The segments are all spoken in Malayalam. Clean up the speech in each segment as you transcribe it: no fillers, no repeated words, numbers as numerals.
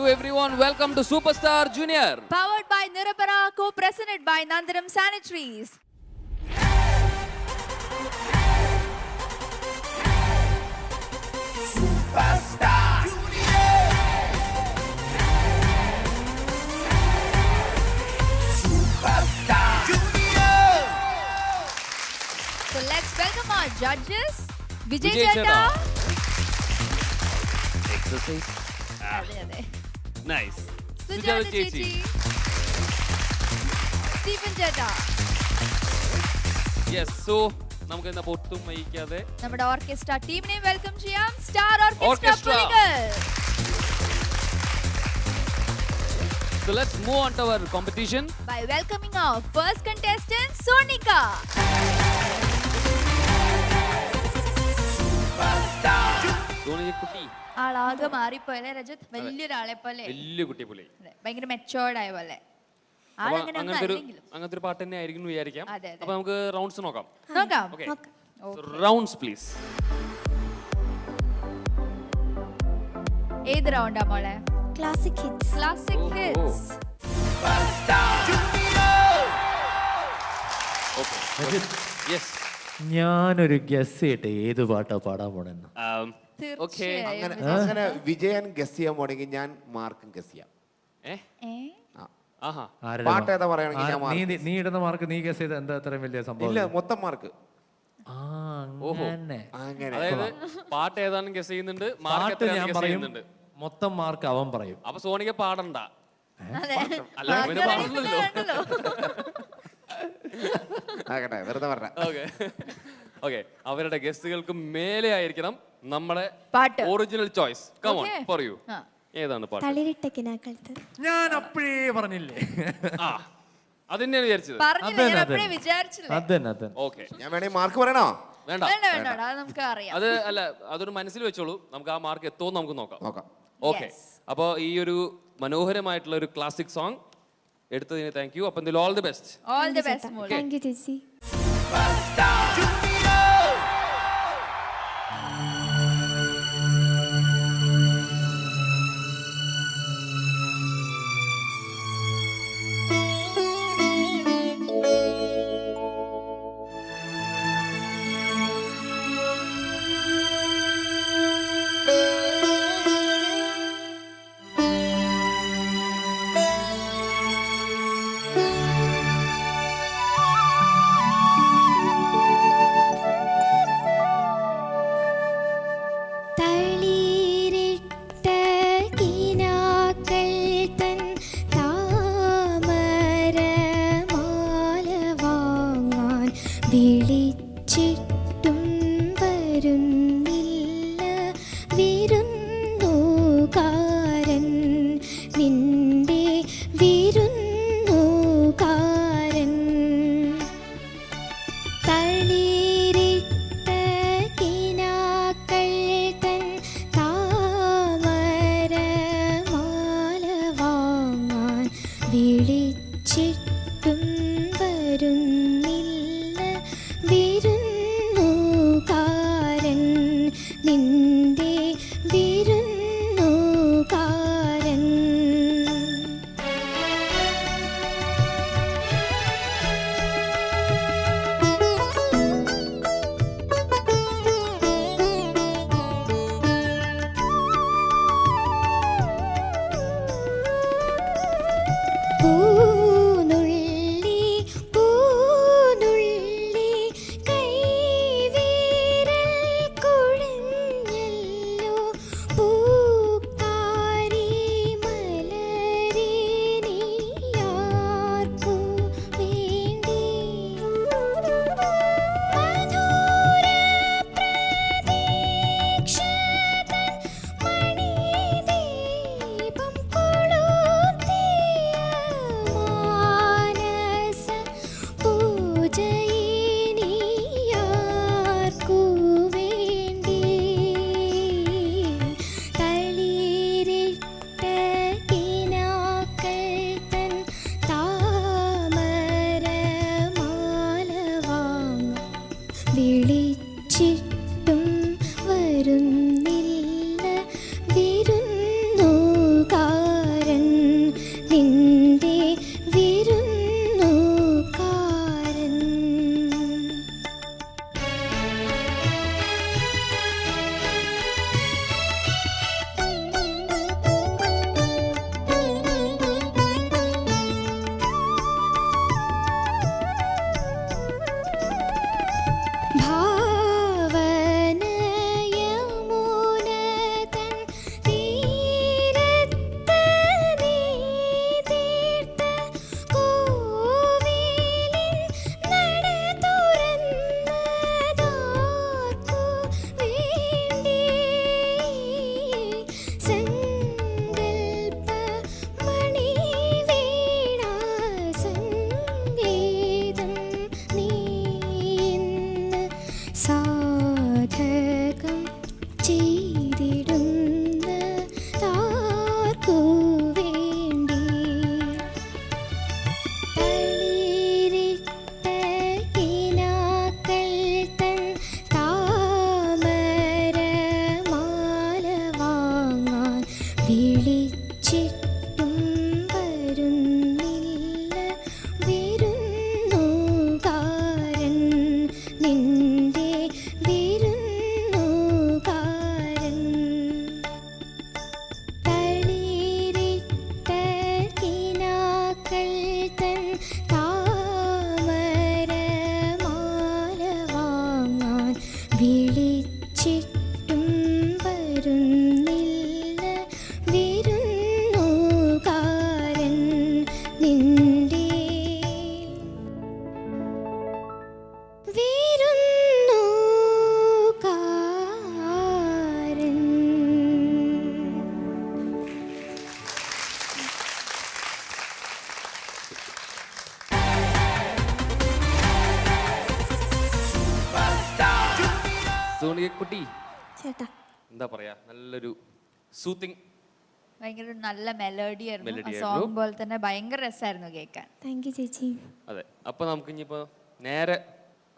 Hello everyone, welcome to Superstar Junior. Powered by Nirapara, co-presented by Nandaram Sanitaries. Superstar Junior. Superstar Junior. So let's welcome our judges. Vijay Vijay Chetta. Exercise. Ade. Nice. Sujata Chechi. Stephen Chetta. Yes, so നമുക്ക് ഇന്ന് പൊട്ടും വൈകാതെ നമ്മുടെ ഓർക്കസ്ട്ര ടീമിനെ വെൽക്കം ചെയ്യാം. Star orchestra Orchestra. പുലികൾ. So let's move on to our competition. By welcoming our first contestant, Sonika. Dhoni കുട്ടി ആളാകെ മാറിപ്പോയല്ലേ രജത്? വലിയൊരാളെ പോലെ, വലിയ കുട്ടിയെ പോലെ. ഭയങ്കര മെച്ചോർഡ് ആയ പോലെ. അപ്പൊ ആളങ്ങനെ ഒന്നും അങ്ങനത്തെ അല്ലെങ്കിലും. ഒരു പാട്ട് തന്നെ ആയിരിക്കും എന്ന് വിചാരിക്കാം. അതെ, അതെ. അപ്പൊ നമുക്ക് റൗണ്ട്സ് നോക്കാം. നോക്കാം. Okay. So rounds please. ഏത് റൗണ്ടാ മോളെ? Classic hits. Classic hits. Okay. Yes. ഞാനൊരു ഗസ് ചെയ്യട്ടെ ഏത് പാട്ടാ പാടാൻ പോണെന്ന്. Okay. അങ്ങനെ വിജയൻ ഗസ് ചെയ്യാൻ പോണെങ്കിൽ ഞാൻ മാർക്കും ഗസ് ചെയ്യാം. ആഹാ. പാട്ട് ഏതാ പറയുകയാണെങ്കിൽ ഞാൻ mark. നീ ഇടുന്ന മാർക്ക് നീ ഗസ് ചെയ്ത എന്താ അത്രയും വലിയ സംഭവം? ഇല്ല, മൊത്തം മാർക്ക്. അങ്ങനെ അങ്ങനെ അതായത് പാട്ട് ഏതാനും ഗസ് ചെയ്യുന്നുണ്ട്, മാർക്ക് പാട്ട് ഞാൻ ഗസ് പറയും, ചെയ്യുന്നുണ്ട്. മൊത്തം മാർക്ക് അവൻ പറയും. അപ്പൊ സോണിക പാടണ്ട. അതെ. അല്ല അവന് പാടില്ലല്ലോ. ആകട്ടെ, വെറുതെ പറഞ്ഞ. Okay. Okay. അവരുടെ ഗസ്റ്റുകൾക്ക് മേലെ ആയിരിക്കണം നമ്മുടെ പാട്ട്. Original choice. Come on, Okay. പറയൂ. ആ. ഏതാണ് പാട്ട്? തളിരിട്ട കിനാക്കളത്ത്. ഞാൻ അപ്പഴേ പറഞ്ഞില്ലേ. ആ, അതന്നെയാണ് വിചാരിച്ചത്. പറഞ്ഞില്ല, ഞാൻ അപ്പഴേ വിചാരിച്ചില്ല. അതന്നെ ഓക്കെ, ഞാൻ വേണമെങ്കിൽ മാർക്ക് പറയണോ? വേണ്ട. വേണ്ട വേണ്ട, അത് നമുക്ക് അറിയാം. അത് അല്ല, അതൊരു മനസ്സിൽ വെച്ചോളൂ. നമുക്ക് ആ മാർക്ക് എത്തുമോ നമുക്ക് നോക്കാം. നോക്കാം. ഓക്കെ, അപ്പോൾ ഈ ഒരു മനോഹരമായിട്ടുള്ള ഒരു ക്ലാസിക് സോങ് എടുത്തതിന് താങ്ക് യു. അപ്പം all the best. All the best മോളെ. Thank you, ചേച്ചി. വിളിച്ചിട്ടും വരുന്നില്ല വിരുന്നുകാരൻ, നിന്റെ വിരുന്നുകാരൻ. തളിരിട്ട കിനാക്കൾ തൻ താമരമാല വാങ്ങാൻ വിളിച്ചിട്ടും വരുന്നില്ല വിരുന്നുകാരൻ, നിന്റെ ആൻറ്റി ചേട്ടാ എന്താ പറയാ നല്ലൊരു സൂത്തിങ് ഭയങ്കര നല്ല മെലഡി ആയിരുന്നു Melody ആ സോങ് പോലെ തന്നെ ഭയങ്കര രസമായിരുന്നു കേൾക്കാൻ. താങ്ക് യു ചേച്ചി. അതെ. അപ്പൊ നമുക്ക് ഇനിയിപ്പോ നേരെ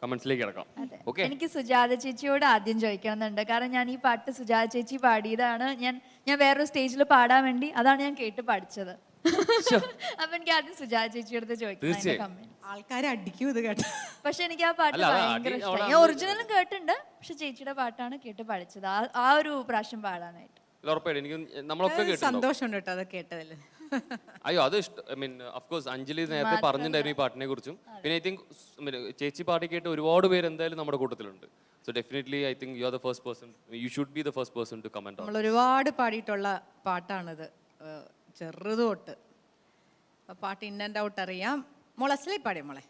കമന്റ്സിലേക്ക് കിടക്കാം. അതെ. ഓക്കെ. എനിക്ക് സുജാത ചേച്ചിയോട് ആദ്യം ചോദിക്കണം എന്നുണ്ട്. കാരണം ഞാൻ ഈ പാട്ട് സുജാത ചേച്ചി പാടിയതാണ്. ഞാൻ വേറൊരു സ്റ്റേജിൽ പാടാൻ വേണ്ടി അതാണ് ഞാൻ കേട്ട് പഠിച്ചത്. അപ്പൊ എനിക്ക് ആദ്യം സുജാത ചേച്ചിയോട് ചോദിക്കണം. ആൾക്കാരെ അടിക്കും ഇത് കേട്ടോ. പക്ഷെ എനിക്ക് ആ പാട്ട് അല്ല, അത് ഭയങ്കര അടി- ഇഷ്ടമായി. ഞാൻ ഒറിജിനലും കേട്ടിട്ടുണ്ട്, പക്ഷെ ചേച്ചിയുടെ പാട്ടാണ് കേട്ട് പഠിച്ചത് ആ ഒരു പ്രാവശ്യം പാടാനായിട്ട്. ഉറപ്പായിട്ടും എനിക്ക് നമ്മളൊക്കെ കേട്ടിട്ടുണ്ടോ? സന്തോഷമുണ്ട് കേട്ടോ അത് കേട്ടതില്. അയ്യോ അത് I mean of course Anjali നേരത്തെ പറഞ്ഞിട്ടുണ്ടായിരുന്നു ഈ പാട്ടിനെ കുറിച്ചും. പിന്നെ ഐ തിങ്ക് ചേച്ചി പാടി കേട്ട് ഒരുപാട് പേര് എന്തായാലും നമ്മുടെ കൂട്ടത്തിലുണ്ട്. So definitely I think you are the first person, you should be the first person to comment on. നമ്മൾ ഒരുപാട് പാടിയിട്ടുള്ള പാട്ടാണിത്, ചെറുത് തൊട്ട്. ആ പാട്ട് ഇൻ ആൻഡ് ഔട്ട് അറിയാം. മോളെ പാടിയ മോളെ.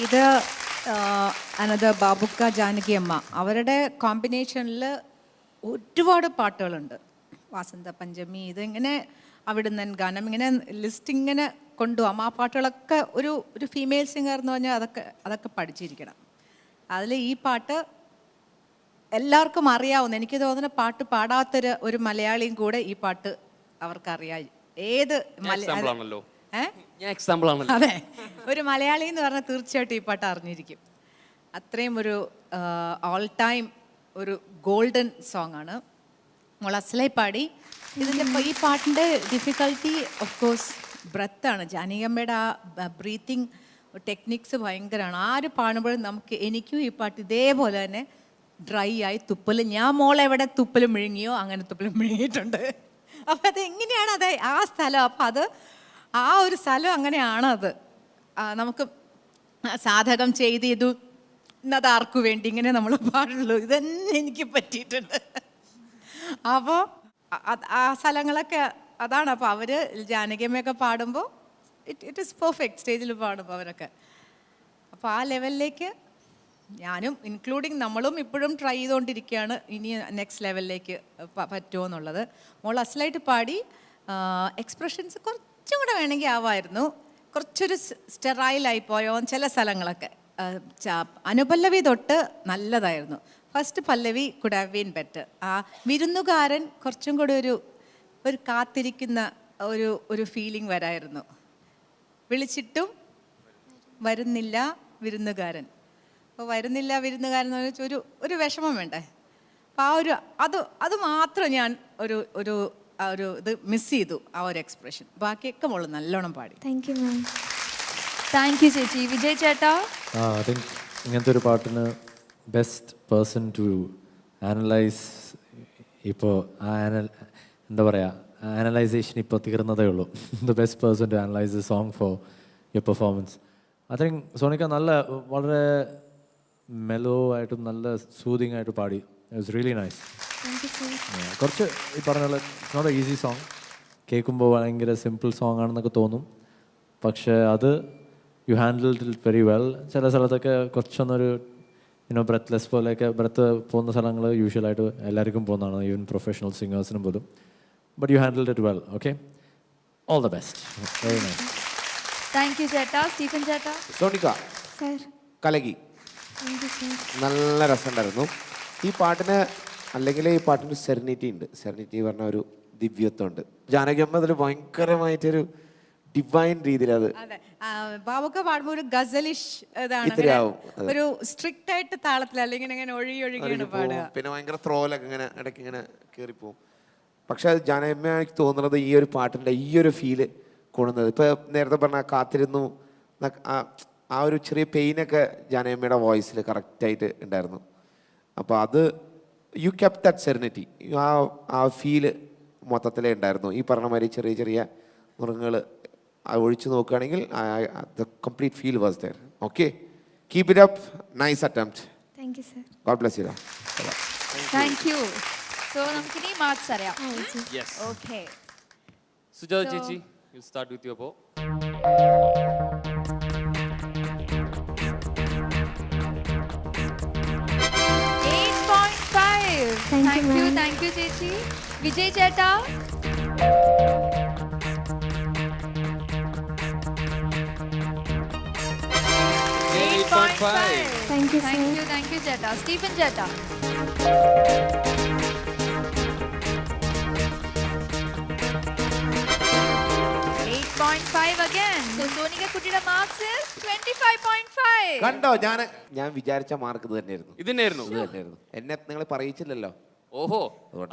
ഇത് അനദർ ബാബുക്ക ജാനകി അമ്മ അവരുടെ കോമ്പിനേഷനിൽ ഒരുപാട് പാട്ടുകളുണ്ട്. വാസന്ത പഞ്ചമി, ഇതിങ്ങനെ അവിടുന്ന് ഗാനം ഇങ്ങനെ ലിസ്റ്റ് ഇങ്ങനെ കൊണ്ടുപോകാം. ആ പാട്ടുകളൊക്കെ ഒരു ഫീമെയിൽ സിംഗർ എന്ന് പറഞ്ഞാൽ അതൊക്കെ പഠിച്ചിരിക്കണം. അതിൽ ഈ പാട്ട് എല്ലാവർക്കും അറിയാവുന്ന, എനിക്ക് തോന്നുന്ന പാട്ട് പാടാത്തൊരു ഒരു മലയാളിയും കൂടെ ഈ പാട്ട് അവർക്കറിയാം. ഏത് ആണല്ലോ ഞാൻ എക്സാമ്പിൾ ആണല്ലോ. അതെ, ഒരു മലയാളി എന്ന് പറഞ്ഞാൽ തീർച്ചയായിട്ടും ഈ പാട്ട് അറിഞ്ഞിരിക്കും. അത്രയും ഒരു ഓൾ ടൈം ഒരു ഗോൾഡൻ സോങ് ആണ്. മോൾ അസ്ലായി പാടി. ഇതിൻ്റെ ഈ പാട്ടിൻ്റെ ഡിഫിക്കൽട്ടി ഓഫ് കോഴ്സ് ബ്രത്താണ്. ജാനകിയമ്മയുടെ ആ ബ്രീത്തിങ് ടെക്നിക്സ് ഭയങ്കരമാണ്. ആര് പാടുമ്പോഴും എനിക്കും ഈ പാട്ട് ഇതേപോലെ തന്നെ ഡ്രൈ ആയി തുപ്പൽ, ഞാൻ മോളെവിടെ തുപ്പലും മിഴുങ്ങിയോ അങ്ങനെ തുപ്പലും മിഴുങ്ങിയിട്ടുണ്ട്. അപ്പം അത് എങ്ങനെയാണ് അത് ആ സ്ഥലം, അപ്പം അത് ആ ഒരു സ്ഥലം അങ്ങനെയാണത്. നമുക്ക് സാധകം ചെയ്തു ഇന്നത് ആർക്കു വേണ്ടി ഇങ്ങനെ നമ്മൾ പാടുള്ളൂ. ഇതന്നെ എനിക്ക് പറ്റിയിട്ടുണ്ട്. അപ്പോൾ ആ സ്ഥലങ്ങളൊക്കെ അതാണ്. അപ്പോൾ അവർ ജാനകിയമ്മയൊക്കെ പാടുമ്പോൾ ഇറ്റ് ഈസ് പെർഫെക്റ്റ്. സ്റ്റേജിൽ പാടുമ്പോൾ അവരൊക്കെ അപ്പോൾ ആ ലെവലിലേക്ക് ഞാനും ഇൻക്ലൂഡിങ് നമ്മളും ഇപ്പോഴും ട്രൈ ചെയ്തുകൊണ്ടിരിക്കുകയാണ് ഇനി നെക്സ്റ്റ് ലെവലിലേക്ക് പറ്റുമോ എന്നുള്ളത്. മോൾ അസലായിട്ട് പാടി. എക്സ്പ്രഷൻസ് കുറച്ചും കൂടെ വേണമെങ്കിൽ ആവായിരുന്നു. കുറച്ചൊരു സ്റ്റെറൈലായി പോയോ ചില സ്ഥലങ്ങളൊക്കെ. അനുപല്ലവി തൊട്ട് നല്ലതായിരുന്നു. First Pallavi could have been better. ആ വിരുന്നുകാരൻ കുറച്ചും കൂടെ ഒരു കാത്തിരിക്കുന്ന ഒരു ഫീലിംഗ് വരായിരുന്നു. വിളിച്ചിട്ടും വരുന്നില്ല വിരുന്നുകാരൻ. അപ്പോൾ വരുന്നില്ല വിരുന്നുകാരൻ എന്ന് വെച്ചാൽ ഒരു വിഷമം വേണ്ടേ. അപ്പോൾ അത് മാത്രം ഞാൻ ഒരു ഇത് മിസ് ചെയ്തു, ആ ഒരു എക്സ്പ്രഷൻ. ബാക്കിയൊക്കെ മോള് നല്ലോണം പാടി. Thank you ma'am. Thank you ചേച്ചി. വിജയ് ചേട്ടാ, ഐ തിങ്ക് ഇങ്ങനത്തെ ഒരു പാട്ടിന് ബെസ്റ്റ് പേഴ്സൺ ടു ആനലൈസ് ഇപ്പോൾ എന്താ പറയുക, ആനലൈസേഷൻ ഇപ്പോൾ തീർന്നതേ ഉള്ളൂ. The best person to analyse the song for your performance. I think Sonika വളരെ മെലോ ആയിട്ടും നല്ല സൂതിങ് ആയിട്ട് പാടി. It was really nice. കുറച്ച് ഈ പറഞ്ഞ പോലെ it's not a easy song. കേൾക്കുമ്പോൾ ഭയങ്കര സിമ്പിൾ സോങ് ആണെന്നൊക്കെ തോന്നും, പക്ഷേ അത് you handled it very well. ചില സ്ഥലത്തൊക്കെ കുറച്ചൊന്നൊരു ബ്രെത്ത്ലെസ് പോലെയൊക്കെ, ബ്രെത്ത് പോകുന്ന സ്ഥലങ്ങൾ യൂഷ്വലായിട്ട് എല്ലാവർക്കും പോകുന്നതാണ്, ഈവൻ പ്രൊഫഷണൽ സിംഗേഴ്സിനും പോലും. But you handled it well. Okay, all the best. Very nice. Thank you ചേട്ടാ. സ്റ്റീഫൻ ചേട്ടാ. സോണിക്ക സർ. കലകി, താങ്ക് യു സർ. നല്ല രസമുണ്ടായിരുന്നു ഈ പാട്ടിന്. അല്ലെങ്കിൽ ഈ പാട്ടിന് സെറിനിറ്റി ഉണ്ട്. സെറിനിറ്റി പറഞ്ഞ ഒരു ദിവ്യത്വമുണ്ട്. ജാനകിയമ്മ അതിൽ ഭയങ്കരമായിട്ടൊരു ഡിവൈൻ രീതിയിൽ അത് ബാബുക്ക പാടുമ്പോൾ ഒരു ഗസലിഷ് ഇതാണ്, ഇത്രയാവും. ഒരു സ്ട്രിക്റ്റ് ആയിട്ട് താളത്തിൽ, അല്ലെങ്കിൽ ഇങ്ങനെ ഒഴുകിയാണ് പാടുക. പിന്നെ ഭയങ്കര ത്രോലൊക്കെ ഇങ്ങനെ ഇടയ്ക്ക് ഇങ്ങനെ കയറിപ്പോവും. പക്ഷെ അത് ജാനകിയമ്മ എനിക്ക് തോന്നുന്നത് ഈ ഒരു പാട്ടിൻ്റെ ഈ ഒരു ഫീല് കൊണ്ടുവന്നത്. ഇപ്പോൾ നേരത്തെ പറഞ്ഞ കാത്തിരുന്നു ആ ഒരു ചെറിയ പെയിനൊക്കെ ജാനകിയമ്മയുടെ വോയിസിൽ കറക്റ്റായിട്ട് ഉണ്ടായിരുന്നു. അപ്പോൾ അത് യു കെപ്റ്റ് ദാറ്റ് സെറിനിറ്റി, ആ ഫീല് മൊത്തത്തിലേ ഉണ്ടായിരുന്നു. ഈ പറഞ്ഞ മാതിരി ചെറിയ ചെറിയ നുറുങ്ങൾ ഒഴിച്ചു നോക്കുകയാണെങ്കിൽ the complete feel was there. Okay, keep it up. Nice attempt. Thank you sir. God bless you. Thank you. So നമുക്കിനി മാർക്സ് അറിയാം. യെസ്. ഓക്കെ, സുജാത ചേച്ചി, വിൽ സ്റ്റാർട്ട് വിത്ത് യു. അപ്പോൾ താങ്ക് യു ചേച്ചി. വിജയ് ചേട്ടാ. 8.5. Thank you, sir. Thank you ചേട്ടാ. സ്റ്റീഫൻ ചേട്ടാ. 8.5 again. So സോനിക കുട്ടിയുടെ മാർക്സ് is 25.5. കണ്ടോ ഞാൻ വിചാരിച്ച മാർക്ക് ഇത് തന്നെയായിരുന്നു. ഇത് തന്നെയായിരുന്നു. എന്നെ നിങ്ങൾ പറയിച്ചില്ലല്ലോ. ഓഹോ,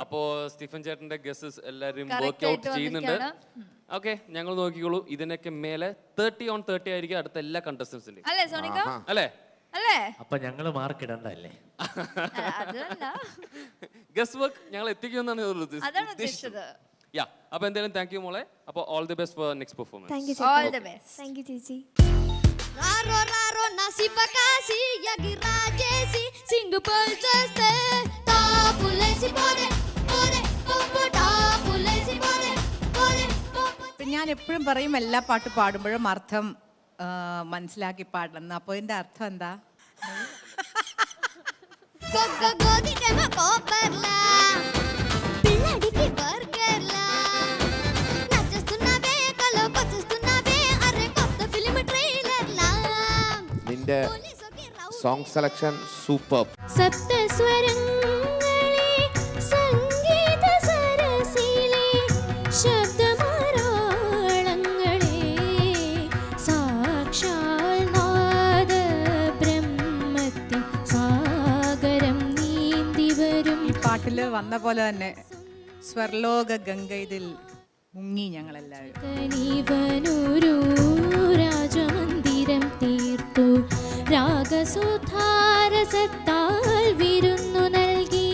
അപ്പോ സ്റ്റീഫൻ ചേട്ടന്റെ ഗസ്സസ് എല്ലാരും Correct വർക്ക് ഔട്ട് ആയിട്ട് ചെയ്യുന്നുണ്ട്. വന്നിരിക്കുകയാണ്. ഓക്കെ, ഞങ്ങൾ നോക്കിക്കോളൂ. ഇതിനൊക്കെ മേലെ 30 on 30 ആയിരിക്കും അടുത്ത എല്ലാ കണ്ടസ്റ്റൻസിന്റെയും. അല്ലേ സോനിക? അല്ലേ? അല്ലേ? അപ്പൊ ഞങ്ങള് മാർക്ക് ഇടണ്ടല്ലേ? അതല്ല. ഗസ് വർക്ക് ഞങ്ങൾ എത്തിക്കുമെന്നാണ് അതാണ് ഉദ്ദേശിച്ചത്. യാ, അപ്പൊ എന്തായാലും താങ്ക് യു മോളെ. അപ്പൊ all the best for next performance. Thank you, All ചേട്ടാ. the best. Thank you, ചേച്ചി. Raro raro nasi pakasi yagi rajesi Singapore jaste tapulesi pode pode popo tapulesi pode pode popo. ഞാൻ എപ്പോഴും പറയും എല്ലാ പാട്ട് പാടുമ്പോഴും അർത്ഥം മനസ്സിലാക്കി പാടണം. അപ്പോൾ ഇതിന്റെ അർത്ഥം എന്താ? Goggo godi kema koperla pilladiki burgerla nachustunnave kalo kochustunnave arre kotta film trailer la നിന്റെ സോങ് സെലക്ഷൻ സൂപ്പർ. സപ്തസ്വരങ്ങളെ സംഗീത സരസിലെ ശബ്ദമാരാളങ്ങളെ സാക്ഷാൽ നാദ ബ്രഹ്മത്തിൻ സാഗരം നീന്തി വരും. ഈ പാട്ടിൽ വന്ന പോലെ തന്നെ സ്വർലോക ഗംഗ ഇതിൽ മുങ്ങി ഞങ്ങളെല്ലാവരും. കനിവനൊരു രാജമന്ദിരം തീർത്തു രാഗസുധാരസത്താൽ വിരുന്നു നൽകി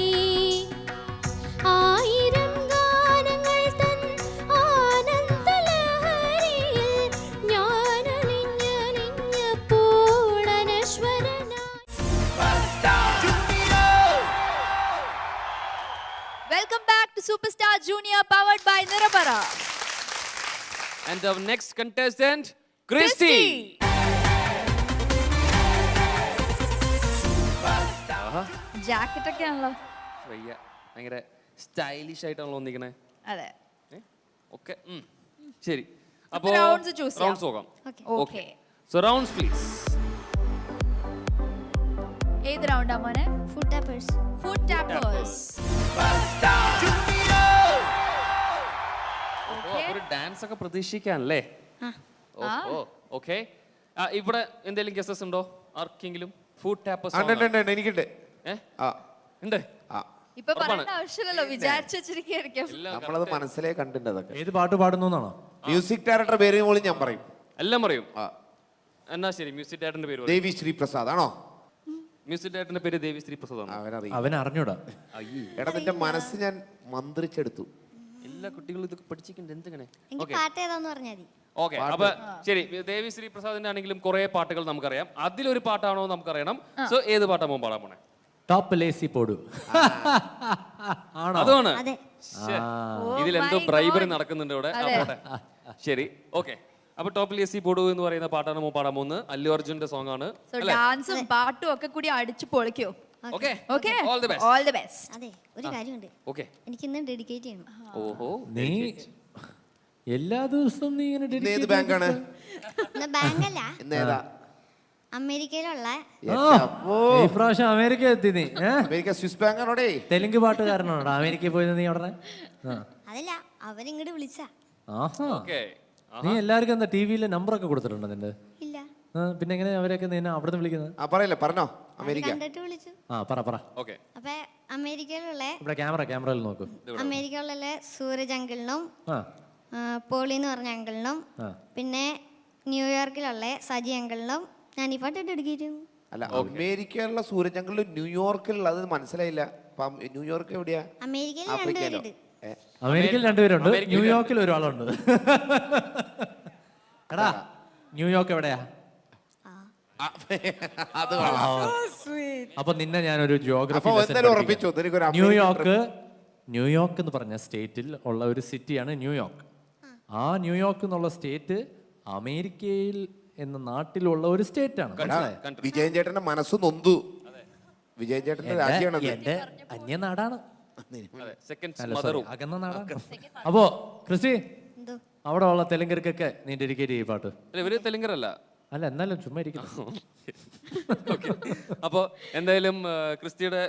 ആയിരം ഗാനങ്ങൾ തൻ ആനന്ദലഹരിയിൽ ഞാനലിഞ്ഞപ്പോൾ അനശ്വരനായി. Welcome back to Superstar Junior powered by Nirabara. And our next contestant, Christy. Jacket ഒക്കെ ആണല്ലോ. വയ്യ, ഭയങ്കര സ്റ്റൈലിഷ് ആയിട്ടാണല്ലോ വന്നിരിക്കണേ. അതെ. ഓക്കെ, ശരി. അപ്പൊ rounds choose ചെയ്യാം. റൗണ്ട്സ് നോക്കാം. Okay. So rounds please. ഏത് റൗണ്ടാ മോനെ? Foot tappers. Food tappers. ഒരു ഡാൻസ് ഒക്കെ പ്രതീക്ഷിക്കാനല്ലേ? ഓക്കെ. ഇവിടെ എന്തെങ്കിലും ഗസസ് ഉണ്ടോ ആർക്കെങ്കിലും? ഫുഡ് ടാപ്പേഴ്സ് എനിക്കുണ്ട്. ഉണ്ട്. ഇപ്പൊ പറയേണ്ട ആവശ്യമില്ലല്ലോ, വിചാരിച്ചു വെച്ചിരിക്കും. നമ്മളത് മനസ്സിലേ കണ്ടിട്ടുണ്ട്. അതൊക്കെ ഏത് പാട്ട് പാടുന്നു എന്നാണോ? മ്യൂസിക് ഡയറക്ടർ പേര് പോലും ഞാൻ പറയും. എല്ലാം പറയും. എന്നാ ശരി, മ്യൂസിക് ഡയറക്ടറിന്റെ പേര് പറയൂ. ദേവി ശ്രീ പ്രസാദ് ആണോ? മ്യൂസിക് ഡയറക്ടറിന്റെ പേര് ദേവി ശ്രീ പ്രസാദ് ആണ്. അവനറിയാം. അവൻ അറിഞ്ഞൂടാ. എടാ നിന്റെ മനസ്സ് ഞാൻ മന്ത്രിച്ചെടുത്തു. എല്ലാ കുട്ടികളും ഇതൊക്കെ പഠിച്ചിട്ടുണ്ട്. എന്തെങ്ങനെ? എനിക്ക് പാട്ട് ഏതാന്ന് പറഞ്ഞാൽ മതി. ഓക്കെ, അപ്പൊ ശരി, ദേവി ശ്രീ പ്രസാദിന്റെ ആണെങ്കിലും കുറെ പാട്ടുകൾ നമുക്കറിയാം. അതിലൊരു പാട്ടാണോ നമുക്കറിയണം. സോ ഏത് പാട്ടാ മോൻ പാടാൻ പോണേ? ടോപ്പ് ലേസി പോടു. ആണോ? അതാണ്. അതെ. ഇതിലെന്തോ ബ്രൈബറി നടക്കുന്നുണ്ട് ഇവിടെ. ശരി, ഓക്കെ. അപ്പൊ ടോപ്പ് ലേസി പോടു എന്ന് പറയുന്ന പാട്ടാണ് മോൻ പാടാൻ പോകുന്നത്. അല്ലു അർജുന്റെ സോങ് ആണ്. ഡാൻസും പാട്ടും ഒക്കെ കൂടി അടിച്ചു പൊളിക്കോ. Okay, okay, all the best. All the best. അതെ, ഒരു കാര്യമുണ്ട്. ഓക്കെ. എനിക്ക് ഇന്ന് ഡെഡിക്കേറ്റ് ചെയ്യണം. ഓഹോ, നീ എല്ലാ ദിവസവും നീ ഇങ്ങനെ ഏത് dedicate ബാങ്കാണ്? ഇന്ന് ബാങ്കല്ല, ഇന്ന് ഏതാ? അമേരിക്കയിലുള്ള ഈ പ്രാവശ്യം അമേരിക്ക എത്തി നീ. അമേരിക്ക സ്വിസ് ബാങ്ക് ആണോടേ? തെലുങ്ക് പാട്ടുകാരനാണോ അമേരിക്കയിൽ പോയത് നീ അവിടെ? അതല്ല, അവരിങ്ങോട്ട് വിളിച്ച. ആഹാ, ഓക്കെ. നീ എല്ലാവർക്കും എന്താ ടി-വിയിലെ നമ്പറൊക്കെ കൊടുത്തിട്ടുണ്ടോ നിന്റെ? ഇല്ല, പിന്നെ എങ്ങനെ അവരൊക്കെ നിന്നെ അവിടുന്ന് വിളിക്കുന്നത്? പറയല്ലേ, പറഞ്ഞോ. അമേരിക്ക കണ്ടിട്ട് വിളിച്ചു. പറ. ഓക്കെ. അപ്പൊ അമേരിക്കയിലുള്ള ഇവിടെ ക്യാമറയിൽ നോക്കൂ. അമേരിക്കയിലുള്ള സൂരജ് അങ്കിളിനും ആ പോളി എന്ന് പറഞ്ഞ അങ്കിളിനും പിന്നെ ന്യൂയോർക്കിലുള്ള സജി അങ്കിളിനും ഞാൻ ഈ പാട്ട് ഡെഡിക്കേറ്റ് ചെയ്യുന്നു. അല്ല, അമേരിക്കയിലുള്ള സൂരജ് ന്യൂയോർക്കിലുള്ള അത് മനസ്സിലായില്ല. ന്യൂയോർക്ക് എവിടെയാ? അമേരിക്കയിൽ ആഫ്രിക്കയിലോ? രണ്ടുപേരുണ്ട്. അമേരിക്കയിൽ രണ്ടുപേരുണ്ട്, ന്യൂയോർക്കിൽ ഒരാളുണ്ട്. എടാ, ന്യൂയോർക്ക് എവിടെയാ? അത് അപ്പൊ നിന്നെ ഞാനൊരു അപ്പൊ എന്തായാലും ഉറപ്പിച്ചു. ന്യൂയോർക്ക് എന്ന് പറഞ്ഞ സ്റ്റേറ്റിൽ ഉള്ള ഒരു സിറ്റിയാണ് ന്യൂയോർക്ക്. ആ ന്യൂയോർക്ക് എന്നുള്ള സ്റ്റേറ്റ് അമേരിക്കയിൽ എന്ന നാട്ടിലുള്ള ഒരു സ്റ്റേറ്റ് ആണ്. വിജയൻ ചേട്ടന്റെ മനസ്സ് നൊന്തു. വിജയൻ ചേട്ടന്റെ രാജ്യമാണ് എന്റെ അന്യനാടാണ്, അകന്ന നാടാണ്. അപ്പോ ക്രിസ്റ്റി, എന്തോ അവിടെ ഉള്ള തെലുങ്കർക്കൊക്കെ നീ ഡെഡിക്കേറ്റ് ചെയ്യും പാട്ട്. ഇവര് തെലുങ്കരല്ല, അല്ല എന്നാലും ചുമ്മാ ഇരിക്കുന്നു. ഓക്കെ, അപ്പോൾ എന്തായാലും ക്രിസ്റ്റിയുടെ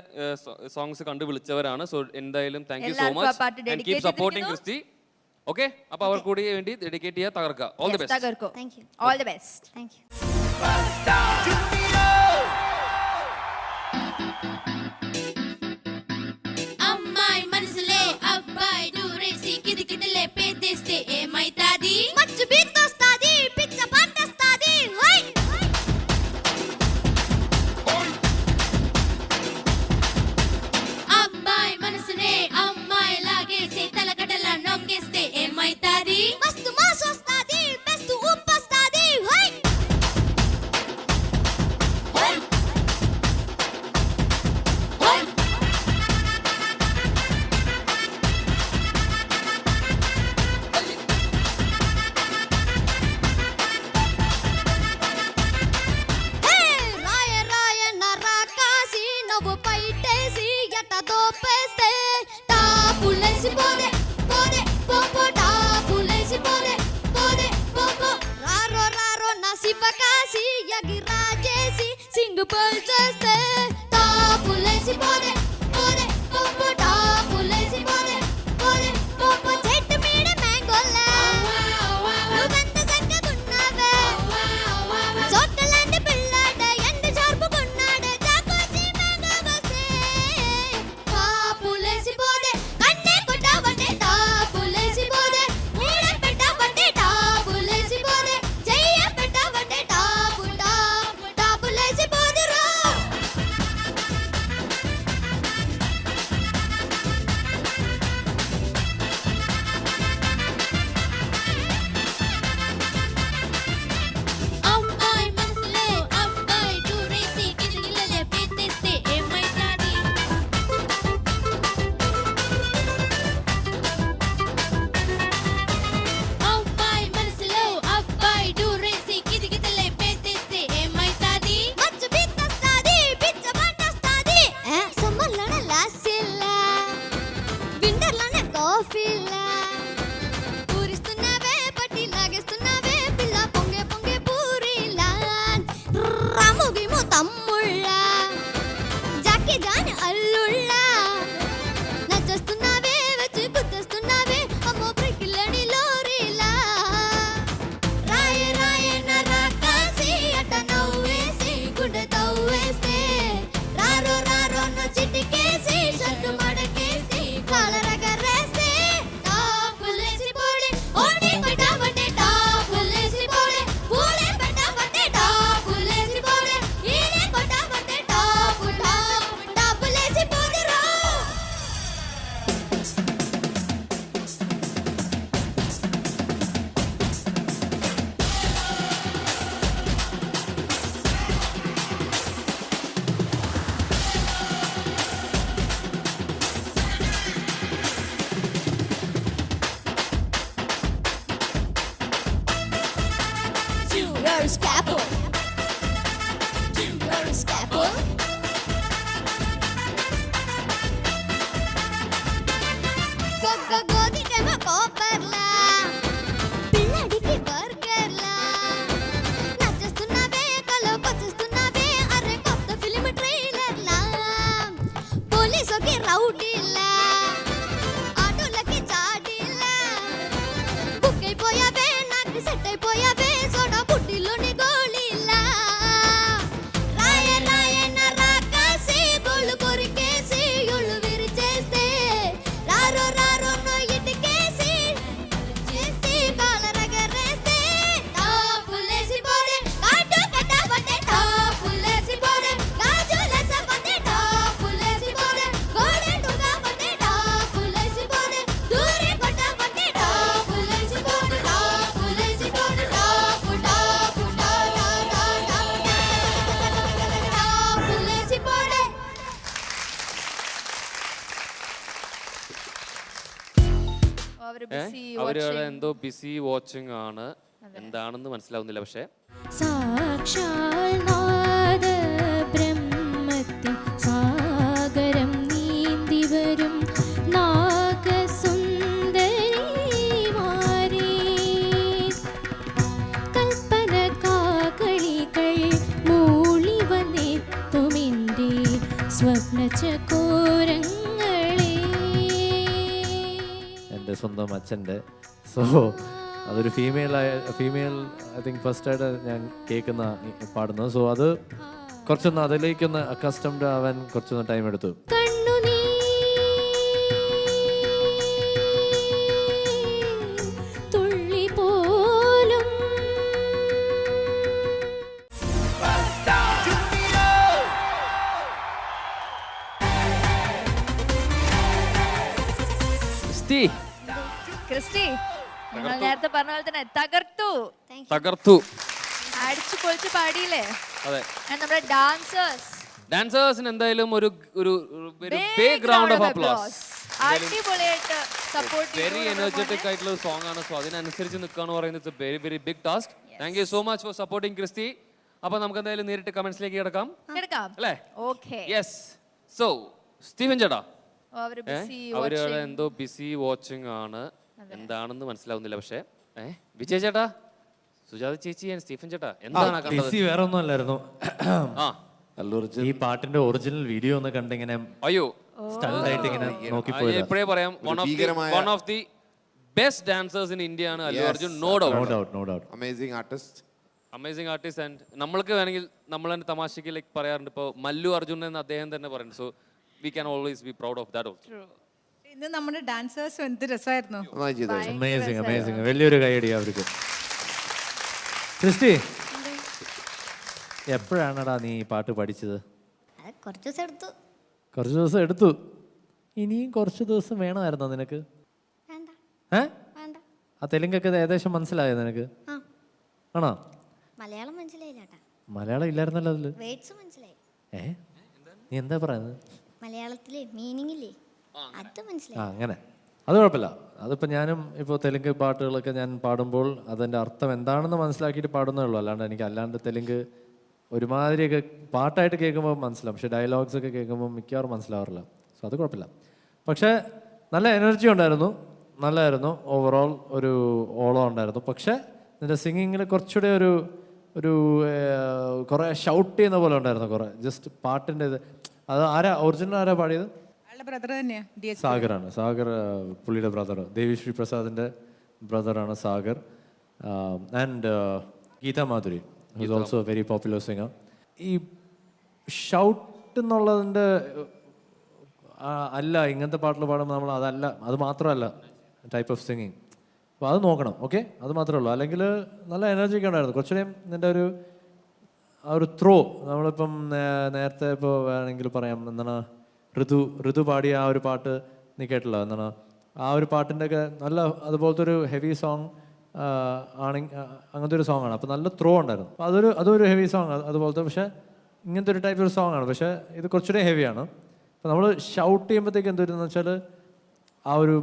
സോങ്സ് കണ്ടു വിളിച്ചവരാണ്. സോ എന്തായാലും താങ്ക് യു സോ എല്ലാവർക്കും ആ പാട്ട് much and dedicate keep supporting Christy. Okay, അപ്പോൾ അവർ കൂടി വേണ്ടി ഡെഡിക്കേറ്റ് ചെയ്യുക, തകർക്കുക. All the best. തകർക്കോ. Thank you. All the best. Thank you. అమ్మాయి మనసులే అబ్బాయి దూరేసి కిటికిటలే పేదేస్తే ఏమైతాది మచ్చు బీతొస్తాది పిచ్చ పంటస్తాది హై అబ్బాయి మనసునే అమ్మాయి లాగేసి తలకడల నొక్కేస్తే ఏమైతాది మస్తు మాసొస్తాది బెస్ట్ ఉప్పొస్తాది హై రాయ రాయ నరకాసి నువ్వు పైటేసి ఎట్ట దోపేస్తే టాపులేసి పోదే పోదే పోపో టాపులేసి పోదే పోదే పోపో రారో రారో నా శివకాసి ఎగిరాజేసి సింగిల్ చేస్తే టాపులేసి పోదే పోదే పోపో టాపులేసి పోదే పోదే పోపో చెట్టు మీద మ్యాంగోలా నువ్వెంత చక్కగున్నావే చోట్లలాంటి పిల్లాడ ఎండ చార్పుకున్నాడే చాకోచి మ్యాంగోగొస్తే టాపులేసి పోదే కన్నే కొట్టావంటే టాపులేసి పోదే నీడ పెట్టావంటే టాపులేసి పోదే చెయ్య పెట్టావంటే టాపులేసి పోదురా అమ్మాయి మనసులో అబ్బాయి దూరేసి కిటికీలే పెట్టేస్తే ఏమైతాది అమ్మాయి మనసులో అబ్బాయి దూరేసి కిటికీలే పెట్టేస్తే ఏమైతాది మచ్చు బీతొస్తాది పిచ్చ పంటొస్తాది సమ్మర్లోనే లాసిల్లా వింటర్లోనే కాఫీలా పూరిస్తున్నావే పట్టి లాగేస్తున్నావే పిల్ల పొంగే పొంగే పూరిలా రాముగిము తమ్ముళ్ళ జాకి జాని అల్లుళ్ళ నచ్చేస్తున్నావే వచ్చి గుర్తొస్తున్నావే అమ్మో బ్రికిలని లోరీలా రాయ రాయ నరకాసి అట నవ్వేసి గుండె తవ్వేస్తే రారో రారో ను చిటికేసి షట్టు మడకేసి కాలరగరేస్తే టాపులేసి పోడే ఓడి పెట్టావంటే టాపులేసి పోడే పూలే పెట్టావంటే టాపులేసి పోడే ఈడే కొట్టావంటే టాపులేసి పోదురా Junior Scapple. Junior Scapple. కొక్క గోదికేమో కోపర్లా పిల్లడికి బర్గర్లా నచ్చేస్తున్నావే కలోకొచ్చేస్తున్నావే అరే కొత్త ఫిలిం ట్రైలర్లా పోలీసుకి రౌడీలా ఆటోలకి చాడీలా బుక్ అయిపోయావే నాకు సెట్ అయిపోయావే సోడా బుడ్డిలోని గోళీలా రాయ రాయ నరకాసి గోళ్ళు కొరికేసి ఒళ్ళు విరిచేస్తే రారో రారో నో ఇటుకేసి చేసి కాలరగరేస్తే టాపులేసి పోదే కాటు కట్టావంటే టాపులేసి పోదే గాజులేసావంటే టాపులేసి పోదే గోడెండుగా వంటే టాపులేసి పోదే దూరి కొట్టావంటే టాపులేసి పోదే టాపులేసి పోదే టాపులేసి పోదే അവര് busy അവര് watching. എന്തോ ബിസി വാച്ചിങ് ആണ്, എന്താണെന്ന് മനസ്സിലാവുന്നില്ല. പക്ഷേ സാക്ഷാൽ നാദ ബ്രഹ്മത്തിൻ സാഗരം നീന്തി വരും നാഗസുന്ദരിമാരേ കൽപ്പന കാകളി സ്വന്തം അച്ഛൻ്റെ. സോ അതൊരു ഫീമെയിൽ ഐ തിങ്ക് ഫസ്റ്റായിട്ട് ഞാൻ കേൾക്കുന്ന പാടുന്നത്. സോ അത് കുറച്ചൊന്ന് അതിലേക്കൊന്ന് അക്കസ്റ്റംഡ് ആവാൻ കുറച്ചൊന്ന് ടൈം എടുത്തു. തുള്ളി പോലും ക്രിസ്റ്റി, നിങ്ങൾ നേരത്തെ പറഞ്ഞ പോലെ തന്നെ തകർത്തു, തകർത്തു, അടിച്ചു പൊളിച്ച് പാടിയില്ലേ? അതെ. നമ്മുടെ ഡാൻസേഴ്സിന് എന്തായാലും ഒരു ബിഗ് റൗണ്ട് ഓഫ് അപ്ലോസ്. അടിപൊളിയായിട്ട് സപ്പോർട്ട് വെരി എനർജറ്റിക് ആയിട്ടുള്ള ഒരു സോങ് ആണ്. സോ അതിനനുസരിച്ച് നിൽക്കാന്ന് പറയുന്നത് very very big task. Thank you so much for supporting Christy. അപ്പൊ നമുക്ക് എന്തായാലും നേരിട്ട് കമന്റ്സിലേക്ക് കിടക്കാം അല്ലേ? ഓക്കെ. യെസ്. സോ സ്റ്റീഫൻ ചേട്ടാ, അവര് എന്തോ ബിസി വാച്ചിങ് ആണ്, എന്താണെന്ന് മനസ്സിലാവുന്നില്ല. പക്ഷേ വിജയ് ചേട്ടാ, സുജാത ചേച്ചി, സ്റ്റീഫൻ ചേട്ടാ, എന്താണ് കണ്ടത്? വേറെ ഒന്നും അല്ലായിരുന്നു. ആ, ഈ പാട്ടിന്റെ ഒറിജിനൽ വീഡിയോ ഒന്ന് കണ്ടിങ്ങനെ അയ്യോ സ്റ്റൈലായിട്ട് ഇങ്ങനെ നോക്കിപ്പോയത്. എപ്പോഴേ പറയാം, one of the best dancers in India ആണ് Allu Arjun. No doubt. Amazing artist. And നമ്മൾക്ക് വേണമെങ്കിൽ നമ്മൾ തന്നെ തമാശയ്ക്ക് ലൈക്ക് പറയാറുണ്ട്, ഇപ്പോൾ മല്ലു അർജുൻ എന്ന് അദ്ദേഹം തന്നെ പറയുന്നത്. So we can always be proud of that also. ഇന്ന് നമ്മുടെ ഡാൻസേഴ്സ് എന്ത് രസമായിരുന്നു. അമേസിംഗ്. വലിയൊരു കൈയടി അവർക്ക്. ക്രിസ്റ്റി, എപ്പോഴാണടാ നീ ഈ പാട്ട് പഠിച്ചത്? കുറച്ച് ദിവസം എടുത്തു. ഇനിയും കുറച്ച് ദിവസം വേണമായിരുന്നോ നിനക്ക്? ആ തെലുങ്കൊക്കെ ഏകദേശം മനസ്സിലായോ നിനക്ക്? ആണോ? മലയാളം മനസ്സിലായില്ല. മലയാളം ഇല്ലായിരുന്നല്ലോ അതില്. നീ എന്താ പറയുന്നത്? മലയാളത്തിലെ മീനിങ്ങില്ലേ അത് മനസ്സിലായി. അങ്ങനെ അത് കുഴപ്പമില്ല. അതിപ്പോൾ ഞാനും ഇപ്പോൾ തെലുങ്ക് പാട്ടുകളൊക്കെ ഞാൻ പാടുമ്പോൾ അതിൻ്റെ അർത്ഥം എന്താണെന്ന് മനസ്സിലാക്കിയിട്ട് പാടുന്നേ ഉള്ളൂ. അല്ലാണ്ട് തെലുങ്ക് ഒരുമാതിരിയൊക്കെ പാട്ടായിട്ട് കേൾക്കുമ്പോൾ മനസ്സിലാവും, പക്ഷേ ഡയലോഗ്സ് ഒക്കെ കേൾക്കുമ്പോൾ മിക്കവാറും മനസ്സിലാവാറില്ല. സോ അത് കുഴപ്പമില്ല. പക്ഷേ നല്ല എനർജി ഉണ്ടായിരുന്നു, നല്ലതായിരുന്നു. ഓവറോൾ ഒരു ഓളം ഉണ്ടായിരുന്നു. പക്ഷേ നിൻ്റെ സിംഗിങ്ങിൽ കുറച്ചുകൂടെ ഒരു കുറേ ഷൗട്ട് ചെയ്യുന്ന പോലെ ഉണ്ടായിരുന്നു. കുറേ ജസ്റ്റ് പാട്ടിൻ്റെ ഇത്. അത് ഒറിജിനൽ ആരാ പാടിയത്? സാഗറാണ്. സാഗർ പുള്ളിയുടെ ബ്രദർ, ദേവിശ്രീ പ്രസാദിൻ്റെ ബ്രദറാണ് Sagar. And Geetha Madhuri is also very popular singer. ഈ ഷൗട്ട് എന്നുള്ളതിൻ്റെ അല്ല ഇങ്ങനത്തെ പാട്ടിൽ പാടുമ്പോൾ നമ്മൾ അതല്ല, അത് മാത്രമല്ല ടൈപ്പ് ഓഫ് സിംഗിങ്. അപ്പോൾ അത് നോക്കണം. ഓക്കെ, അത് മാത്രമേ ഉള്ളൂ. അല്ലെങ്കിൽ നല്ല എനർജിയൊക്കെ ഉണ്ടായിരുന്നു. കുറച്ചുകൂടെയും നിൻ്റെ ആ ഒരു ത്രോ, നമ്മളിപ്പം നേരത്തെ ഇപ്പോൾ വേണമെങ്കിൽ പറയാം, എന്താണ് ഋതു പാടിയ ആ ഒരു പാട്ട് നീ കേട്ടില്ല? എന്താണ് ആ ഒരു പാട്ടിൻ്റെ ഒക്കെ നല്ല അതുപോലത്തെ ഒരു ഹെവി സോങ് അങ്ങനത്തെ ഒരു സോങ് ആണ്. അപ്പോൾ നല്ല ത്രോ ഉണ്ടായിരുന്നു. അപ്പോൾ അതൊരു ഹെവി സോങ് അതുപോലത്തെ. പക്ഷേ ഇങ്ങനത്തെ ഒരു ടൈപ്പ് ഒരു സോങ് ആണ്. പക്ഷേ ഇത് കുറച്ചുകൂടെ ഹെവിയാണ്. അപ്പോൾ നമ്മൾ ഷൗട്ട് ചെയ്യുമ്പോഴത്തേക്ക് എന്തൊരുന്ന് വെച്ചാൽ ആ ഒരു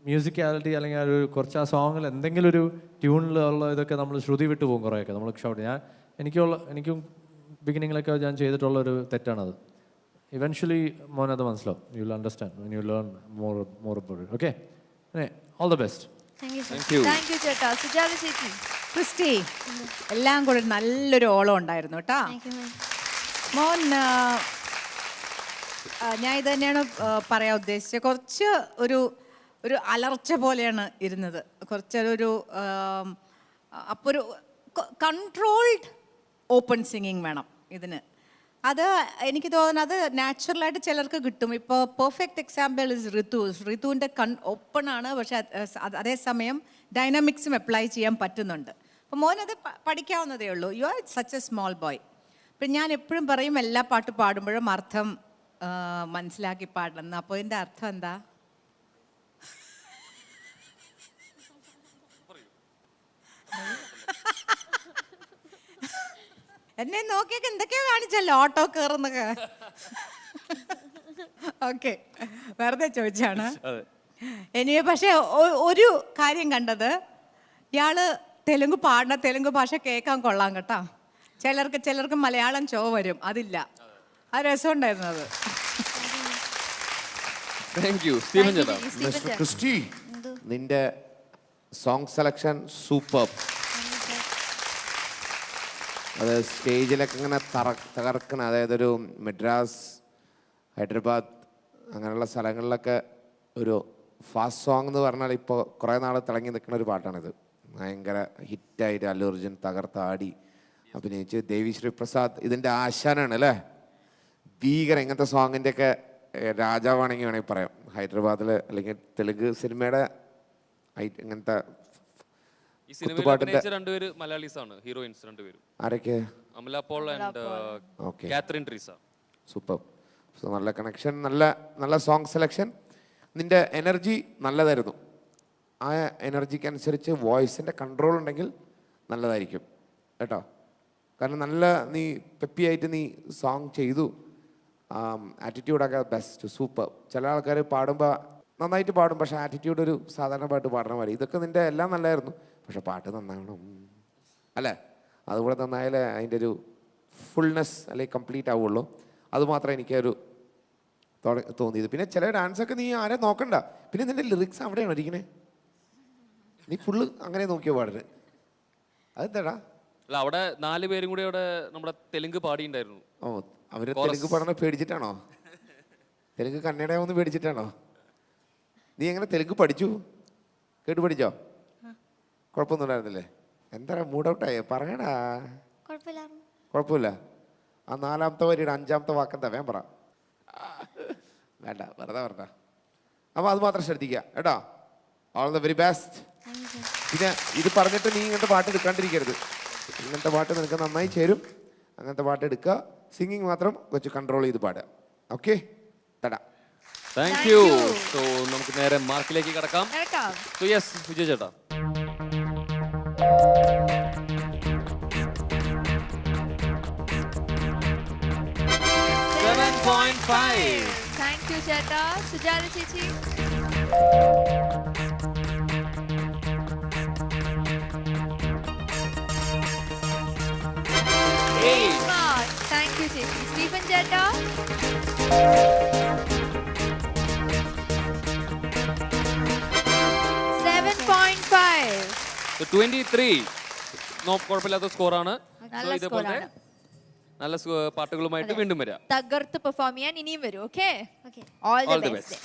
മ്യൂസിക്കാലിറ്റി അല്ലെങ്കിൽ ആ ഒരു കുറച്ച് ആ സോങ്ങിൽ എന്തെങ്കിലും ഒരു ട്യൂണിലുള്ള ഇതൊക്കെ നമ്മൾ ശ്രുതി വിട്ടു പോകും കുറേയൊക്കെ നമ്മൾ ഷൗട്ട്. എനിക്കും ബിഗിനിങ്ങിലൊക്കെ ഞാൻ ചെയ്തിട്ടുള്ളൊരു തെറ്റാണത്. ഇവൻച്വലി മോനത് മനസ്സിലാവും. You will understand when you learn more about it. Okay, all the best. Christy, എല്ലാം കൂടെ നല്ലൊരു ഓളം ഉണ്ടായിരുന്നു കേട്ടോ മോൻ. ഞാൻ ഇത് തന്നെയാണ് പറയാൻ ഉദ്ദേശിച്ചത്. കുറച്ച് ഒരു അലർച്ച പോലെയാണ് ഇരുന്നത്. കുറച്ചൊരു അപ്പോൾ ഒരു കൺട്രോൾഡ് ഓപ്പൺ സിംഗിങ് വേണം ഇതിന്. അത് എനിക്ക് തോന്നുന്നത് നാച്ചുറലായിട്ട് ചിലർക്ക് കിട്ടും. ഇപ്പോൾ പെർഫെക്റ്റ് എക്സാമ്പിൾ ഇസ് ഋതുവിൻ്റെ ഓപ്പൺ ആണ്, പക്ഷെ അതേസമയം ഡൈനാമിക്സും അപ്ലൈ ചെയ്യാൻ പറ്റുന്നുണ്ട്. അപ്പോൾ മോനത് പഠിക്കാവുന്നതേ ഉള്ളൂ. You are such A small boy. അപ്പം ഞാൻ എപ്പോഴും പറയും എല്ലാ പാട്ട് പാടുമ്പോഴും അർത്ഥം മനസ്സിലാക്കി പാടണം. അപ്പോൾ ഇതിൻ്റെ അർത്ഥം എന്താ? എന്നെ നോക്കിയൊക്കെ എന്തൊക്കെയോ കാണിച്ചല്ലോ, ഓട്ടോ കയറുന്നൊക്കെ. ഓക്കെ, വെറുതെ ചോദിച്ചാണ്. എനിക്ക് പക്ഷേ ഒരു കാര്യം കണ്ടത്, ഇയാള് തെലുങ്ക് ഭാഷ കേൾക്കാൻ കൊള്ളാം കേട്ടോ. ചിലർക്ക് മലയാളം ചോ വരും, അതില്ല. ആ രസമുണ്ടായിരുന്നു അത്. ക്രിസ്റ്റി, നിന്റെ സോങ് സെലക്ഷൻ സൂപ്പർ. അത് സ്റ്റേജിലൊക്കെ ഇങ്ങനെ തകർക്കണം. അതായത് ഒരു മദ്രാസ്, ഹൈദരാബാദ് അങ്ങനെയുള്ള സ്ഥലങ്ങളിലൊക്കെ ഒരു ഫാസ്റ്റ് സോങ് എന്ന് പറഞ്ഞാൽ ഇപ്പോൾ കുറേ നാൾ തിളങ്ങി നിൽക്കുന്ന ഒരു പാട്ടാണിത്. ഭയങ്കര ഹിറ്റായിട്ട് അല്ലു അർജുൻ തകർത്താടി അഭിനയിച്ച്. ദേവി ശ്രീ പ്രസാദ് ഇതിൻ്റെ ആശാനാണ് അല്ലേ. ഭീകര ഇങ്ങനത്തെ സോങ്ങിൻ്റെയൊക്കെ രാജാവാണെങ്കിൽ വേണമെങ്കിൽ പറയാം. ഹൈദരാബാദിൽ അല്ലെങ്കിൽ തെലുങ്ക് സിനിമയുടെ ഇങ്ങനത്തെ ഈ സിനിമയിൽ രണ്ടുപേര് മലയാളീസ് ആണ് ഹീറോയിൻസ് രണ്ടുപേരും. ആരൊക്കെ? Amala Paul and okay, Catherine Treesa. Super. So നല്ല കണക്ഷൻ, നല്ല സോങ് സെലക്ഷൻ. നിൻ്റെ എനർജി നല്ലതായിരുന്നു. ആ എനർജിക്ക് അനുസരിച്ച് വോയിസിൻ്റെ കൺട്രോൾ ഉണ്ടെങ്കിൽ നല്ലതായിരിക്കും കേട്ടോ. കാരണം നല്ല നീ പെപ്പിയായിട്ട് നീ സോങ് ചെയ്തു. ആറ്റിറ്റ്യൂഡൊക്കെ ബെസ്റ്റ്, സൂപ്പർ. ചില ആൾക്കാർ പാടുമ്പോൾ നന്നായിട്ട് പാടും, പക്ഷേ ആറ്റിറ്റ്യൂഡ് ഒരു സാധാരണ പാട്ട് പാടണ പോലെ. ഇതൊക്കെ നിൻ്റെ എല്ലാം നല്ലതായിരുന്നു, പക്ഷെ പാട്ട് നന്നാവണം അല്ലേ. അതുകൂടെ നന്നായാലേ അതിൻ്റെ ഒരു ഫുൾനെസ് അല്ലെങ്കിൽ കംപ്ലീറ്റ് ആവുള്ളൂ. അതുമാത്രം എനിക്കൊരു തോന്നിയത്. പിന്നെ ചില ഡാൻസൊക്കെ നീ ആരെ നോക്കണ്ട. പിന്നെ നിൻ്റെ ലിറിക്സ് അവിടെയാണ് ഇരിക്കണേ. നീ ഫുള്ള് അങ്ങനെ നോക്കിയോ പാടുന്നത്? അതെന്താടാ? അല്ല, അവിടെ 4 പേരും കൂടി അവിടെ നമ്മുടെ തെലുങ്ക് പാടിയിട്ടുണ്ടായിരുന്നു. ഓ, അവർ തെലുങ്ക് പാടണ പേടിച്ചിട്ടാണോ? തെലുങ്ക് കന്നഡയൊന്ന് പേടിച്ചിട്ടാണോ? നീ എങ്ങനെ തെലുങ്ക് പഠിച്ചു? കേട്ട് പഠിച്ചോ? കുഴപ്പമൊന്നും ഉണ്ടായിരുന്നില്ലേ? എന്താ മൂഡ് ഔട്ടായേ? പറയടാ. കുഴപ്പമില്ല. ആ 4ാമത്തെ വരിയുടെ 5ാമത്തെ വാക്കെന്താ? വേം പറ. വേണ്ട, വെറുതെ പറഞ്ഞ. അപ്പോൾ അത് മാത്രം ശ്രദ്ധിക്കുക കേട്ടോ. All the very best. പിന്നെ ഇത് പറഞ്ഞിട്ട് നീ ഇങ്ങനത്തെ പാട്ട് എടുക്കാണ്ടിരിക്കരുത്. ഇങ്ങനത്തെ പാട്ട് നിനക്ക് നന്നായി ചേരും. അങ്ങനത്തെ പാട്ട് എടുക്കുക. സിംഗിങ് മാത്രം കുറച്ച് കൺട്രോൾ ചെയ്ത് പാടുക. ഓക്കെ, തടാ. Thank you. സോ നമുക്ക് നേരെ മാർക്കിലേക്ക് കടക്കാം. സോ യെസ്, വിജയ് ചേട്ടാ. താങ്ക് യു ചേട്ടാ. സുജാത ചേച്ചി? താങ്ക് യു ചേച്ചി. സ്റ്റീഫൻ ചേട്ടാ? 7.5. 23. കുഴപ്പമില്ലാത്ത സ്കോറാണ്. ഇതേപോലെ നല്ല പാട്ടുകളുമായിട്ട് വീണ്ടും വരാം. തകർത്ത് പെർഫോം ചെയ്യാൻ ഇനിയും വരും. Okay, all the best.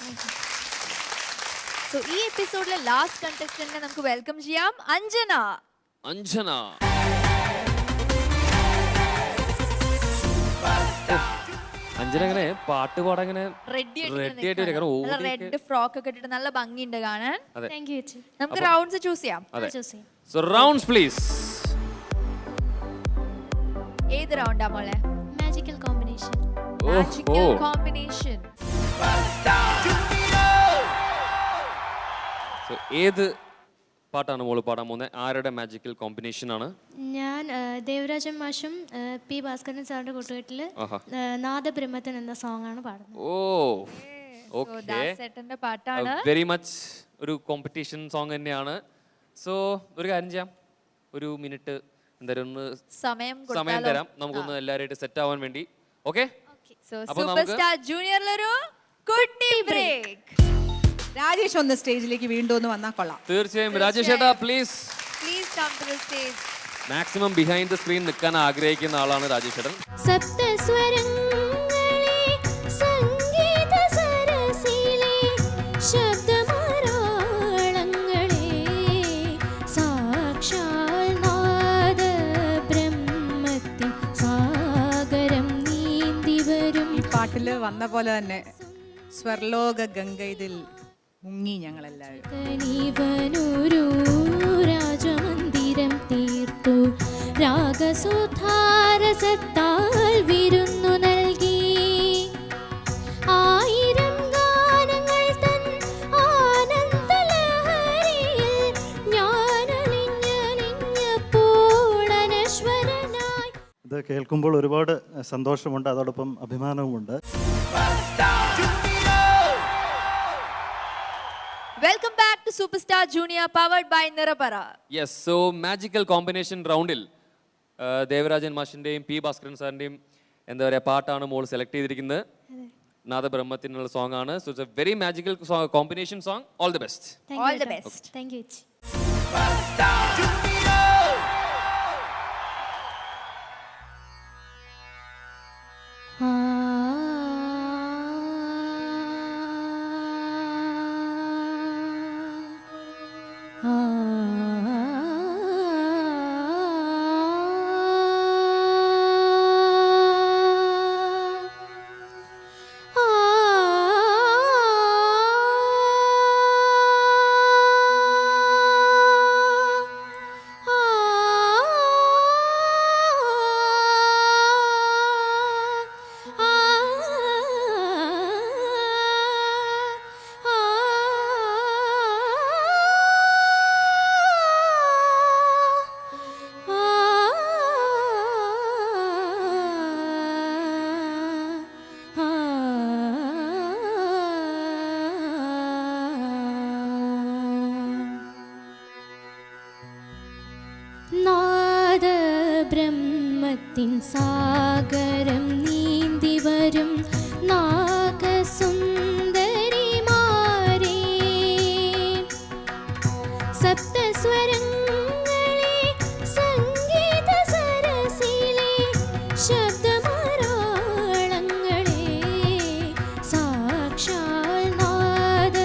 So ഈ എപ്പിസോഡിലെ ലാസ്റ്റ് കണ്ടസ്റ്റന്റിനെ നമുക്ക് വെൽക്കം ചെയ്യാം. അഞ്ജന. അഞ്ജന എങ്ങനെ പാട്ട് പാടാൻ ഇങ്ങനെ റെഡി ആയിട്ട് വരും. റെഡ് ഫ്രോക്ക് ഒക്കെ ഇട്ടിട്ട് നല്ല ഭംഗിയുണ്ട് കാണാൻ. താങ്ക് യു ചേച്ചി. നമുക്ക് റൗണ്ട്സ് ചൂസ് ചെയ്യാം. So rounds please. ഏത് റൗണ്ടാ മോളെ? Magical combination. Magical combination. So ഏത് പാട്ടാണ് മോള് പാടാൻ പോകുന്നത്? ആരുടെ മാജിക്കൽ കോമ്പിനേഷൻ ആണ്? ഞാൻ ദേവരാജൻ മാഷും പി ഭാസ്കരൻ സാറിന്റെ കൂട്ടുകെട്ടില് നാദബ്രഹ്മത്തൻ എന്ന സോങ് ആണ് പാടുന്നത്. ഓ, ഓക്കേ. ദാസേട്ടന്റെ പാട്ടാണ്. വെരി മച്ച് ഒരു കോമ്പറ്റീഷൻ സോങ് തന്നെയാണ്. സോ ഒരു കാര്യം ചെയ്യാം, ഒരു മിനിറ്റ് എന്തായാലും ഒന്ന് സമയം തരാം നമുക്കൊന്ന് എല്ലാവരായിട്ട് സെറ്റ് ആവാൻ വേണ്ടി. ഓക്കെ, സൂപ്പർ സ്റ്റാർ ജൂനിയറിലൊരു കുട്ടി ബ്രേക്ക്. രാജേഷ് ഒന്ന് സ്റ്റേജിലേക്ക് വീണ്ടും ഒന്ന് വന്നാൽ കൊള്ളാം. തീർച്ചയായും രാജേഷ് ഏട്ടാ, please come to the stage. Maximum behind the screen നിൽക്കാൻ ആഗ്രഹിക്കുന്ന ആളാണ് രാജേഷ് ഏട്ടൻ. പാട്ടില് വന്ന പോലെ തന്നെ സ്വർലോക ഗംഗയിൽ മുങ്ങി ഞങ്ങളെല്ലാവരും. രാജമന്ദിരം തീർത്തു രാഗസുധാരസത്താൽ വിരുന്നു നൽകി. 1000 ഗാനങ്ങൾ തൻ ആനന്ദലഹരിയിൽ ഞാനലിഞ്ഞപ്പോൾ അനശ്വരനായി. ഇത് കേൾക്കുമ്പോൾ ഒരുപാട് സന്തോഷമുണ്ട്, അതോടൊപ്പം അഭിമാനവുമുണ്ട്. Welcome back to super star junior powered by Nirapara. Yes, so magical combination റൗണ്ടിൽ ദേവരാജൻ മാഷിന്റെയും പി ഭാസ്കരൻ സാറിന്റെയും എന്താ പറയുക പാട്ടാണ് മോൾ സെലക്ട് ചെയ്തിരിക്കുന്നത്. നാദബ്രഹ്മത്തിനുള്ള സോങ് ആണ്. So it's a very magical combination song. All the best. All the best. Thank you. ബ്രഹ്മത്തിൻ സാഗരം നീന്തി വരും നാഗസുന്ദരിമാരേ, സപ്തസ്വരങ്ങളെ സംഗീത സരസിലെ ശബ്ദമരാളങ്ങളെ, സാക്ഷാൽ നാദ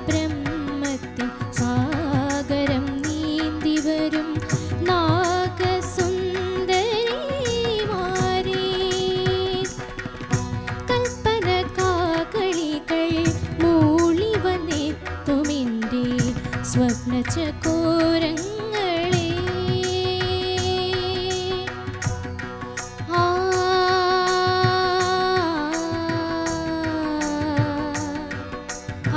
ബ്രഹ്മത്തിൻ സാഗരം നീന്തി വരും നാഗസുന്ദരിമാരേ, കൽപ്പന കാകളികൾ മൂളി വന്നെത്തുമെൻ്റെ സ്വപ്ന ചകോരങ്ങളെ. ആ ആ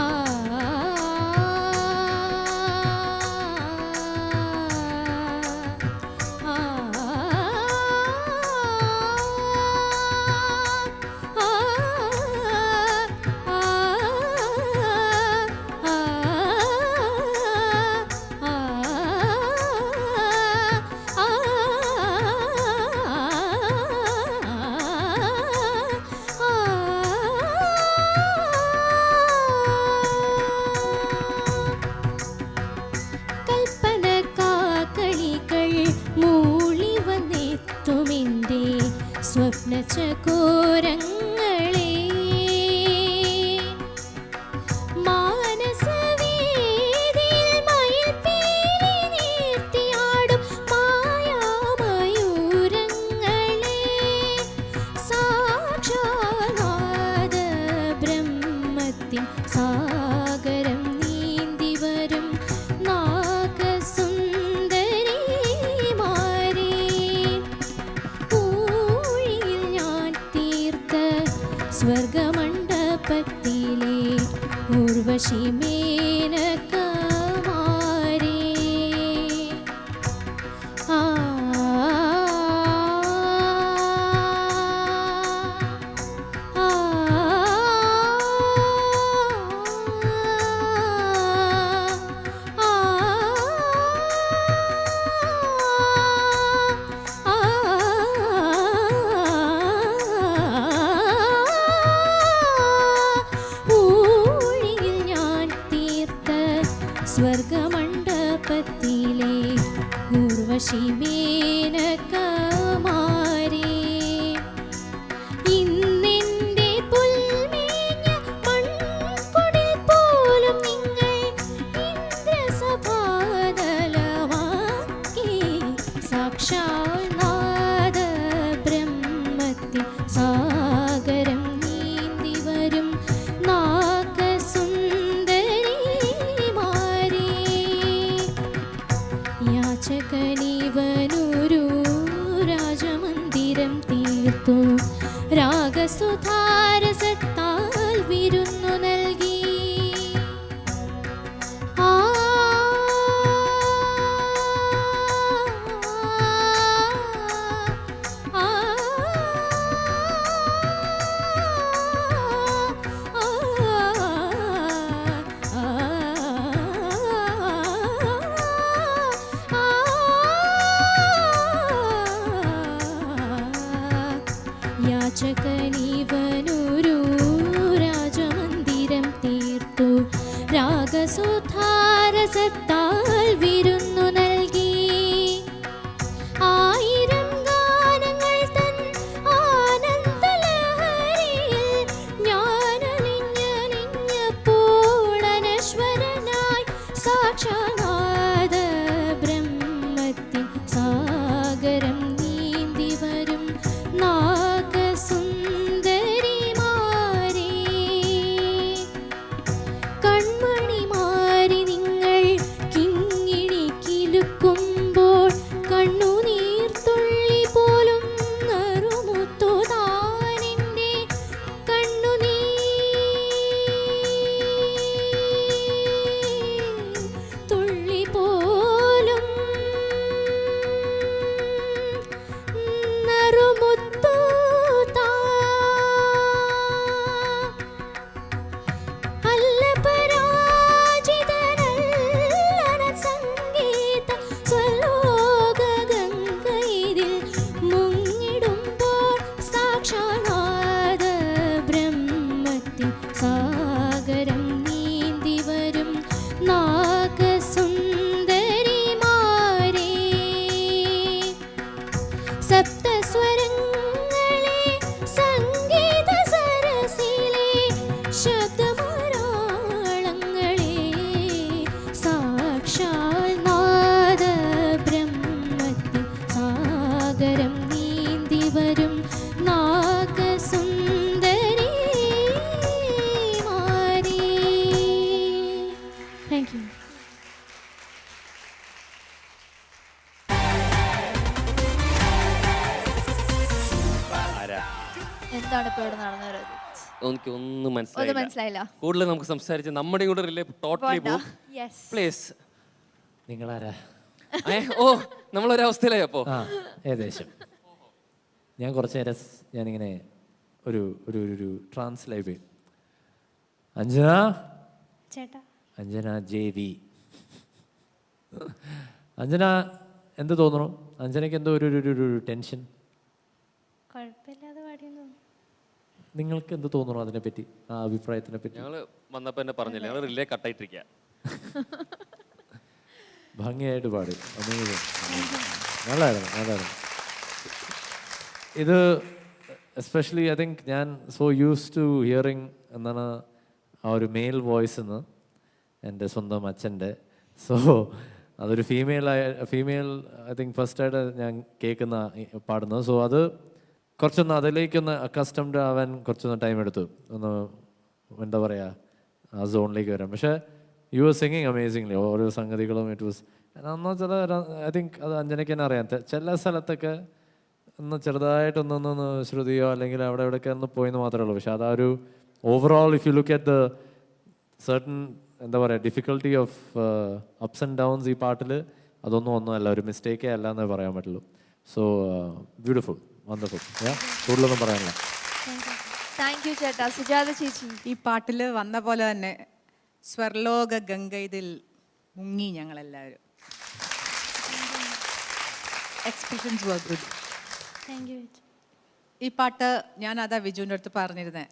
കൽപ്പന കാകളികൾ മൂളി വന്നെത്തുമെൻ്റെ സ്വപ്ന ചകോരങ്ങളെ. മാനസവേദിയിൽ മയിൽപ്പീലി നീർത്തിയാടും മായാമയൂരങ്ങളെ, സാക്ഷാൽ ബ്രഹ്മത്തിൻ സാഗരം നീന്തി വരും നാഗസുന്ദരിമാരേ, ഊഴിയിൽ ഞാൻ തീർത്ത സ്വർഗമണ്ഡപത്തിലെ ഉർവശി മേനകമാരേ. ആ ആ ഊഴിയിൽ ഞാൻ തീർത്ത സ്വർഗമണ്ഡപത്തിലെ ഉർവശി മേനകമാരേ, ഇന്നെൻ്റെ പുൽമേഞ്ഞ മൺകുടിൽ പോലും നിങ്ങൾ ഇന്ദ്രസഭാതലമാക്കി, സാക്ഷാൽ നാദ ബ്രഹ്മത്തിൻ സാഗരം നീന്തി വരും നാഗസുന്ദരിമാരേ, യാചകനിവനൊരു രാജമന്ദിരം തീർത്തു രാഗസുധാരസത്താൽ വിരുന്നു നൽകി. ആ ആ യാചകനിവനൊരു രാജമന്ദിരം തീർത്തു രാഗസുധാരസത്താൽ വിരുന്നു നൽകി. ആയിരം ഗാനങ്ങൾ തൻ ആനന്ദലഹരിയിൽ ഞാനലിഞ്ഞപ്പോൾ അനശ്വരനായി സാക്ഷാൽ ബ്രഹ്മത്തിൻ സാഗരം നീന്തി വരും നാഗസുന്ദരിമാരേ, കൺമണിമാരി നിങ്ങൾ കിങ്ങിണിക്കിലു താങ്ക് യു. എന്താണ് ഇപ്പൊ ഇവിടെ നടന്നത്? എനിക്ക് ഒന്നും ഒന്നും മനസ്സിലായില്ല. മനസ്സിലായില്ല. കൂടുതൽ നമുക്ക് സംസാരിച്ച് നമ്മുടെ കൂടെ റിലേ ടോട്ടലി പോകും. യെസ്. പ്ലീസ്. നിങ്ങളാരാ? ഓ നമ്മളൊരവസ്ഥയിലായി അപ്പോ. ആ ഏകദേശം. ഞാൻ കുറച്ച് നേരം ഞാനിങ്ങനെ ഒരു ഒരു ഒരു ട്രാൻസ്ലൈവ് ചെയ്യും. അഞ്ജന ചേട്ടാ. അഞ്ജന JV. അഞ്ജന എന്ത് തോന്നുന്നു? അഞ്ജനയ്ക്ക് എന്തോ ഒരു ഒരു ഒരു ടെൻഷൻ. കുഴപ്പമില്ലാതെ പാടിയെന്ന്. നിങ്ങൾക്ക് എന്ത് തോന്നുന്നു അതിനെപ്പറ്റി, ആ അഭിപ്രായത്തിനെ പറ്റി? ഞങ്ങള് വന്നപ്പോ എന്നെ പറഞ്ഞില്ല, ഞങ്ങൾ റിലേ കട്ടായിട്ടിരിക്കുക. ഭംഗിയായിട്ട് പാടി. നല്ലായിരുന്നു നല്ലായിരുന്നു. ഇത് എസ്പെഷ്യലി ഐ തിങ്ക് ഞാൻ സോ യൂസ് ടു ഹിയറിങ് എന്താണ് ആ ഒരു മെയിൽ വോയിസ് എന്ന് എൻ്റെ സ്വന്തം അച്ഛൻ്റെ. സോ അതൊരു ഫീമെയിൽ ഐ തിങ്ക് ഫസ്റ്റായിട്ട് ഞാൻ കേൾക്കുന്ന പാടുന്നത്. സോ അത് കുറച്ചൊന്ന് അതിലേക്കൊന്ന് അക്കസ്റ്റംഡ് ആവാൻ കുറച്ചൊന്ന് ടൈം എടുത്തു, ഒന്ന് എന്താ പറയുക ആ സോണിലേക്ക് വരാൻ. പക്ഷേ യു വാസ് സിംഗിങ് അമേസിംഗ്ലി. ഓരോ സംഗതികളും ഇറ്റ് വാസ് എന്നാൽ ചില ഐ തിങ്ക് അത് അഞ്ജനയ്ക്ക് തന്നെ അറിയാം. ചില സ്ഥലത്തൊക്കെ ഒന്ന് ചെറുതായിട്ടൊന്നൊന്ന് ശ്രുതിയോ അല്ലെങ്കിൽ അവിടെ എവിടെയൊക്കെ ഒന്ന് പോയെന്ന് മാത്രമേ ഉള്ളൂ. പക്ഷെ അതാ ഒരു overall if you look at the certain എന്താ പറയുക difficulty of ups and downs ഈ പാട്ടിൽ ഒന്നുമല്ല, ഒരു മിസ്റ്റേക്കേ അല്ല എന്നേ പറയാൻ പറ്റുള്ളൂ. So beautiful, wonderful. കൂടുതലൊന്നും പറയാനില്ല. താങ്ക് യു ചേട്ടാ. സുജാത ചേച്ചി. ഈ പാട്ടിൽ വന്ന പോലെ തന്നെ സ്വർലോക ഗംഗയിൽ മുങ്ങി ഞങ്ങളെല്ലാവരും. Expressions were good. Thank you. ഈ പാട്ട് ഞാൻ അതാ വിജുവിൻ്റെ അടുത്ത് പറഞ്ഞിരുന്നത്.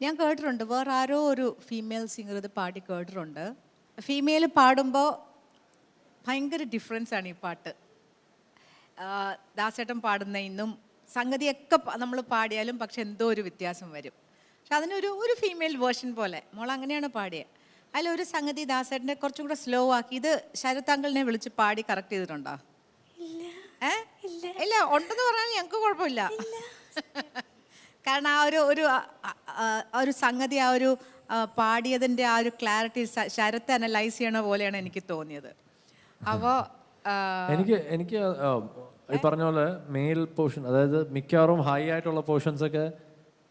ഞാൻ കേട്ടിട്ടുണ്ട് വേറെ ആരോ ഒരു ഫീമെയിൽ സിംഗർ ഇത് പാടി കേട്ടിട്ടുണ്ട്. ഫീമെയിൽ പാടുമ്പോൾ ഭയങ്കര ഡിഫറൻസ് ആണ് ഈ പാട്ട്. ദാസേട്ടൻ പാടുന്ന ഇന്നും സംഗതിയൊക്കെ നമ്മൾ പാടിയാലും പക്ഷെ എന്തോ ഒരു വ്യത്യാസം വരും. പക്ഷെ അതിനൊരു ഫീമെയിൽ വേർഷൻ പോലെ മോൾ അങ്ങനെയാണ് പാടിയത്. അതിലൊരു സംഗതി ദാസേട്ടനെ കുറച്ചും കൂടെ സ്ലോ ആക്കി. ഇത് ശരത്താങ്കളിനെ വിളിച്ച് പാടി കറക്റ്റ് ചെയ്തിട്ടുണ്ടോ? ഇല്ല ഉണ്ടെന്ന് പറഞ്ഞാൽ ഞങ്ങൾക്ക് കുഴപ്പമില്ല. കാരണം ആ ഒരു സംഗതി ആ ഒരു പാടിയതിൻ്റെ ആ ഒരു ക്ലാരിറ്റി ശരത്ത് അനലൈസ് ചെയ്യണ പോലെയാണ് എനിക്ക് തോന്നിയത്. അപ്പോൾ എനിക്ക് ഈ പറഞ്ഞ പോലെ മെയിൽ പോർഷൻ, അതായത് മിക്കവാറും ഹൈ ആയിട്ടുള്ള പോർഷൻസൊക്കെ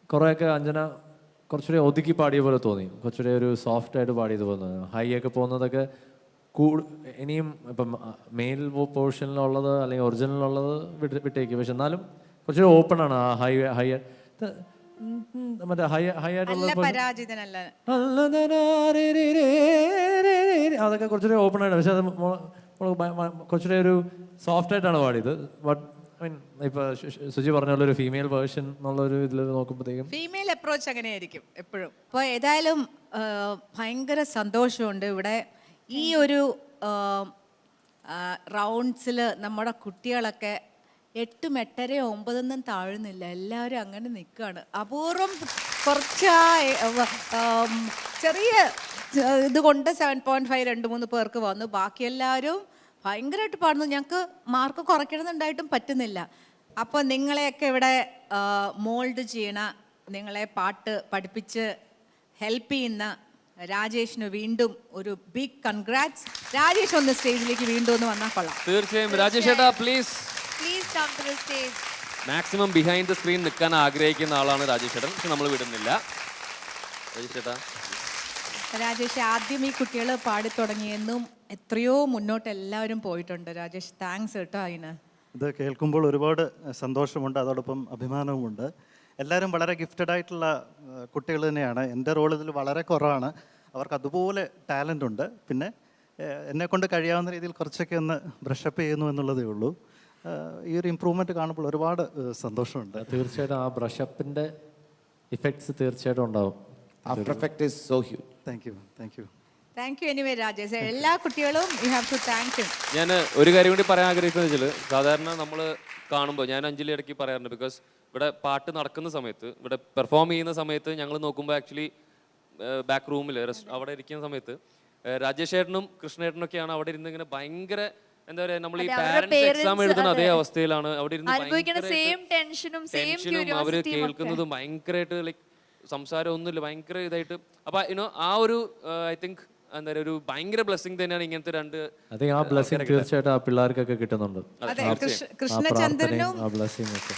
കുറേയൊക്കെ അഞ്ജന കുറച്ചുകൂടി ഒതുക്കി പാടിയ പോലെ തോന്നി. കുറച്ചുകൂടി ഒരു സോഫ്റ്റ് ആയിട്ട് പാടിയത് പോലെ. ഹൈ ഒക്കെ പോകുന്നതൊക്കെ ഇനിയും ഇപ്പം മെയിൽ പോർഷനിലുള്ളത് അല്ലെങ്കിൽ ഒറിജിനലുള്ളത് വിട്ടേക്കും. പക്ഷെ എന്നാലും കുറച്ചുകൂടി ഓപ്പൺ ആണ് ആ ഹൈ മറ്റേ ഹൈ ആയിട്ടുള്ള അതൊക്കെ കുറച്ചുകൂടി ഓപ്പൺ ആയിട്ട്. പക്ഷെ അത് കുറച്ചുകൂടി ഒരു സോഫ്റ്റ് ആയിട്ടാണ് പാടിയത്. ബട്ട് ഐ മീൻ ഇപ്പൊ സുജി പറഞ്ഞ പോലെ ഒരു ഫീമെയിൽ വേർഷൻ എന്നുള്ളൊരു ഇതിൽ നോക്കുമ്പോഴത്തേക്കും ഫീമെയിൽ അപ്രോച്ച് അങ്ങനെയായിരിക്കും എപ്പോഴും. അപ്പോൾ ഏതായാലും ഭയങ്കര സന്തോഷമുണ്ട് ഇവിടെ ഈ ഒരു റൗണ്ട്സിൽ നമ്മുടെ കുട്ടികളൊക്കെ 8, 8:30, 9 താഴുന്നില്ല. എല്ലാവരും അങ്ങനെ നിൽക്കുകയാണ്. അപൂർവം കുറച്ച് ചെറിയ ഇതുകൊണ്ട് 7.5 2-3 പേർക്ക് വന്നു. ബാക്കി എല്ലാവരും ഭയങ്കരമായിട്ട് പാടുന്നു. ഞങ്ങൾക്ക് മാർക്ക് കുറയ്ക്കണമെന്നുണ്ടായിട്ടും പറ്റുന്നില്ല. അപ്പോൾ നിങ്ങളെയൊക്കെ ഇവിടെ മോൾഡ് ചെയ്യണ, നിങ്ങളെ പാട്ട് പഠിപ്പിച്ച് ഹെൽപ്പ് ചെയ്യുന്ന രാജേഷിന് വീണ്ടും ഒരു ബിഗ് കൺഗ്രാറ്റ്സ്. രാജേഷ് ഒന്ന് സ്റ്റേജിലേക്ക് വീണ്ടും ഒന്ന് വന്നാൽ കൊള്ളാം. തീർച്ചയായും രാജേഷ് ഏട്ടാ please come to the stage. Maximum behind the screen നിൽക്കാൻ ആഗ്രഹിക്കുന്ന ആളാണ് രാജേഷ് ഏട്ടൻ. പക്ഷെ നമ്മൾ വിടുന്നില്ല. രാജേഷ് ഏട്ടാ. രാജേഷ് ആദ്യം ഈ കുട്ടികൾ പാടി തുടങ്ങിയെന്നും എത്രയോ മുന്നോട്ട് എല്ലാവരും പോയിട്ടുണ്ട്. രാജേഷ് താങ്ക്സ് കേട്ടോ. അതിന് ഇത് കേൾക്കുമ്പോൾ ഒരുപാട് സന്തോഷമുണ്ട്, അതോടൊപ്പം അഭിമാനവുമുണ്ട്. എല്ലാവരും വളരെ ഗിഫ്റ്റഡ് ആയിട്ടുള്ള കുട്ടികൾ തന്നെയാണ്. എൻ്റെ റോൾ ഇതിൽ വളരെ കുറവാണ്. അവർക്ക് അതുപോലെ ടാലൻ്റ് ഉണ്ട്. പിന്നെ എന്നെക്കൊണ്ട് കഴിയാവുന്ന രീതിയിൽ കുറച്ചൊക്കെ ഒന്ന് ബ്രഷപ്പ് ചെയ്യുന്നു എന്നുള്ളതേ ഉള്ളൂ. ഈ ഒരു ഇമ്പ്രൂവ്മെൻറ്റ് കാണുമ്പോൾ ഒരുപാട് സന്തോഷമുണ്ട്. തീർച്ചയായിട്ടും ആ ബ്രഷപ്പിൻ്റെ ഇഫക്ട്സ് തീർച്ചയായിട്ടും ഉണ്ടാവും. After effect is so huge. Thank you anyway Rajesh. എല്ലാ കുട്ടികളും you have to thank you. ഞാൻ ഒരു കാര്യം കൂടി പറയാൻ ആഗ്രഹിക്കുന്നത് വെച്ചാൽ സാധാരണ നമ്മൾ കാണുമ്പോൾ ഞാൻ അഞ്ജലി ഇടയ്ക്ക് പറയാറുണ്ട്. ബിക്കോസ് ഇവിടെ പാട്ട് നടക്കുന്ന സമയത്ത്, ഇവിടെ പെർഫോം ചെയ്യുന്ന സമയത്ത് ഞങ്ങൾ നോക്കുമ്പോൾ ആക്ച്വലി ബാക്ക് റൂമിൽ അവിടെ ഇരിക്കുന്ന സമയത്ത് രാജേഷ് ഏട്ടനും കൃഷ്ണേട്ടനൊക്കെയാണ് അവിടെ ഇരുന്ന് ഇങ്ങനെ ഭയങ്കര എന്താ പറയാ, നമ്മൾ ഈ പാരന്റ്സ് എക്സാം എഴുതുന്ന അതേ അവസ്ഥയിലാണ് അവിടെ ഇരുന്ന് അവര് കേൾക്കുന്നതും ഭയങ്കരമായിട്ട് ലൈക്ക് സംസാരം ഒന്നുമില്ല, ഭയങ്കര ഇതായിട്ട്. അപ്പൊ ആ ഒരു ഐ തിങ്ക് എന്താ പറയുക ഒരു ഭയങ്കര ബ്ലെസ്സിങ് തന്നെയാണ് ഇങ്ങനത്തെ രണ്ട്. അതെ, ആ ബ്ലെസ്സിങ് തീർച്ചയായിട്ടും ആ പിള്ളേർക്കൊക്കെ കിട്ടുന്നുണ്ട്. അതെ, ആ കൃഷ്ണചന്ദ്രനും പ്രാർത്ഥനയും ആ ബ്ലെസ്സിങ് ഒക്കെ.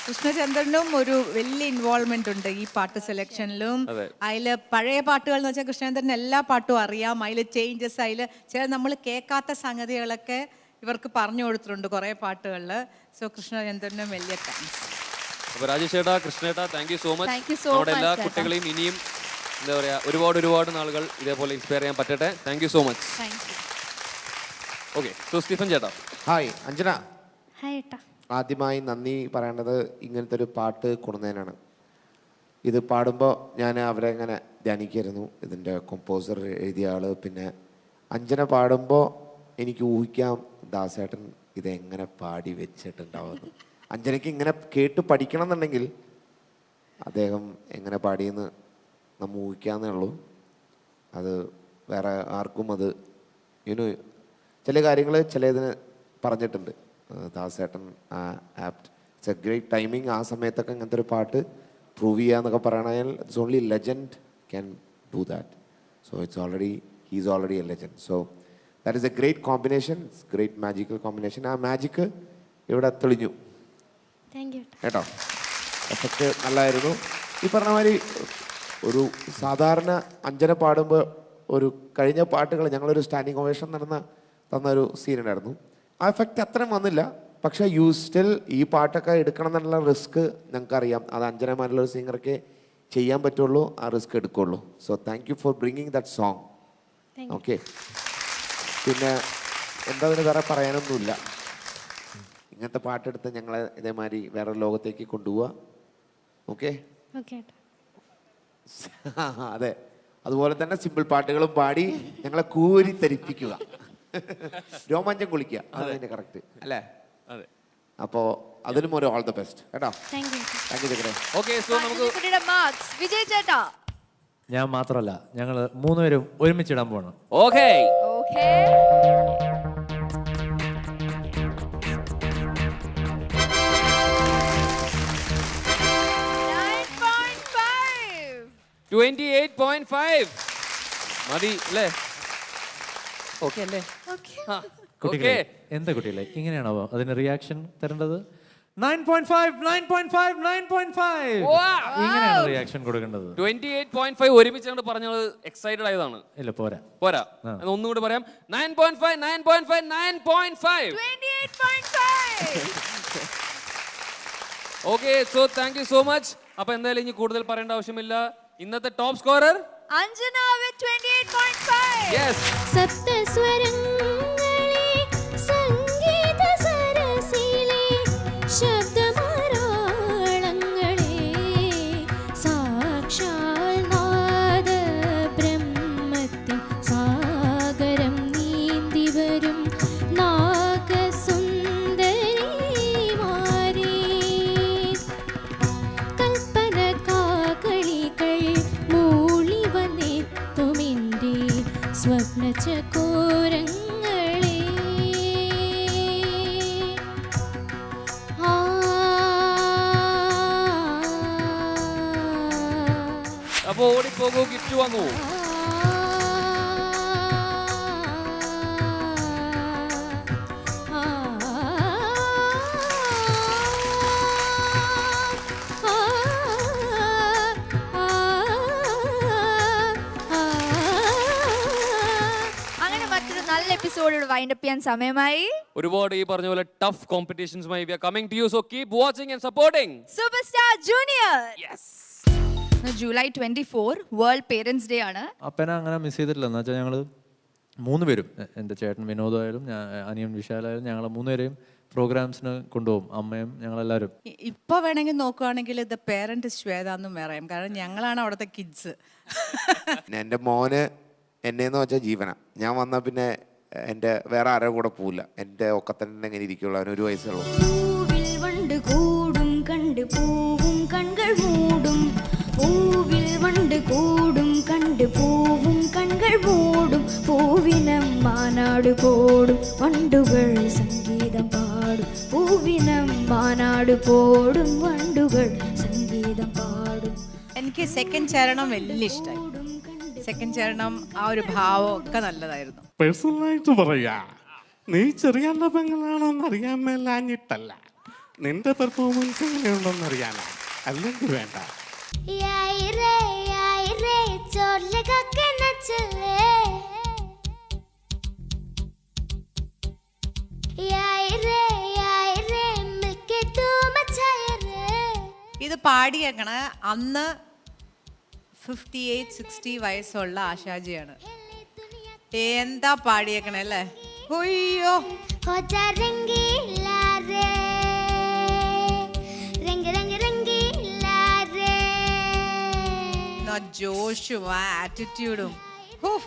കൃഷ്ണചന്ദ്രനും ഒരു വലിയ ഇൻവോൾവ്മെന്റ് ഉണ്ട് ഈ പാട്ട് സെലക്ഷനിലും. അതിൽ പഴയ പാട്ടുകൾ എന്ന് വെച്ചാൽ കൃഷ്ണചന്ദ്രൻ എല്ലാ പാട്ടും അറിയാം. അതിൽ ചേഞ്ചസ്, അതിൽ ചില നമ്മൾ കേൾക്കാത്ത സംഗതികളൊക്കെ ഇവർക്ക് പറഞ്ഞു കൊടുത്തിട്ടുണ്ട് കുറേ പാട്ടുകളിൽ. സോ കൃഷ്ണചന്ദ്രനും വലിയ താങ്ക്സ്. അപ്പോൾ രാജേഷ് ചേട്ടാ, കൃഷ്ണേട്ടാ, thank you so much. Thank you so നമ്മുടെ much, എല്ലാ ചേട്ടാ. കുട്ടികളെയും ഇനിയും എന്താ പറയുക ഒരുപാട് നാളുകൾ ഇതേപോലെ ഇൻസ്പയർ ചെയ്യാൻ പറ്റട്ടെ. Thank you so much. Okay, so Stephen ചേട്ടാ. ഹായ് അഞ്ജന. ഹായ് ഏട്ടാ. ആദ്യമായി നന്ദി പറയേണ്ടത് ഇങ്ങനത്തെ ഒരു പാട്ട് കൊടുന്നതിനാണ്. ഇത് പാടുമ്പോൾ ഞാൻ അവരെ ഇങ്ങനെ ധ്യാനിക്കായിരുന്നു, ഇതിൻ്റെ കമ്പോസർ എഴുതിയ ആൾ. പിന്നെ അഞ്ജന പാടുമ്പോൾ എനിക്ക് ഊഹിക്കാം ദാസേട്ടൻ ഇതെങ്ങനെ പാടി വെച്ചിട്ടുണ്ടാവുമെന്ന്. അഞ്ജനയ്ക്ക് ഇങ്ങനെ കേട്ട് പഠിക്കണം എന്നുണ്ടെങ്കിൽ അദ്ദേഹം എങ്ങനെ പാടിയെന്ന് നമ്മൾ ഊഹിക്കാന്നേ ഉള്ളൂ. അത് വേറെ ആർക്കും അത് ചില കാര്യങ്ങൾ ചിലതിന് പറഞ്ഞിട്ടുണ്ട് ദാസേട്ടൻ. Apt it's a great timing. ആ സമയത്തൊക്കെ ഇങ്ങനത്തെ ഒരു പാട്ട് പ്രൂവ് ചെയ്യുക എന്നൊക്കെ പറയണതിൽ it's only legend can do that. So he's already a legend. So that is a great combination. It's great magical combination. ആ മാജിക്ക് ഇവിടെ തെളിഞ്ഞു കേട്ടോ. എഫക്റ്റ് നല്ലതായിരുന്നു. ഈ പറഞ്ഞ മാതിരി ഒരു സാധാരണ അഞ്ജന പാടുമ്പോൾ ഒരു കഴിഞ്ഞ പാട്ടുകൾ ഞങ്ങളൊരു സ്റ്റാൻഡിങ് ഒവേഷൻ തന്നൊരു സീനുണ്ടായിരുന്നു. ആ എഫക്റ്റ് അത്രയും വന്നില്ല. പക്ഷേ സ്റ്റിൽ ഈ പാട്ടൊക്കെ എടുക്കണം എന്നുള്ള റിസ്ക് ഞങ്ങൾക്കറിയാം. അത് അഞ്ജനമാരുള്ളൊരു സിംഗർക്ക് ചെയ്യാൻ പറ്റുള്ളൂ, ആ റിസ്ക് എടുക്കുള്ളൂ. So thank you for bringing that song. Okay, പിന്നെ എന്താ അതിന് വേറെ പറയാനൊന്നുമില്ല. ഇങ്ങനത്തെ പാട്ടെടുത്ത് ഞങ്ങളെ ഇതേമാതിരി വേറെ ലോകത്തേക്ക് കൊണ്ടുപോവുക. ഓക്കെ, അതെ, അതുപോലെ തന്നെ സിമ്പിൾ പാട്ടുകളും പാടി ഞങ്ങളെ കൂരി തരിപ്പിക്കുക, രോമാഞ്ചം കുളിക്കുക. അതതിൻ്റെ കറക്റ്റ് അല്ലേ? അതെ. അപ്പോൾ അതിനും ഒരു ഓൾ ദ ബെസ്റ്റ് കേട്ടോ. താങ്ക് യു ചക്കരെ. ഓക്കെ, സോ നമുക്ക് വിജയ് ചേട്ടാ. ഞാൻ മാത്രമല്ല, ഞങ്ങൾ മൂന്നുപേരും ഒരുമിച്ചിടാൻ പോകണം. ഓക്കെ. മതി അല്ലേ? ഓക്കെ അല്ലേ? കുട്ടികളെ, എന്താ കുട്ടികളെ ഇങ്ങനെയാണോ അതിന് റിയാക്ഷൻ തരേണ്ടത്? 9.5 ഇങ്ങനെയാണ് റിയാക്ഷൻ കൊടുക്കേണ്ടത്. 28.5 ഒരുമിച്ച് പറഞ്ഞത് എക്സൈറ്റഡ് ആയതാണ്. ഇല്ല, പോരാ. ഒന്നുകൂടി പറയാം. 9.5. Okay, so thank you so much. അപ്പൊ എന്തായാലും ഇനി കൂടുതൽ പറയേണ്ട ആവശ്യമില്ല. ഇന്നത്തെ top scorer Anjana with 28.5. Yes. സപ്തസ്വരങ്ങളെ സംഗീത സരസിലെ ശബ്ദമാരാളങ്ങളെ സാക്ഷാൽ നാദ ബ്രഹ്മത്തിൻ സാഗരം നീന്തി വരും നാഗസുന്ദരിമാരേ, കൽപ്പന കാകളികൾ മൂളി വന്നെത്തുമിൻ്റെ സ്വപ്ന ചകോരങ്ങളെ. അപ്പൊ ഓടിപ്പോകൂ, ഗിഫ്റ്റ് വന്നു. അങ്ങനെ മറ്റൊരു നല്ല എപ്പിസോഡ് വൈൻഡപ്പ് ചെയ്യാൻ സമയമായി. ഒരുപാട് ഈ പറഞ്ഞ പോലെ ടഫ് കോമ്പറ്റീഷൻസുമായി we are coming to you. So keep watching and supporting super star junior. July 24 world parents day ആണ്. അപ്പനെ അങ്ങനെ മിസ് ചെയ്തിട്ടില്ല. എന്ന് വെച്ചാൽ ഞങ്ങൾ മൂന്നുപേരും, എൻ്റെ ചേട്ടൻ വിനോദായാലും അനിയൻ വിശാലായാലും, ഞങ്ങൾ മൂന്നുപേരെയും പ്രോഗ്രാംസിന് കൊണ്ടുപോകും. അമ്മയും ഞങ്ങളെല്ലാവരും. ഇപ്പൊ വേണമെങ്കിൽ നോക്കുവാണെങ്കിൽ ദ പേരന്റ് ശ്വേത എന്നും പറയാം. കാരണം ഞങ്ങളാണ് അവിടുത്തെ കിഡ്സ്. എൻ്റെ മോന് എന്നെന്ന് വെച്ചാൽ ജീവന. ഞാൻ വന്നാൽ പിന്നെ എൻ്റെ വേറെ ആരോ കൂടെ പോവില്ല. എൻ്റെ ഒക്കെ തന്നെ എങ്ങനെ ഇരിക്കുള്ളൂ. അവന് 1 വയസ്സുള്ളൂ. പൂവിൽ വണ്ട് കൂടും കണ്ട് പൂവും കൺകൾ മൂടും, പൂവിൽ വണ്ട് കൂടും കണ്ട് പൂവും കൺകൾ മൂടും, പൂവിനം മാനാട് പോടും വണ്ടുകൾ സംഗീതം പാടും, പൂവിനം മാനാട് പോടും വണ്ടുകൾ സംഗീതം പാടും. എനിക്ക് സെക്കൻഡ് ചരണം വലിയ ഇഷ്ടമായി. സെക്കൻഡ് ചരണം ആ ഒരു ഭാവം ഒക്കെ നല്ലതായിരുന്നു. പേഴ്സണലായിട്ട് പറയാ, നീ ചെറിയ പെങ്ങളാണോന്ന് അറിയാൻ മേലാഞ്ഞിട്ടല്ല, നിന്റെ പെർഫോമൻസ് എങ്ങനെയുണ്ടെന്ന് അറിയാനാ, അല്ലെങ്കിൽ വേണ്ട. ഇത് പാടിയേക്കണ അന്ന് 58-60 വയസ്സുള്ള ആശാജിയാണ്. എന്താ പാടിയേക്കണേ അല്ലേ? ഒയ്യോ, ജോഷും ആ ആറ്റിറ്റ്യൂഡും,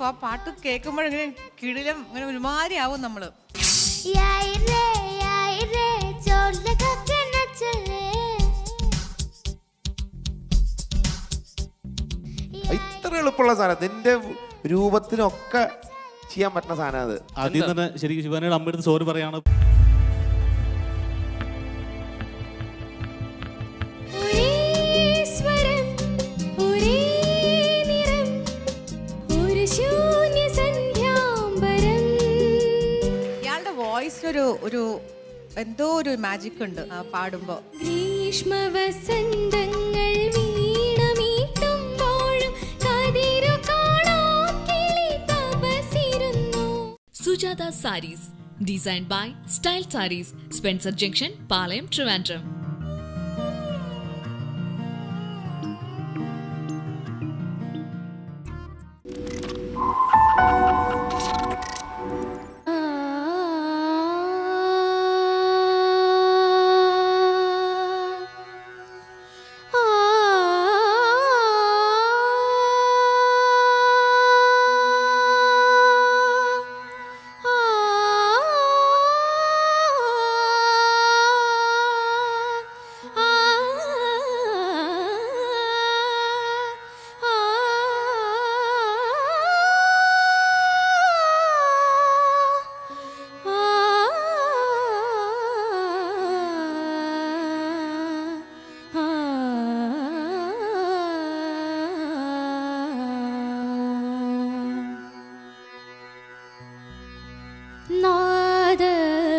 ആ പാട്ട് കേൾക്കുമ്പോഴിങ്ങനെ കിടിലം ഇങ്ങനെ ഒരുമാതിരി ആവും നമ്മള്. ഇത്ര എളുപ്പമുള്ള സാധനം, നിന്റെ രൂപത്തിനൊക്കെ ചെയ്യാൻ പറ്റുന്ന സാധനം അത്. ആദ്യം തന്നെ ശരിക്കും ശിവാനിയുടെ അമ്മയുടെ സോറി പറയാണ്. ഇയാളുടെ വോയിസിനൊരു ഒരു എന്തോ ഒരു മാജിക് ഉണ്ട് പാടുമ്പോ. ഗ്രീഷ്മവസന്തങ്ങൾ വീണമീട്ടുമ്പോഴും കതിരു കാണാം കിളി തപസിരുന്നു. Sujatha saris, designed by Style Sarees, Spencer Junction, Palayam, Trivandrum.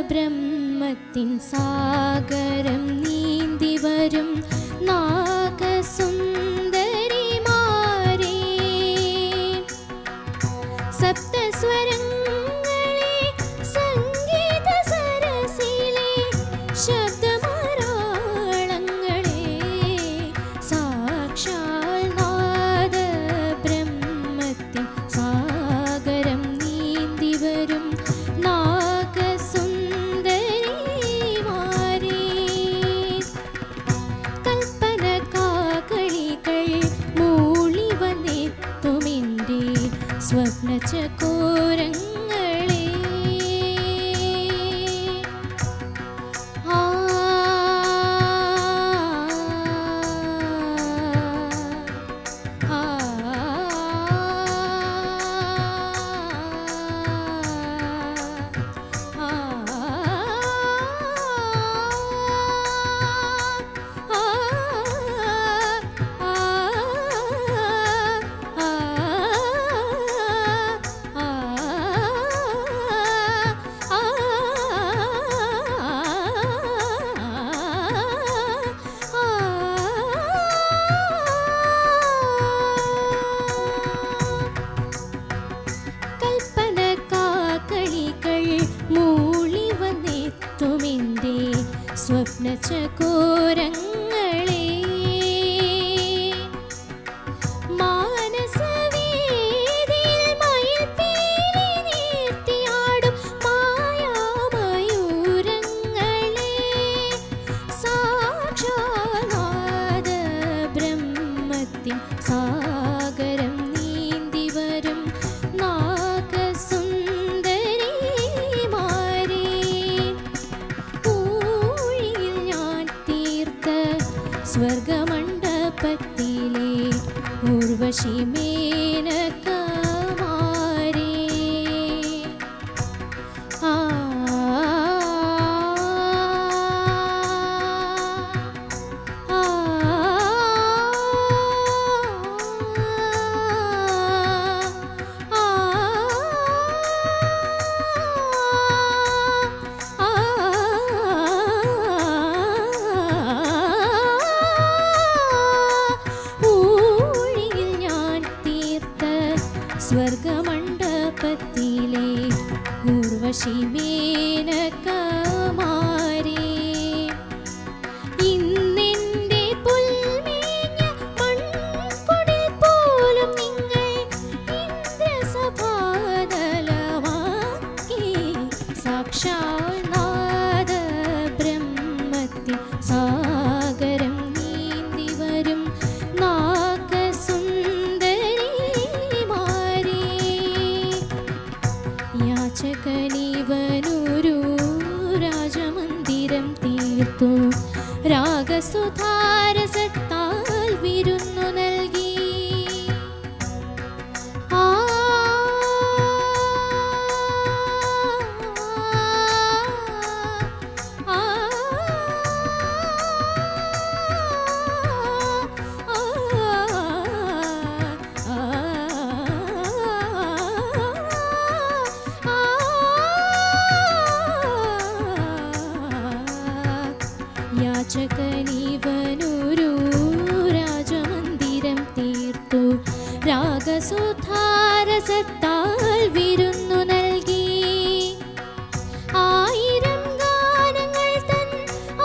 നാദബ്രഹ്മത്തിൻ സാഗരം നീന്തി വരും നാഗസുന്ദരിമാരേ, സപ്തസ്വരങ്ങളെ സംഗീത സരസിലെ ശബ്ദമരാളങ്ങളെ, സാക്ഷാൽ നാദബ്രഹ്മത്തിൻ സാഗരം നീന്തി വരും നാഗസുന്ദരിമാരേ, കൽപ്പന കാകളികൾ മൂളി വന്നെത്തുമെൻ്റെ സ്വപ്നചകോരങ്ങളെ. ആ കൽപ്പന കാകളികൾ മൂളി വന്നെത്തുമെൻ്റെ സ്വപ്നചകോരങ്ങളെ. മാനസവേദിയിൽ മയിൽപ്പീലി നീർത്തിയാടും മായാമയൂരങ്ങളെ, സാക്ഷാൽ നാദബ്രഹ്മത്തിൻ സാഗരം നീന്തി വരും നാഗസുന്ദരിമാരേ, ഊഴിയിൽ ഞാൻ തീർത്ത സ്വർഗമണ്ഡപത്തിലെ ഉർവശി മേനകമാരേ. ആ ആ ബ്രഹ്മത്തിലെ ഉർവശി മേനകമാരേ ഇന്നെന്റെ പുൽമേഞ്ഞ മൺകുടിൽ പോലും നിങ്ങൾ ഇന്ദ്രസഭാതലമാക്കി സാക്ഷാൽ നാദ ബ്രഹ്മത്തിൽ സാഗരം നീന്തി വരും നാഗസുന്ദരിമാരേ യാചകനിവനൊരു രാജമന്ദിരം തീർത്തു രാഗസുധാരസത്താൽ വിരുന്നു നൽകി ആ ആ യാചകനിവനൊരു രാജമന്ദിരം തീർത്തു രാഗസുധാരസത്താൽ വിരുന്നു നൽകി ആയിരം ഗാനങ്ങൾ തൻ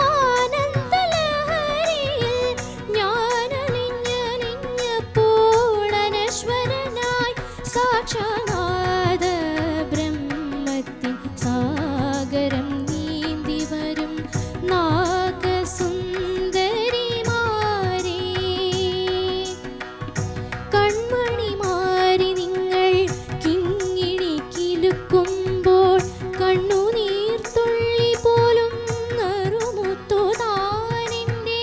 ആനന്ദലഹരിയിൽ ഞാനലിഞ്ഞപ്പോൾ അനശ്വരനായി സാക്ഷാനാദ ബ്രഹ്മത്തിൻ സാഗരം നീന്തി വരും നാഗസുന്ദരിമാരേ കൺമണിമാരി നിങ്ങൾ കിങ്ങിണി കിലുക്കുമ്പോൾ കണ്ണുനീർത്തുള്ളി പോലും നറുമുത്തു താനെൻ്റെ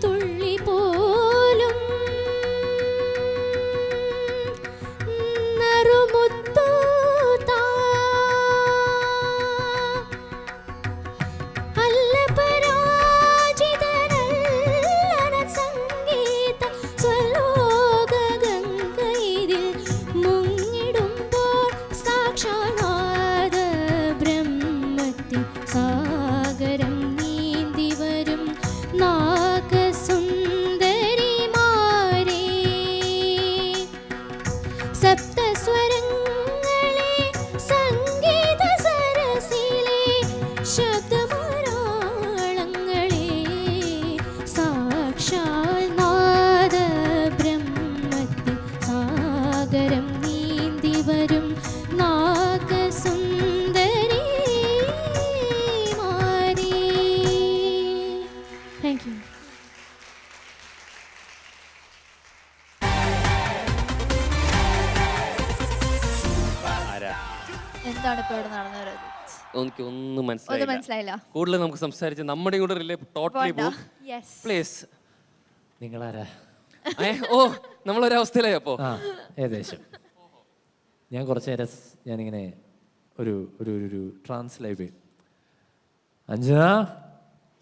തുള്ളി പോലും നറുമുത്തു അല്ല പരാജിതനല്ലന സംഗീത സ്വലോക ഗംഗയിൽ മുങ്ങിടുമ്പോൾ സാക്ഷാനാദ ബ്രഹ്മത്തിൻ സാഗരം നീന്തി വരും നാഗസുന്ദരിമാരേ സപ്തസ്വരങ്ങളെ സംഗീത സരസിലെ ശബ്ദമാരാളങ്ങളെ സാക്ഷാൽ നാദ ബ്രഹ്മത്തിൻ സാഗരം നീന്തി വരും നാഗസുന്ദരിമാരേ. Thank you. എന്താണ് ഇപ്പോൾ ഇവിടെ നടന്നത്? എനിക്ക് ഒന്നും ഒന്നും മനസ്സിലായില്ല. മനസ്സിലായില്ല. കൂടുതൽ നമുക്ക് സംസാരിച്ച് നമ്മുടെ കൂടെ ടോട്ടലി പോകും. യെസ്. പ്ലീസ്. നിങ്ങളാരാ? ഓ നമ്മളൊരവസ്ഥയിലായി അപ്പോ. ആ ഏകദേശം. ഞാൻ കുറച്ച് നേരം ഞാനിങ്ങനെ ഒരു ഒരു ഒരു ട്രാൻസ് ലൈവ്. അഞ്ജന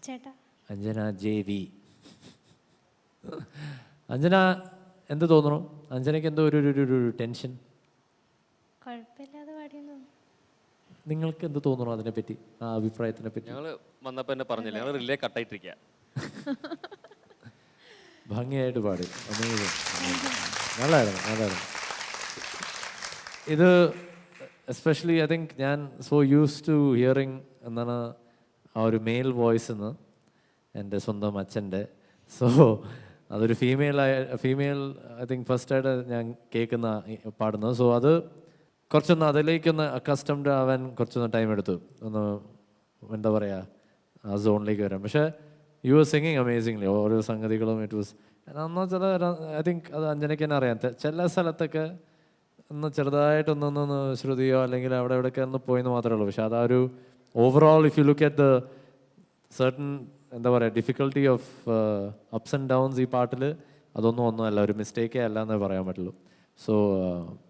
ചേട്ടാ അഞ്ജന JV. അഞ്ജന എന്ത് തോന്നുന്നു? അഞ്ജനയ്ക്ക് എന്തോ ഒരു ഒരു ഒരു ടെൻഷൻ. കുഴപ്പമില്ലാതെ പാടിയെന്ന് തോന്നുന്നു. നിങ്ങൾക്ക് എന്ത് തോന്നുന്നു അതിനെപ്പറ്റി, ആ അഭിപ്രായത്തിനെ പറ്റി? ഞങ്ങള് വന്നപ്പോ എന്നെ പറഞ്ഞില്ല, ഞങ്ങൾ റിലേ കട്ടായിട്ടിരിക്കുക. ഭംഗിയായിട്ട് പാടി. നല്ലായിരുന്നു നല്ലായിരുന്നു. ഇത് എസ്പെഷ്യലി ഐ തിങ്ക് ഞാൻ സോ യൂസ് ടു ഹിയറിങ് എന്താണ് ആ ഒരു മെയിൽ വോയിസ് എന്ന് എൻ്റെ സ്വന്തം അച്ഛൻ്റെ. സോ അതൊരു ഫീമെയിൽ ഐ തിങ്ക് ഫസ്റ്റായിട്ട് ഞാൻ കേൾക്കുന്ന പാടുന്നത്. സോ അത് കുറച്ചൊന്ന് അതിലേക്കൊന്ന് അക്കസ്റ്റംഡ് ആവാൻ കുറച്ചൊന്ന് ടൈം എടുത്തു, ഒന്ന് എന്താ പറയുക ആ സോണിലേക്ക് വരാൻ. പക്ഷേ യു ആർ സിംഗിങ് അമേസിംഗ്ലി. ഓരോ സംഗതികളും ഇറ്റ് വാസ് എന്നാൽ ചില ഐ തിങ്ക് അത് അഞ്ജനയ്ക്ക് തന്നെ അറിയാം. ചില സ്ഥലത്തൊക്കെ ഒന്ന് ചെറുതായിട്ടൊന്നൊന്ന് ശ്രുതിയോ അല്ലെങ്കിൽ അവിടെ എവിടെയൊക്കെ ഒന്ന് പോയെന്ന് മാത്രമേ ഉള്ളൂ. പക്ഷെ അതാ ഒരു overall if you look at the certain എന്താ പറയുക difficulty of ups and downs ഈ പാട്ടിൽ ഒന്നുമല്ല, ഒരു മിസ്റ്റേക്കേ അല്ല എന്നേ പറയാൻ പറ്റുള്ളൂ. So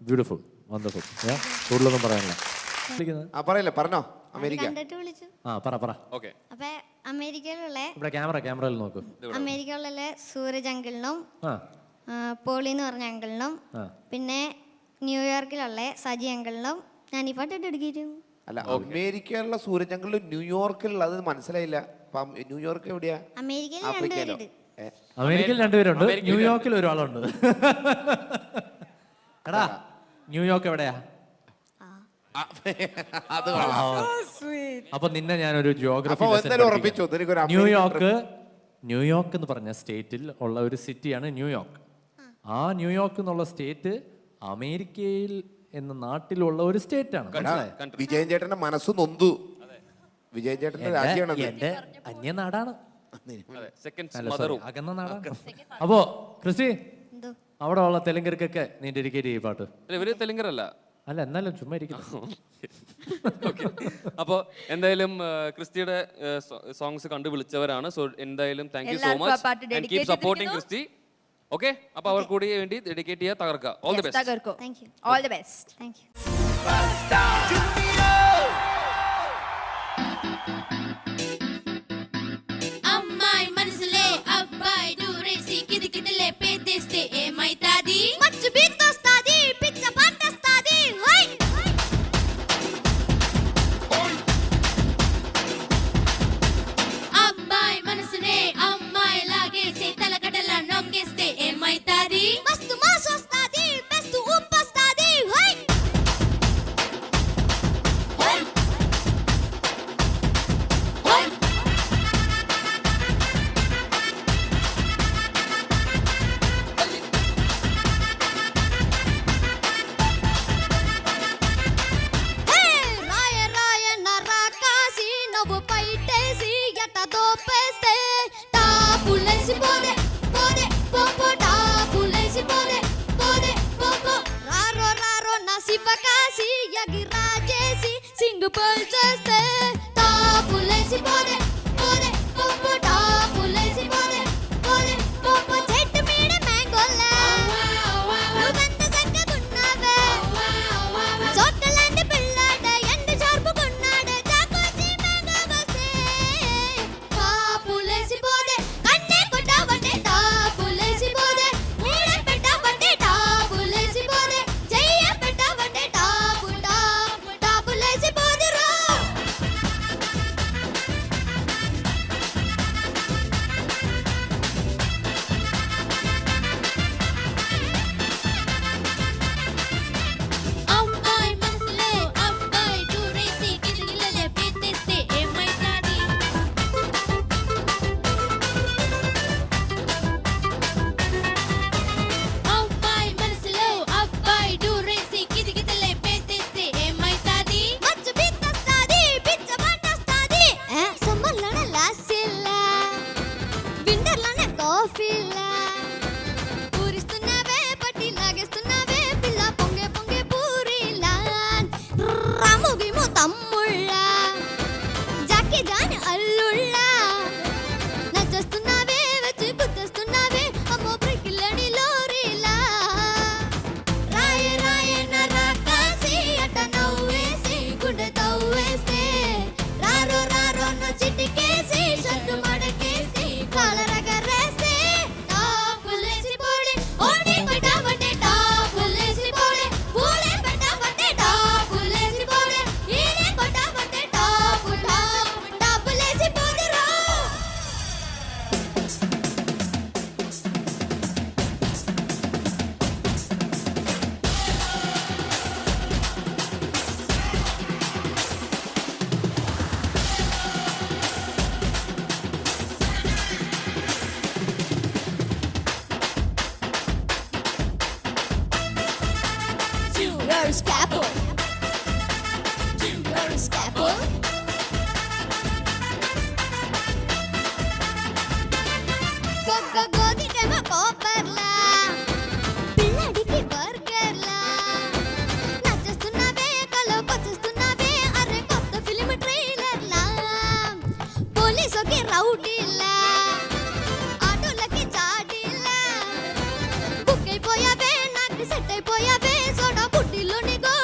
beautiful, wonderful. കൂടുതലൊന്നും പറയാനില്ല. പറയല്ലേ, പറഞ്ഞോ. അമേരിക്ക കണ്ടിട്ട് വിളിച്ചു. ആ പറ. ഓക്കെ. അപ്പൊ അമേരിക്കയിലുള്ള ഇവിടെ ക്യാമറയിൽ നോക്കൂ. അമേരിക്കയിലുള്ള സൂരജ് അങ്കിളിനും പോളി എന്ന് പറഞ്ഞ അങ്കിളിനും പിന്നെ ന്യൂയോർക്കിലുള്ള സജി അങ്കിളിനും ഞാൻ ഈ പാട്ട് എടുക്കിയിരുന്നു. അല്ല, അമേരിക്കയിലുള്ള സൂരജ് അങ്കിളിലും ന്യൂയോർക്കിലുള്ള അത് മനസ്സിലായില്ല. ന്യൂയോർക്ക് എവിടെയാ? അമേരിക്കയിൽ ആഫ്രിക്കയിലോ? അമേരിക്കയിൽ 2 പേരുണ്ട്, ന്യൂയോർക്കിൽ ഒരാളുണ്ട്. എടാ ന്യൂയോർക്ക് എവിടെയാ? അപ്പൊ നിന്നെ ഞാനൊരു ജിയോഗ്രഫി ന്യൂയോർക്ക് എന്ന് പറഞ്ഞ സ്റ്റേറ്റിൽ ഉള്ള ഒരു സിറ്റിയാണ് ന്യൂയോർക്ക്. ആ ന്യൂയോർക്ക് എന്നുള്ള സ്റ്റേറ്റ് അമേരിക്കയിൽ എന്ന നാട്ടിലുള്ള ഒരു സ്റ്റേറ്റ് ആണ്. വിജയൻ ചേട്ടന്റെ മനസ്സ് നൊന്തു. വിജയൻ ചേട്ടന്റെ രാജ്യമാണ് എന്റെ അന്യനാടാണ്, അകന്ന നാടാണ്. അപ്പോ ക്രിസ്റ്റി, അവിടെ ഉള്ള തെലുങ്കർക്കൊക്കെ നീ ഡെഡിക്കേറ്റ് ചെയ്യും പാട്ട്. ഇവര് തെലുങ്കരല്ല. അല്ല, എന്നാലും ചുമ്മാ ഇരിക്കുന്നു. അപ്പോൾ എന്തായാലും ക്രിസ്റ്റിയുടെ സോങ്സ് കണ്ടു വിളിച്ചവരാണ്. സോ എന്തായാലും thank you so much and keep supporting Christy. Okay, അപ്പൊ അവർ കൂടി വേണ്ടി ഡെഡിക്കേറ്റ് ചെയ്യാൻ തകർക്കുക. All the best. All the best. అమ్మాయి మనసులే అబ్బాయి దూరేసి కిదికిదిలే పేదేస్తే ఏమైతాది? మచ్చు బీతొస్తాది, పిచ్చ పట్టొస్తాది. హై అబ్బాయి మనసునే అమ్మాయి లాగేసి తలగడల నొక్కేస్తే ఏమైతాది? మస్తు మాసొస్తాది, బెస్ట్ ఉప్పొస్తాది. హై సెట్ అయిపోయావే సోడా బుట్టిలోని గో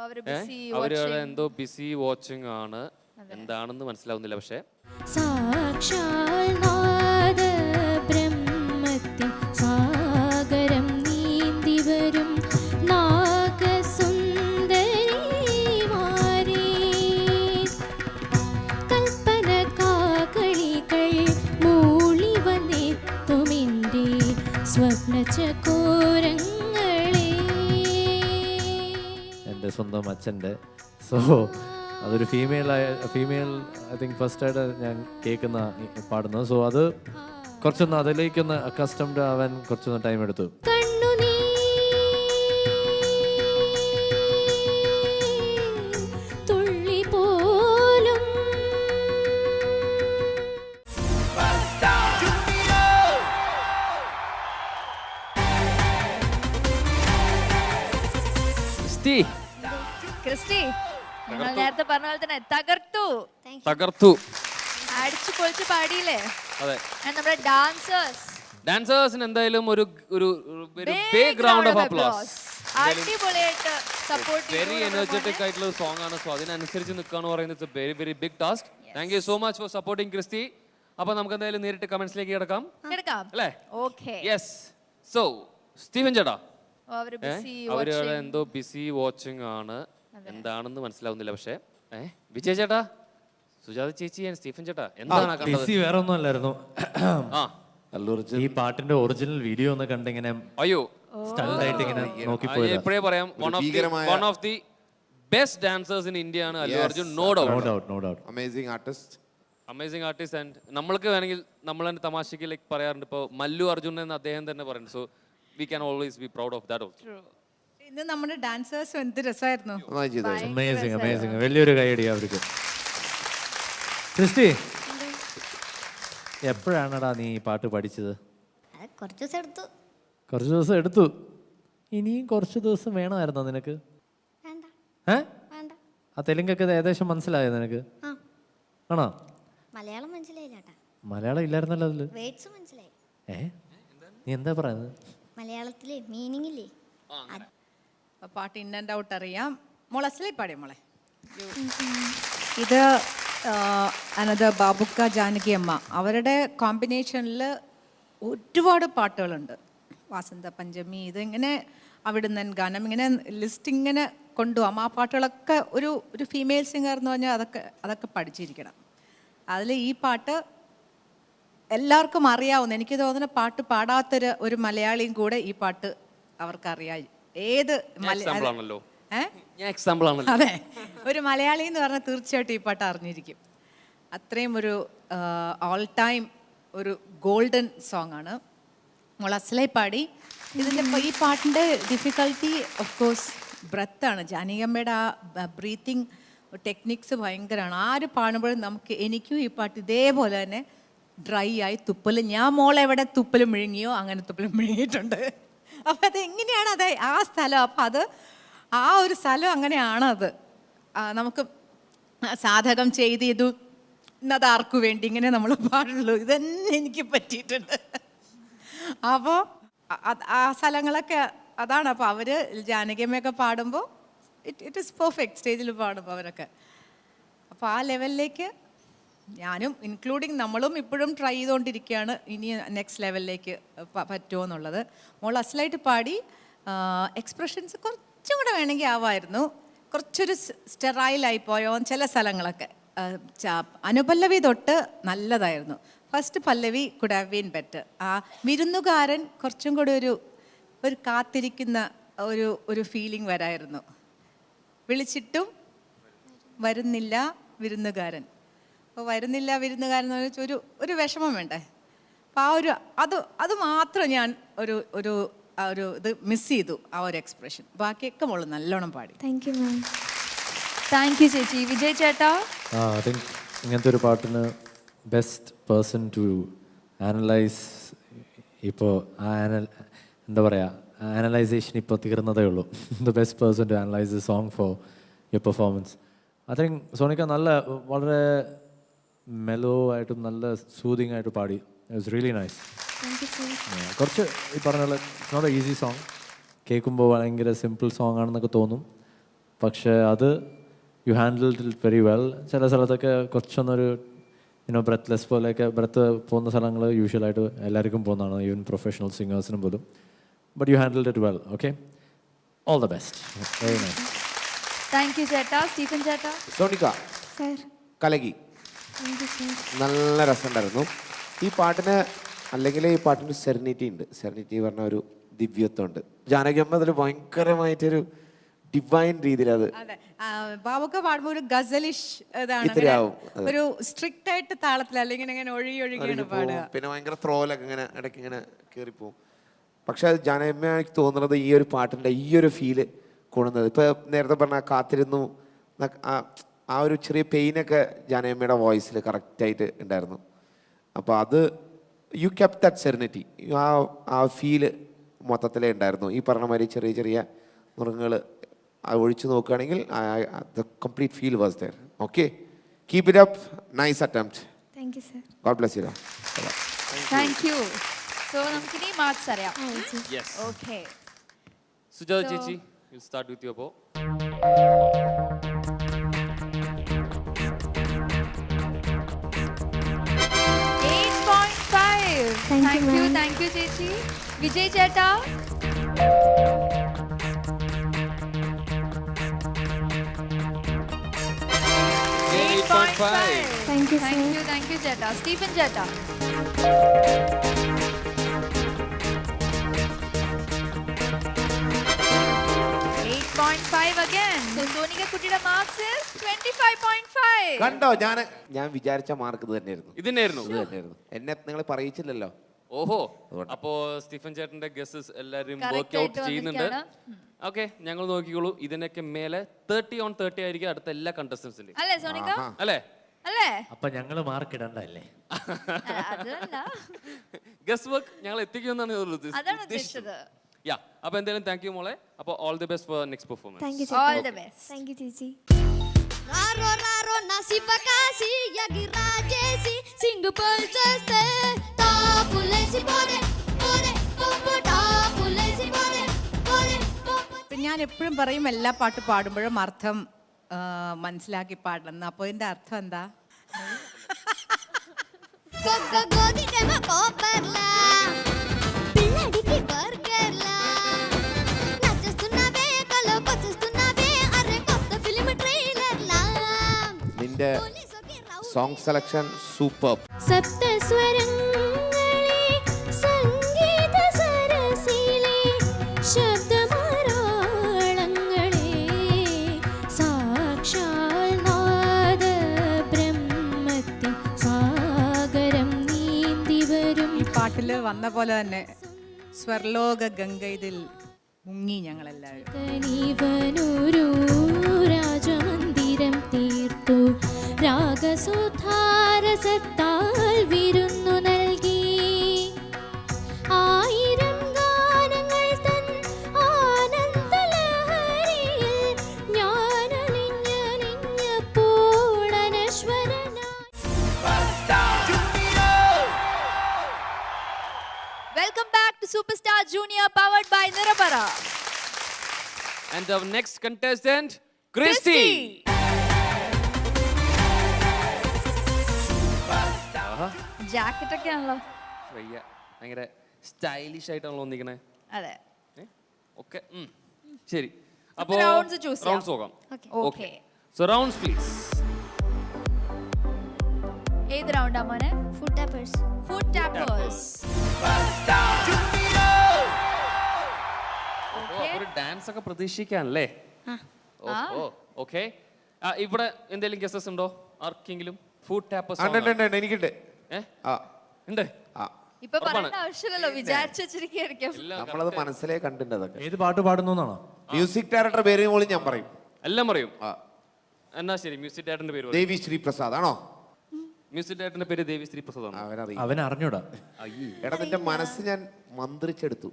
അവരവിടെ എന്തോ ബിസി വാച്ചിങ് ആണ്, എന്താണെന്ന് മനസ്സിലാവുന്നില്ല. പക്ഷേ സാക്ഷാൽ നാദ ബ്രഹ്മത്തിൻ സാഗരം നീന്തി വരും നാഗസുന്ദരിമാരേ, കൽപ്പന കാകളികൾ മൂളി വന്നെത്തുമെൻ്റെ സ്വപ്നചകോരങ്ങളെ. എൻ്റെ സ്വന്തം അച്ഛൻ്റെ. സോ അതൊരു ഫീമെയിൽ ഐ തിങ്ക് ഫസ്റ്റ് ആയിട്ട് ഞാൻ കേൾക്കുന്ന പാടുന്നത്. സോ അത് കുറച്ചൊന്ന് അതിലേക്കൊന്ന് അക്കസ്റ്റംഡ് ആവാൻ കുറച്ചൊന്ന് ടൈം എടുത്തു. തുള്ളി പോലും ക്രിസ്റ്റി, നിങ്ങൾ നേരത്തെ പറഞ്ഞ പോലെ തന്നെ തകർത്തു. അടിച്ചു പൊളിച്ച് പാടിയില്ലേ? അതെ. നമ്മുടെ ഡാൻസേഴ്സിന് എന്തായാലും ഒരു ബിഗ് റൗണ്ട് ഓഫ് അപ്ലോസ്. അടിപൊളിയായിട്ട് സപ്പോർട്ട് വെരി എനർജറ്റിക് ആയിട്ടുള്ള ഒരു സോങ് ആണ്. സോ അതിനനുസരിച്ച് നിൽക്കാന്ന് പറയുന്നത് very very big task. Thank you so much for supporting Christy. അപ്പൊ നമുക്ക് എന്തായാലും നേരിട്ട് കമന്റ്സിലേക്ക് കിടക്കാം അല്ലേ? ഓക്കേ. യെസ്. സോ സ്റ്റീഫൻ ചേട്ടാ, അവര് എന്തോ ബിസി വാച്ചിങ് ആണ്, എന്താണെന്ന് മനസ്സിലാവുന്നില്ല. പക്ഷേ വിജയ് ചേട്ടാ, സുജാത ചേച്ചി, സ്റ്റീഫൻ ചേട്ടാ, എന്താണ് ബിസി വേറെ ഒന്നും അല്ലായിരുന്നു. ഈ പാട്ടിന്റെ ഒറിജിനൽ വീഡിയോ ഒന്ന് കണ്ടിങ്ങനെ സ്റ്റൈലായിട്ട് ഇങ്ങനെ നോക്കിപ്പോയി. ഇപ്പോഴേ പറയാം, one of the best dancers in India ആണ് Allu Arjun. No doubt. Amazing artist. And നമ്മൾക്ക് വേണമെങ്കിൽ നമ്മൾ തന്നെ തമാശയ്ക്ക് ലൈക്ക് പറയാറുണ്ട്, ഇപ്പോൾ മല്ലു അർജുൻ എന്ന് അദ്ദേഹം തന്നെ പറയുന്നത്. So we can always be proud of that also. ഇന്ന് നമ്മുടെ ഡാൻസേഴ്സ് എന്ത് രസമായിരുന്നു. അമേസിംഗ്. വലിയൊരു കൈയടി അവർക്ക്. ക്രിസ്റ്റി, എപ്പോഴാണടാ നീ ഈ പാട്ട് പഠിച്ചത്? കുറച്ച് ദിവസം എടുത്തു. ഇനിയും കുറച്ച് ദിവസം വേണമായിരുന്നോ നിനക്ക്? ആ തെലുങ്കൊക്കെ ഏകദേശം മനസ്സിലായോ നിനക്ക്? ആണോ? മലയാളം മനസ്സിലായില്ല. മലയാളം ഇല്ലായിരുന്നല്ലോ അതില്. നീ എന്താ പറയുന്നത്? മലയാളത്തിലെ മീനിങ് ഇല്ലേ? പാട്ട് ഇൻ ആൻഡ് ഔട്ട് അറിയാം. മോളെ പാടിയ മോളെ. ഇത് അനന്ത ബാബുക്ക ജാനകി അമ്മ അവരുടെ കോമ്പിനേഷനിൽ ഒരുപാട് പാട്ടുകളുണ്ട്. വാസന്ത പഞ്ചമി, ഇതിങ്ങനെ അവിടുന്ന് ഗാനം, ഇങ്ങനെ ലിസ്റ്റ് ഇങ്ങനെ കൊണ്ടുപോകാം. ആ പാട്ടുകളൊക്കെ ഒരു ഫീമെയിൽ സിംഗർ എന്ന് പറഞ്ഞാൽ അതൊക്കെ പഠിച്ചിരിക്കണം. അതിൽ ഈ പാട്ട് എല്ലാവർക്കും അറിയാവുന്ന, എനിക്ക് തോന്നുന്ന പാട്ട് പാടാത്തൊരു ഒരു മലയാളിയും കൂടെ ഈ പാട്ട് അവർക്കറിയാം. ഏത് അതെ, ഒരു മലയാളി എന്ന് പറഞ്ഞാൽ തീർച്ചയായിട്ടും ഈ പാട്ട് അറിഞ്ഞിരിക്കും. അത്രയും ഒരു ഓൾ ടൈം ഒരു ഗോൾഡൻ സോങ് ആണ്. മോൾ അസ്ലൈ പാടി. ഇതിൻ്റെ ഈ പാട്ടിൻ്റെ ഡിഫിക്കൽട്ടി ഓഫ് കോഴ്സ് ബ്രത്താണ്. ജാനകിയമ്മയുടെ ആ ബ്രീത്തിങ് ടെക്നിക്സ് ഭയങ്കരമാണ്. ആര് പാടുമ്പോഴും എനിക്കും ഈ പാട്ട് ഇതേപോലെ തന്നെ ഡ്രൈ ആയി തുപ്പൽ, ഞാൻ മോളെവിടെ തുപ്പൽ മിഴുങ്ങിയോ അങ്ങനെ തുപ്പൽ മിഴുങ്ങിയിട്ടുണ്ട്. അപ്പം അതെങ്ങനെയാണ് ആ സ്ഥലം, അപ്പം ആ ഒരു സ്ഥലം അങ്ങനെയാണത്. നമുക്ക് സാധകം ചെയ്തു ഇന്നത് ആർക്കു വേണ്ടി ഇങ്ങനെ നമ്മൾ പാടുള്ളൂ. ഇതന്നെ എനിക്ക് പറ്റിയിട്ടുണ്ട്. അപ്പോൾ ആ സ്ഥലങ്ങളൊക്കെ അതാണ്. അപ്പോൾ അവർ ജാനകിയമ്മയൊക്കെ പാടുമ്പോൾ ഇറ്റ് ഈസ് പെർഫെക്റ്റ്. സ്റ്റേജിൽ പാടുമ്പോൾ അവരൊക്കെ. അപ്പോൾ ആ ലെവലിലേക്ക് ഞാനും ഇൻക്ലൂഡിങ് നമ്മളും ഇപ്പോഴും ട്രൈ ചെയ്തുകൊണ്ടിരിക്കുകയാണ് ഇനി നെക്സ്റ്റ് ലെവലിലേക്ക് പറ്റുമോ എന്നുള്ളത്. മോൾ അസലായിട്ട് പാടി. എക്സ്പ്രഷൻസ് കുറച്ചും കൂടെ വേണമെങ്കിൽ ആവായിരുന്നു. കുറച്ചൊരു സ്റ്റെറൈലായി പോയോ ചില സ്ഥലങ്ങളൊക്കെ. അനുപല്ലവി തൊട്ട് നല്ലതായിരുന്നു. First Pallavi could have been better. ആ വിരുന്നുകാരൻ കുറച്ചും കൂടെ ഒരു കാത്തിരിക്കുന്ന ഒരു ഫീലിംഗ് വരായിരുന്നു. വിളിച്ചിട്ടും വരുന്നില്ല വിരുന്നുകാരൻ. അപ്പോൾ വരുന്നില്ല വിരുന്നുകാരൻ എന്ന് വെച്ചാൽ ഒരു വിഷമം വേണ്ടേ. അപ്പോൾ അത് മാത്രം ഞാൻ ഒരു ഇത് മിസ് ചെയ്തു, ആ ഒരു എക്സ്പ്രഷൻ. ബാക്കിയൊക്കെ മോള് നല്ലോണം പാടി. Thank you ma'am. Thank you ചേച്ചി. വിജയ് ചേട്ടാ, ഐ തിങ്ക് ഇങ്ങനത്തെ ഒരു പാട്ടിന് ബെസ്റ്റ് പേഴ്സൺ ടു ആനലൈസ് ഇപ്പോൾ എന്താ പറയുക, ആനലൈസേഷൻ ഇപ്പോൾ തീർന്നതേ ഉള്ളൂ. The best person to analyse the song for your performance. I think Sonika വളരെ മെലോ ആയിട്ടും നല്ല സൂതിങ് ആയിട്ട് പാടി. It was really nice. കുറച്ച് ഈ പറഞ്ഞ പോലെ it's not a easy song. കേൾക്കുമ്പോൾ ഭയങ്കര സിമ്പിൾ സോങ് ആണെന്നൊക്കെ തോന്നും. പക്ഷേ അത് you handle it very well. ചില സ്ഥലത്തൊക്കെ കുറച്ചൊന്നൊരു ബ്രെത്ത്ലെസ് പോലെയൊക്കെ ബ്രെത്ത് പോകുന്ന സ്ഥലങ്ങൾ യൂഷ്വലായിട്ട് എല്ലാവർക്കും പോകുന്നതാണ്, ഈവൻ പ്രൊഫഷണൽ സിംഗേഴ്സിനും പോലും. But U handle it well. Okay, all the best. Very nice. Thank you ചേട്ടാ. സ്റ്റീഫൻ ചേട്ടാ. സോണിക്ക സർ കലകി, താങ്ക് യു സർ. നല്ല രസമുണ്ടായിരുന്നു ഈ പാട്ടിന്. അല്ലെങ്കിൽ ഈ പാട്ടിന് സെറിനിറ്റി ഉണ്ട്. സെറിനിറ്റി പറഞ്ഞ ഒരു ദിവ്യത്വമുണ്ട്. ജാനകിയമ്മ അതിൽ ഭയങ്കരമായിട്ടൊരു ഡിവൈൻ രീതിയിൽ അത് അതെ, ബാബുക്ക പാടുമ്പോൾ ഒരു ഗസലിഷ് ഇതാണ്, ഇത്രയാവും. ഒരു സ്ട്രിക്റ്റ് ആയിട്ട് താളത്തിൽ, അല്ലെങ്കിൽ ഇങ്ങനെ ഒഴുകിയാണ് പാടുക. പിന്നെ ഭയങ്കര ത്രോലൊക്കെ ഇങ്ങനെ ഇടയ്ക്ക് ഇങ്ങനെ കയറിപ്പോവും. പക്ഷെ അത് ജാനകിയമ്മ എനിക്ക് തോന്നുന്നത് ഈ ഒരു പാട്ടിൻ്റെ ഈ ഒരു ഫീല് കൊണ്ടുന്നത്. ഇപ്പോൾ നേരത്തെ പറഞ്ഞ കാത്തിരുന്നു ആ ഒരു ചെറിയ പെയിനൊക്കെ ജാനകിയമ്മയുടെ വോയിസിൽ കറക്റ്റായിട്ട് ഉണ്ടായിരുന്നു. അപ്പോൾ അത് യു കെപ്റ്റ് ദാറ്റ് സെറിനിറ്റി, ആ ഫീല് മൊത്തത്തിലേ ഉണ്ടായിരുന്നു. ഈ പറഞ്ഞ മാതിരി ചെറിയ ചെറിയ നുറുങ്ങുകൾ ഒഴിച്ചു നോക്കുകയാണെങ്കിൽ the complete feel was there. Okay, keep it up. Nice attempt. Thank you sir. God bless you. Thank you. So നമുക്കിനി മാർക്സ് അറിയാം. യെസ്. ഓക്കെ, സുജാത ചേച്ചി, വിൽ സ്റ്റാർട്ട് വിത്ത് യു. അപ്പോൾ 8.5. താങ്ക് യു ചേച്ചി. വിജയ് ചേട്ടാ. 8.5. താങ്ക് യു ചേട്ടാ. സ്റ്റീഫൻ ചേട്ടാ. 8.5 again. So Sonika കുട്ടിയുടെ മാർക്സ് 25.5. കണ്ടോ, ഞാൻ വിചാരിച്ച മാർക്ക് ഇത് തന്നെയായിരുന്നു. ഇത് തന്നെയായിരുന്നു. എന്നെ നിങ്ങൾ പറയിച്ചില്ലല്ലോ. ഓഹോ, അപ്പോ സ്റ്റീഫൻ ചേട്ടന്റെ ഗസ്സസ് എല്ലാവരും വർക്ക് ഔട്ട് ചെയ്യുന്നുണ്ട്. ഓക്കെ, ഞങ്ങൾ നോക്കിക്കോളൂ. ഇതിനൊക്കെ മേലെ 30 on 30 ആയിരിക്കും അടുത്ത എല്ലാ കണ്ടസ്റ്റൻസിന്റെ. അല്ലേ സോനിക? അല്ലേ? അപ്പൊ ഞങ്ങള് മാർക്ക് ഇടണ്ടല്ലേ? അതല്ല, ഗസ് വർക്ക് ഞങ്ങൾ എത്തിക്കുമെന്നാണ് അതാണ് ഉദ്ദേശിച്ചത്. യാ, അപ്പൊ എന്തായാലും താങ്ക് യു മോളെ. അപ്പോൾ all the best for next performance. Thank you All the best. Thank you ചേച്ചി. రారో రారో నసిపకాసి యగిరాజేసి సింగపూల్ చేస్తే టాపులేసి పోదే పోదే పోపో టాపులేసి పోదే పోదే పోపో. ഞാൻ എപ്പോഴും പറയും എല്ലാ പാട്ട് പാടുമ്പോഴും അർത്ഥം മനസ്സിലാക്കി പാടണം. അപ്പോൾ ഇതിന്റെ അർത്ഥം എന്താ? గోదికేమ పోపర్లా పిల్లడికి బర్గర్లా నచ్చేస్తున్నావే కలో పచ్చేస్తున్నావే అరే కొత్త ఫిల్మ్ ట్రైలర్లా. നിന്റെ സോങ് സെലക്ഷൻ സൂപ്പർ. സപ്തസ്വരങ്ങളെ സംഗീത സരസിലെ ശബ്ദമാരാളങ്ങളെ സാക്ഷാൽ നാദ ബ്രഹ്മത്തിൻ സാഗരം നീന്തി വരും. ഈ പാട്ടിൽ വന്ന പോലെ തന്നെ സ്വർലോക ഗംഗ ഇതിൽ മുങ്ങി ഞങ്ങളെല്ലാവരും. കനിവനൊരു രാജമന്ദിരം തീർത്തു രാഗസുധാരസത്താൽ വിരുന്നു നൽകി. ആയിരം ഗാനങ്ങൾ തൻ ആനന്ദലഹരിയിൽ ഞാനലിഞ്ഞപ്പോൾ അനശ്വരനായി. Welcome back to Superstar Junior powered by Nirapara. And our next contestant, Christy. Jacket ഒക്കെ ആണല്ലോ. ഭയങ്കര സ്റ്റൈലിഷ് ആയിട്ടാണല്ലോ വന്നിരിക്കണേ. അതെ. ഓക്കെ, ശരി. അപ്പോൾ റൗണ്ട്സ് ചൂസ് ചെയ്യാം. റൗണ്ട്സ് നോക്കാം. ഓക്കേ. So rounds please. ഏത് റൗണ്ടാ മോനെ? Food tappers. Food tappers. ഒരു ഡാൻസ് ഒക്കെ പ്രതീക്ഷിക്കാനല്ലേ? ഓക്കെ. ഇവിടെ എന്തെങ്കിലും ഗസ്സസ് ഉണ്ടോ ആർക്കെങ്കിലും? ഫുഡ് ടാപ്പേഴ്സ് എനിക്കുണ്ട്. ഉണ്ട്. ഇപ്പൊ പറയേണ്ട ആവശ്യമില്ലല്ലോ, വിചാരിച്ചു വെച്ചിരിക്കും. നമ്മളത് മനസ്സിലേ കണ്ടിട്ടുണ്ട്. അതൊക്കെ ഏത് പാട്ട് പാടുന്നു എന്നാണോ? മ്യൂസിക് ഡയറക്ടർ പേര് പോലും ഞാൻ പറയും. എല്ലാം പറയും. എന്നാ ശരി, മ്യൂസിക് ഡയറക്ടറിന്റെ പേര് ദേവി ശ്രീ പ്രസാദ് ആണോ? മ്യൂസിക് ഡയറക്ടറിന്റെ പേര് ദേവി ശ്രീ പ്രസാദ് ആണ്. അവൻ അറിഞ്ഞൂടാ. എടാ, നിന്റെ മനസ്സ് ഞാൻ മന്ത്രിച്ചെടുത്തു.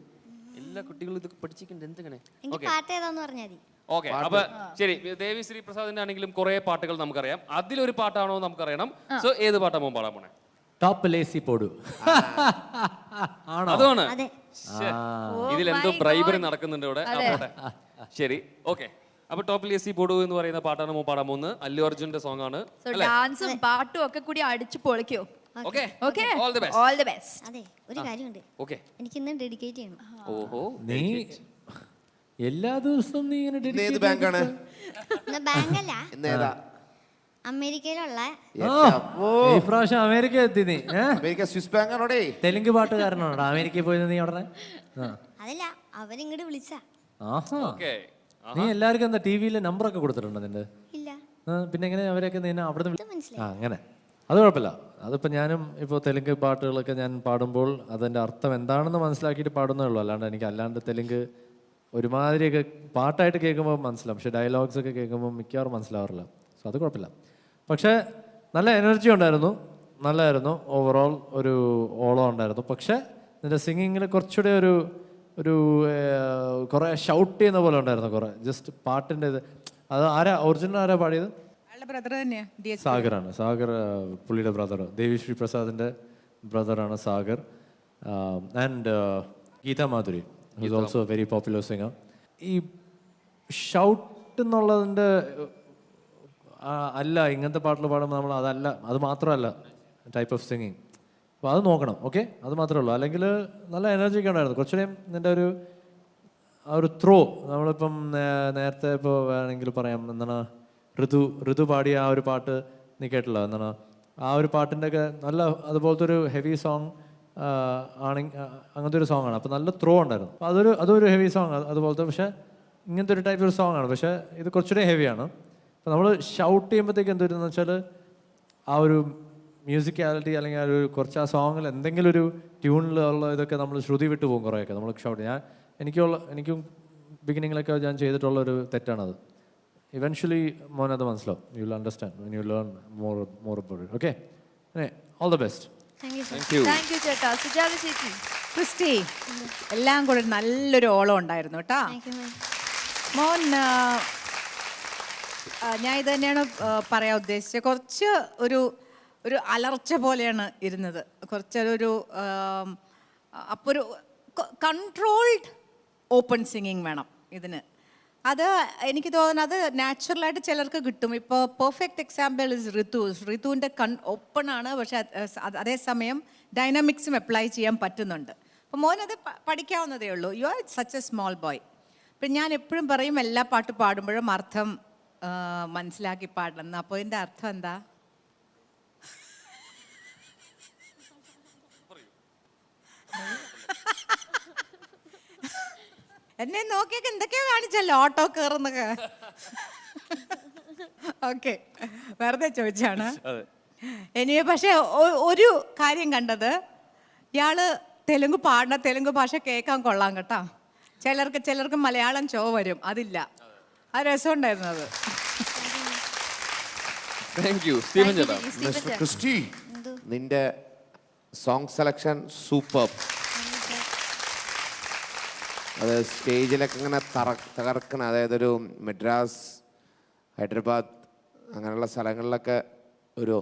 എല്ലാ കുട്ടികളും ഇതൊക്കെ പഠിച്ചിട്ടുണ്ട്. എന്തെങ്ങനെ? എനിക്ക് പാട്ട് ഏതാന്ന് പറഞ്ഞാൽ മതി. ഓക്കെ, അപ്പൊ ശരി, ദേവി ശ്രീ പ്രസാദിന്റെ ആണെങ്കിലും കുറെ പാട്ടുകൾ നമുക്കറിയാം. അതിലൊരു പാട്ടാണോ നമുക്കറിയണം. സോ ഏത് പാട്ടാ മോൻ പാടാൻ പോണേ? ടോപ്പ് ലേസി പോടു. അതാണ്. അതെ. ഇതിലെന്തോ ബ്രൈബറി നടക്കുന്നുണ്ട് ഇവിടെ. ശരി, ഓക്കെ. അപ്പൊ ടോപ്പിൽ എസ് സി പോടു എന്ന് പറയുന്ന പാട്ടാണ് പാടാൻ പോകുന്നത്. അല്ലു അർജുന്റെ സോങ് ആണ്. സോ ഡാൻസും പാട്ടും ഒക്കെ കൂടി അടിച്ചു പൊളിക്കോ. Okay okay all the best. All the best. അതെ, ഒരു കാര്യമുണ്ട്. ഓക്കേ, എനിക്ക് ഇന്ന് ഡെഡിക്കേറ്റ് ചെയ്യണം. ഓഹോ, നീ എല്ലാ ദിവസവും നീ ഇങ്ങനെ ഏത് dedicate ബാങ്കാണ്? ഇന്ന് ബാങ്കല്ല, ഇന്നേതാ? അമേരിക്കയിലുള്ള ഈ പ്രാവശ്യം അമേരിക്ക എത്തി നീ. അമേരിക്ക സ്വിസ് ബാങ്കാണോടേ? തെലുങ്ക് പാട്ടുകാരനാണോ അമേരിക്കയിൽ പോയത് നീ ഉടനെ? അതല്ല, അവരിങ്ങോട്ട് വിളിച്ച. ആഹാ, ഓക്കേ. നീ എല്ലാവർക്കും എന്താ ടി വിയിൽ നമ്പറൊക്കെ കൊടുത്തിട്ടുണ്ടോ നിന്റെ? ഇല്ല, പിന്നെ എങ്ങനെ അവരൊക്കെ നിന്നെ അവിടെ മനസ്സിലായി. അങ്ങനെ അത് കുഴപ്പമില്ല. അതിപ്പോൾ ഞാനും ഇപ്പോൾ തെലുങ്ക് പാട്ടുകളൊക്കെ ഞാൻ പാടുമ്പോൾ അതിൻ്റെ അർത്ഥം എന്താണെന്ന് മനസ്സിലാക്കിയിട്ട് പാടുന്നേ ഉള്ളൂ. അല്ലാണ്ട് തെലുങ്ക് ഒരുമാതിരിയൊക്കെ പാട്ടായിട്ട് കേൾക്കുമ്പോൾ മനസ്സിലാവും, പക്ഷേ ഡയലോഗ്സ് ഒക്കെ കേൾക്കുമ്പോൾ മിക്കവാറും മനസ്സിലാവാറില്ല. സോ അത് കുഴപ്പമില്ല. പക്ഷേ നല്ല എനർജി ഉണ്ടായിരുന്നു, നല്ലതായിരുന്നു. ഓവറോൾ ഒരു ഓളം ഉണ്ടായിരുന്നു. പക്ഷേ നിൻ്റെ സിംഗിങ്ങിൽ കുറച്ചുകൂടെ ഒരു കുറേ ഷൗട്ട് ചെയ്യുന്ന പോലെ ഉണ്ടായിരുന്നു. കുറേ ജസ്റ്റ് പാട്ടിൻ്റെ ഇത്. അത് ഒറിജിനൽ ആരാ പാടിയത്? ബ്രദർ തന്നെയാണ്, സാഗറാണ്. സാഗർ പുള്ളിയുടെ ബ്രദർ, ദേവിശ്രീ പ്രസാദിൻ്റെ ബ്രദറാണ് Sagar. And Geetha Madhuri is also very popular singer. ഈ ഷൗട്ട് എന്നുള്ളതിൻ്റെ അല്ല, ഇങ്ങനത്തെ പാട്ടിൽ പാടുമ്പോൾ നമ്മൾ അതല്ല, അത് മാത്രമല്ല ടൈപ്പ് ഓഫ് സിംഗിങ്. അപ്പോൾ അത് നോക്കണം. ഓക്കെ, അത് മാത്രമേ ഉള്ളൂ. അല്ലെങ്കിൽ നല്ല എനർജിക്ക് ഉണ്ടായിരുന്നു. കുറച്ചുകൂടെയും നിൻ്റെ ആ ഒരു ത്രോ, നമ്മളിപ്പം നേരത്തെ ഇപ്പോൾ വേണമെങ്കിൽ പറയാം, എന്താണ് ഋതു പാടിയ ആ ഒരു പാട്ട് നീ കേട്ടില്ല? എന്താണ് ആ ഒരു പാട്ടിൻ്റെ ഒക്കെ നല്ല അതുപോലത്തെ ഒരു ഹെവി സോങ് അങ്ങനത്തെ ഒരു സോങ്ങാണ്. അപ്പോൾ നല്ല ത്രോ ഉണ്ടായിരുന്നു. അപ്പോൾ അതൊരു ഹെവി സോങ് അതുപോലത്തെ. പക്ഷേ ഇങ്ങനത്തെ ഒരു ടൈപ്പ് ഒരു സോങ് ആണ്. പക്ഷേ ഇത് കുറച്ചുകൂടെ ഹെവിയാണ്. അപ്പോൾ നമ്മൾ ഷൗട്ട് ചെയ്യുമ്പോഴത്തേക്ക് എന്തൊരുന്ന് വെച്ചാൽ ആ ഒരു മ്യൂസിക്കാലിറ്റി അല്ലെങ്കിൽ കുറച്ച് ആ സോങ്ങിൽ എന്തെങ്കിലും ഒരു ട്യൂണിലുള്ള ഇതൊക്കെ നമ്മൾ ശ്രുതി വിട്ടു പോകും കുറേയൊക്കെ നമ്മൾ ഷൗട്ട്. എനിക്കും ബിഗിനിങ്ങിലൊക്കെ ഞാൻ ചെയ്തിട്ടുള്ള ഒരു തെറ്റാണത്. ഇവൻച്വലി മോൻ അത് മനസ്സിലാവും. You will understand when you learn more about it. Okay, all the best. Thank you ചേട്ടാ. സുജാത ചേച്ചി. ക്രിസ്റ്റി, എല്ലാം കൂടെ നല്ലൊരു ഓളം ഉണ്ടായിരുന്നു കേട്ടോ മോൻ. ഞാൻ ഇത് തന്നെയാണ് പറയാൻ ഉദ്ദേശിച്ചത്. കുറച്ച് ഒരു അലർച്ച പോലെയാണ് ഇരുന്നത്. കുറച്ചൊരു അപ്പോൾ ഒരു കൺട്രോൾഡ് ഓപ്പൺ സിംഗിങ് വേണം ഇതിന്. അത് എനിക്ക് തോന്നുന്നത് നാച്ചുറലായിട്ട് ചിലർക്ക് കിട്ടും. ഇപ്പോൾ പെർഫെക്റ്റ് എക്സാമ്പിൾ ഇസ് ഋതുവിൻ്റെ ഓപ്പൺ ആണ്, പക്ഷെ അതേസമയം ഡൈനാമിക്സും അപ്ലൈ ചെയ്യാൻ പറ്റുന്നുണ്ട്. അപ്പോൾ മോനത് പഠിക്കാവുന്നതേ ഉള്ളൂ. You are such A small boy. ഇപ്പം ഞാൻ എപ്പോഴും പറയും എല്ലാ പാട്ട് പാടുമ്പോഴും അർത്ഥം മനസ്സിലാക്കി പാടണം. അപ്പോൾ ഇതിൻ്റെ അർത്ഥം എന്താ? എന്നെ നോക്കിയൊക്കെ എന്തൊക്കെയോ കാണിച്ചല്ലോ, ഓട്ടോ കയറുന്നൊക്കെ. ഓക്കെ, വെറുതെ ചോദിച്ചാണ്. എനിവേ, പക്ഷേ ഒരു കാര്യം കണ്ടത്, ഇയാള് തെലുങ്ക് ഭാഷ കേൾക്കാൻ കൊള്ളാം കേട്ടോ. ചിലർക്ക് മലയാളം ചോ വരും, അതില്ല. അത് രസമുണ്ടായിരുന്നു അത്. ക്രിസ്റ്റി, നിന്റെ സോങ് സെലക്ഷൻ സൂപ്പർ. അത് സ്റ്റേജിലൊക്കെ ഇങ്ങനെ തകർക്കണം. അതായത് ഒരു മദ്രാസ്, ഹൈദരാബാദ് അങ്ങനെയുള്ള സ്ഥലങ്ങളിലൊക്കെ ഒരു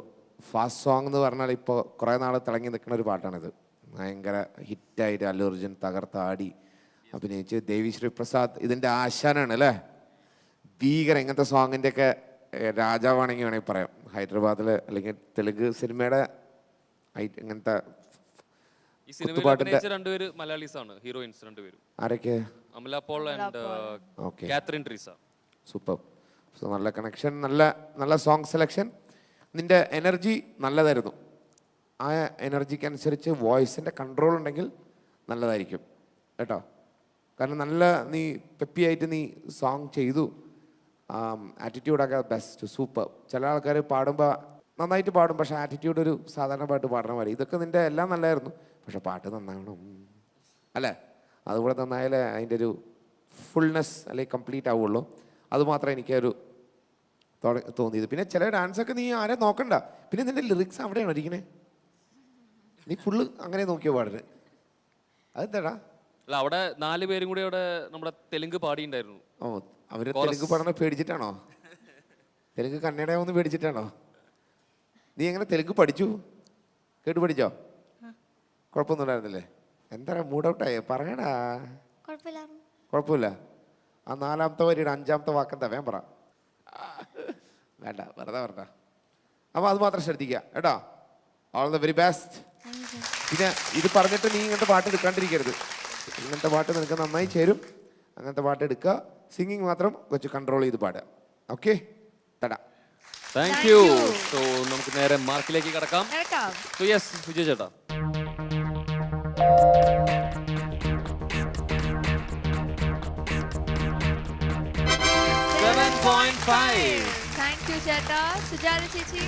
ഫാസ്റ്റ് സോങ് എന്ന് പറഞ്ഞാൽ ഇപ്പോൾ കുറേ നാൾ തിളങ്ങി നിൽക്കുന്ന ഒരു പാട്ടാണിത്. ഭയങ്കര ഹിറ്റായിട്ട് അല്ലു അർജുൻ തകർത്താടി അഭിനയിച്ച്. ദേവിശ്രീ പ്രസാദ് ഇതിൻ്റെ ആശാനാണ് അല്ലേ? ഭീകര ഇങ്ങനത്തെ സോങ്ങിൻ്റെ ഒക്കെ രാജാവാണെങ്കിൽ വേണമെങ്കിൽ പറയാം. ഹൈദരാബാദിൽ അല്ലെങ്കിൽ തെലുങ്ക് സിനിമയുടെ ഇങ്ങനത്തെ അമല പോൾ ആൻഡ് കാത്രിൻ ട്രീസ. സൂപ്പർ. നല്ല കണക്ഷൻ, നല്ല സോങ് സെലക്ഷൻ. നിന്റെ എനർജി നല്ലതായിരുന്നു. ആ എനർജിക്ക് അനുസരിച്ച് വോയിസിൻ്റെ കൺട്രോൾ ഉണ്ടെങ്കിൽ നല്ലതായിരിക്കും കേട്ടോ. കാരണം നല്ല നീ പെപ്പിയായിട്ട് നീ സോങ് ചെയ്തു. ആറ്റിറ്റ്യൂഡൊക്കെ ബെസ്റ്റ്, സൂപ്പർ. ചില ആൾക്കാർ പാടുമ്പോൾ നന്നായിട്ട് പാടും, പക്ഷേ ആറ്റിറ്റ്യൂഡ് ഒരു സാധാരണ പാട്ട് പാടുന്ന പോലെ. ഇതൊക്കെ നിൻ്റെ എല്ലാം നല്ലതായിരുന്നു, പക്ഷെ പാട്ട് നന്നാവണം അല്ലേ? അതുകൂടെ നന്നായാലേ അതിൻ്റെ ഒരു ഫുൾനെസ് അല്ലെങ്കിൽ കംപ്ലീറ്റ് ആവുള്ളൂ. അതുമാത്രം എനിക്കൊരു തോന്നിയത്. പിന്നെ ചില ഡാൻസൊക്കെ നീ ആരെ നോക്കണ്ട. പിന്നെ നിൻ്റെ ലിറിക്സ് അവിടെയാണ് ഇരിക്കണേ. നീ ഫുള്ള് അങ്ങനെ നോക്കിയോ പാടുന്നത്? അതെന്താടാ? അല്ല, അവിടെ 4 പേരും കൂടി അവിടെ നമ്മുടെ തെലുങ്ക് പാടിയിട്ടുണ്ടായിരുന്നു. ഓ, അവര് തെലുങ്ക് പാടണ പേടിച്ചിട്ടാണോ? തെലുങ്ക് കന്നഡയൊന്ന് പേടിച്ചിട്ടാണോ? നീ എങ്ങനെ തെലുങ്ക് പഠിച്ചു? കേട്ട് പഠിച്ചോ? കുഴപ്പമൊന്നും ഉണ്ടായിരുന്നില്ലേ? എന്താ മൂഡ് ഔട്ടായോ? പറയടാ. കുഴപ്പമില്ല. കുഴപ്പമില്ല. ആ 4ാമത്തെ വരിയുടെ 5ാമത്തെ വാക്കെന്താ വേം പറ. വേണ്ട വെറുതെ പറഞ്ഞ. അപ്പോൾ അത് മാത്രം ശ്രദ്ധിക്കുക കേട്ടോ. All the very best. പിന്നെ ഇത് പറഞ്ഞിട്ട് നീ ഇങ്ങനത്തെ പാട്ട് എടുക്കാണ്ടിരിക്കരുത്. ഇങ്ങനത്തെ പാട്ട് നിനക്ക് നന്നായി ചേരും. അങ്ങനത്തെ പാട്ട് എടുക്കുക. സിംഗിങ് മാത്രം കുറച്ച് കൺട്രോൾ ചെയ്ത് പാടുക. ഓക്കെ, തടാ. Thank you. സോ നമുക്ക് നേരെ മാർക്കിലേക്ക് കടക്കാം. സോ യെസ് വിജയ് ചേട്ടാ. താങ്ക് യു ചേട്ടാ. സുജാത ചേച്ചി.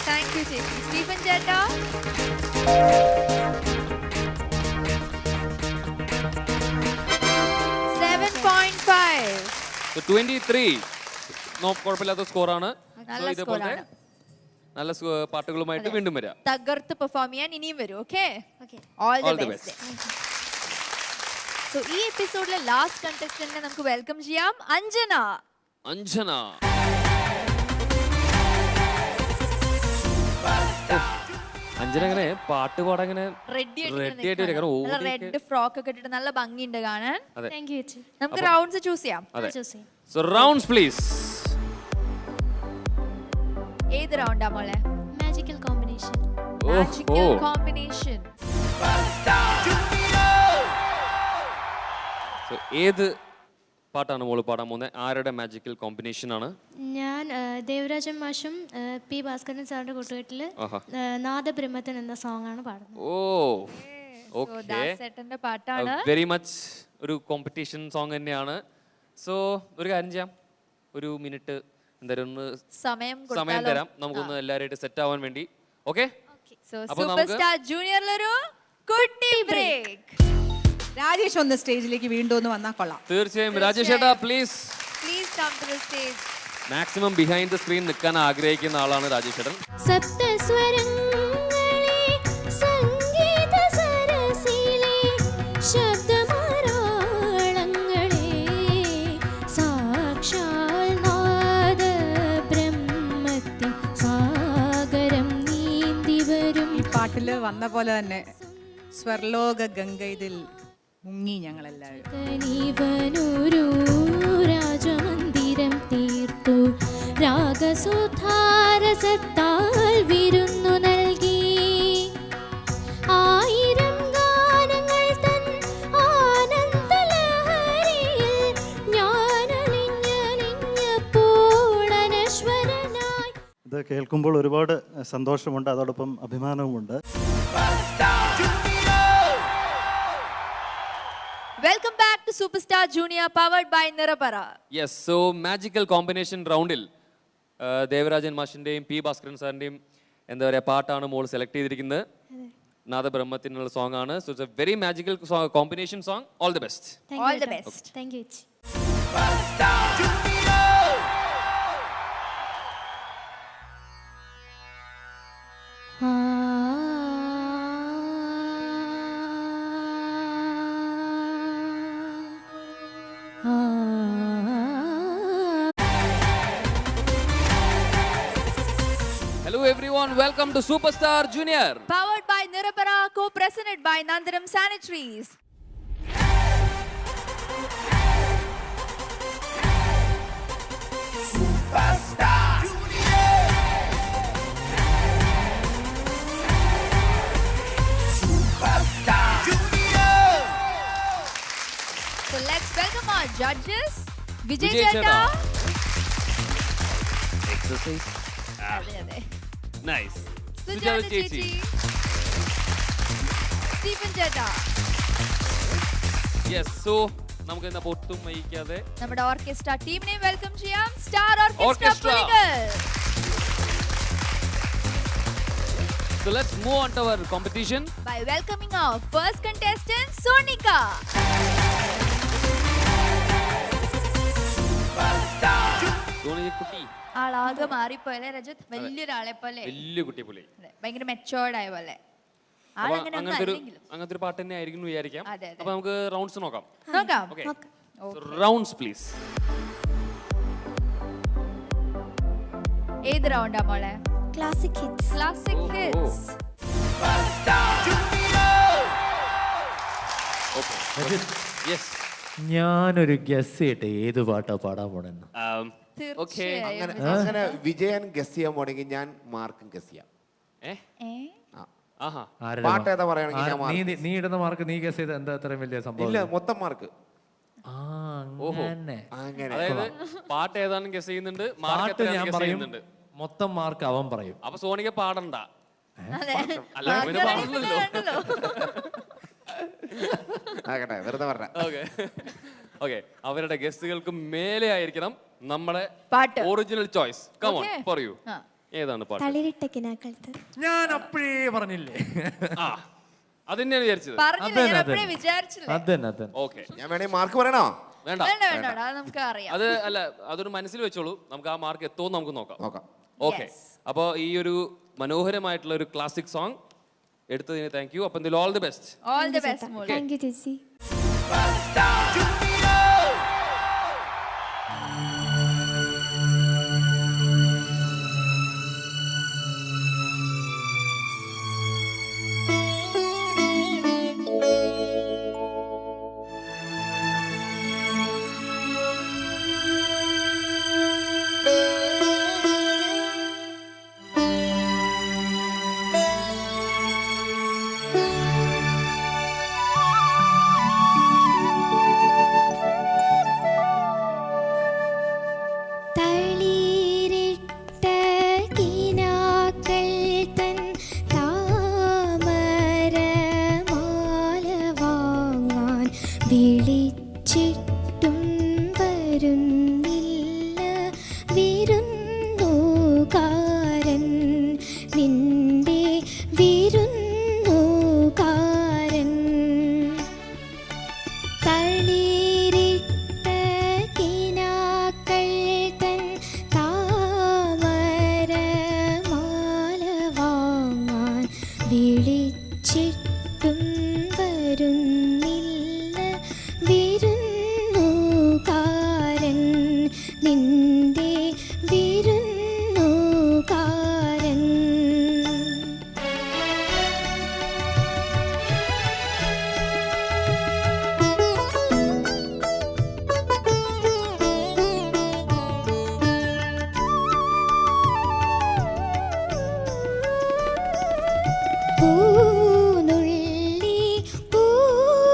താങ്ക് യു ചേച്ചി. സ്റ്റീഫൻ ചേട്ടാ. 23. കുഴപ്പമില്ലാത്ത സ്കോറാണ്. നല്ല ഇതേപോലെ നല്ല പാട്ടുകളുമായിട്ട് വീണ്ടും വരാം. തകർത്ത് പെർഫോം ചെയ്യാൻ ഇനിയും വരും. Okay, all the best. So ഈ എപ്പിസോഡിലെ ലാസ്റ്റ് കണ്ടസ്റ്റന്റിനെ നമുക്ക് വെൽക്കം ചെയ്യാം. അഞ്ജന. അഞ്ജന അങ്ങനെ പാട്ട് പാടാൻ ഇങ്ങനെ റെഡി ആയിട്ട് റെഡ് ഫ്രോക്ക് ഒക്കെ ഇട്ടിട്ട് നല്ല ഭംഗിയുണ്ട് കാണാൻ. നമുക്ക് റൗണ്ട്സ് ചൂസ് ചെയ്യാം. So rounds please. ഏത് റൗണ്ടാ മോളെ? Magical combination. Magical combination. So ഏത് പാട്ടാണ് മോള് പാടാൻ പോകുന്നത്? ആരുടെ മാജിക്കൽ കോമ്പിനേഷൻ ആണ്? ഞാൻ ദേവരാജൻ മാഷും പി ഭാസ്കരൻ സാറിന്റെ കൂട്ടുകെട്ടിൽ നാദബ്രഹ്മത്തൻ എന്ന സോങ് ആണ് പാടുന്നത്. ഓ ഓക്കേ, ദാസേട്ടന്റെ പാട്ടാണ്. വെരി മച്ച് ഒരു കോമ്പറ്റീഷൻ സോങ് തന്നെയാണ്. സോ ഒരു കാര്യം ചെയ്യാം, ഒരു മിനിറ്റ് എന്തായാലും ഒന്ന് സമയം തരാം നമുക്കൊന്ന് എല്ലാവരുമായിട്ട് സെറ്റ് ആവാൻ വേണ്ടി. ഓക്കെ, സോ സൂപ്പർ സ്റ്റാർ ജൂനിയറിലൊരു കുട്ടി ബ്രേക്ക്. രാജേഷ് ഒന്ന് സ്റ്റേജിലേക്ക് വീണ്ടും ഒന്ന് വന്നാൽ കൊള്ളാം. തീർച്ചയായും രാജേഷ് ചേട്ടാ please come to the stage. Maximum behind the screen നിൽക്കാൻ ആഗ്രഹിക്കുന്ന ആളാണ് രാജേഷ് ചേട്ടൻ. സപ്തസ്വരങ്ങളെ സംഗീത സരസിലെ ശബ്ദമാരാളങ്ങളെ സാക്ഷാൽ നാദബ്രഹ്മത്തിൻ സാഗരം നീന്തി വരും. ഈ പാട്ടില് വന്ന പോലെ തന്നെ സ്വർലോക ഗംഗ ഇതിൽ മുങ്ങി ഞങ്ങളെല്ലാവരും. രാജമന്ദിരം തീർത്തു രാഗസുധാരസത്താൽ വിരുന്നു നൽകി. 1000 ഗാനങ്ങൾ തൻ ആനന്ദലഹരിയിൽ ഞാനലിഞ്ഞപ്പോൾ അനശ്വരനായി. ഇത് കേൾക്കുമ്പോൾ ഒരുപാട് സന്തോഷമുണ്ട്, അതോടൊപ്പം അഭിമാനവുമുണ്ട്. Welcome back to Superstar Junior powered by Nirapara. Yes, so magical combination roundil Devarajan മാഷിന്റെയും പി ഭാസ്കരൻ സാറിന്റെയും എന്താ പറയുക പാട്ടാണ് മോൾ സെലക്ട് ചെയ്തിരിക്കുന്നത്. നാദബ്രഹ്മത്തിനുള്ള സോങ് ആണ്. So it's a very magical combination song. All the best. All the best. Thank you. Hello everyone, welcome to Superstar Junior. Powered by Nirapara, co-presented by Nandaram Sanitaries. Superstar Junior. Superstar Junior. So let's welcome our judges. Vijay Vijay Chetta. Exercise. Ade. Nice. Sujata Chechi. Stephen Chetta. Yes, so നമുക്ക് ഇന്ന് പൊട്ടും വഹിക്കാതെ നമ്മുടെ ഓർക്കസ്ട്ര ടീമിനെ വെൽക്കം ചെയ്യാം. Star orchestra Orchestra. പുലികൾ. So let's move on to our competition by welcoming our first contestant Sonika. Dhoni കുട്ടി ആളാകെ മാറിപ്പോയല്ലേ രജത്? വലിയൊരാളെ പോലെ, വലിയ കുട്ടി പുലി, ഭയങ്കര മെച്ചോർഡ് ആയ പോലെ. അങ്ങനത്തെ ഒരു പാട്ട് തന്നെ ആയിരിക്കും വിചാരിക്കാം. അപ്പൊ നമുക്ക് റൗണ്ട്സ് നോക്കാം. Rounds please. ഏത് റൗണ്ടാ മോളെ? Classic hits. Classic hits. Yes. ഞാനൊരു ഗസ് ചെയ്യട്ടെ ഏത് പാട്ടാ പാടാൻ പോണെന്ന്. അങ്ങനെ വിജയൻ ഗസ് ചെയ്യാൻ പോണെങ്കിൽ ഞാൻ മാർക്കും ഗസ് ചെയ്യാം. പാട്ട് ഏതാ പറയുകയാണെങ്കിൽ ഞാൻ mark. നീ ഇടുന്ന മാർക്ക് നീ ഗസ് ചെയ്ത എന്താ അത്രയും വലിയ സംഭവം? ഇല്ല, മൊത്തം മാർക്ക്. അതായത് പാട്ട് ഏതാനും ഗസ് ചെയ്യുന്നുണ്ട്, പാട്ട് ഞാൻ പറയും, മൊത്തം മാർക്ക് അവൻ പറയും. അപ്പൊ സോണിക പാടണ്ട. അല്ല, വെറുതെ പറഞ്ഞ. ഓക്കെ, അവരുടെ ഗസ്റ്റുകൾക്ക് മേലെ ആയിരിക്കണം നമ്മുടെ ഒറിജിനൽ ചോയ്സ്. കം ഓൺ, പറയൂ ഏതാണ് പാട്ട്? ഞാൻ അപ്പഴേ പറഞ്ഞില്ലേ. അതന്നെയാണ് വിചാരിച്ചത്. ഓക്കെ, ഞാൻ വേണമെങ്കിൽ മാർക്ക് പറയണോ? വേണ്ട, നമുക്ക് അറിയാം. അത് അല്ല, അതൊരു മനസ്സിൽ വെച്ചോളൂ. നമുക്ക് ആ മാർക്ക് എത്തുമെന്ന് നമുക്ക് നോക്കാം. ഓക്കെ, അപ്പോൾ ഈ ഒരു മനോഹരമായിട്ടുള്ള ഒരു ക്ലാസിക് സോങ് എടുത്തതിന് താങ്ക് യു. അപ്പം ഇതിൽ all the best. All the best. Thank you ചേച്ചി. വിളിച്ചിട്ടും വരുന്നില്ല വിരുന്നുകാരൻ, നിന്റെ വിരുന്നുകാരൻ. തളിരിട്ട കിനാക്കൾ തൻ താമരമാല വാങ്ങാൻ വിളിച്ചിട്ടും വരുന്നില്ല വിരുന്നുകാരൻ, നിന്റെ വിരുന്നുകാരൻ. പൂനുള്ളി പൂവായി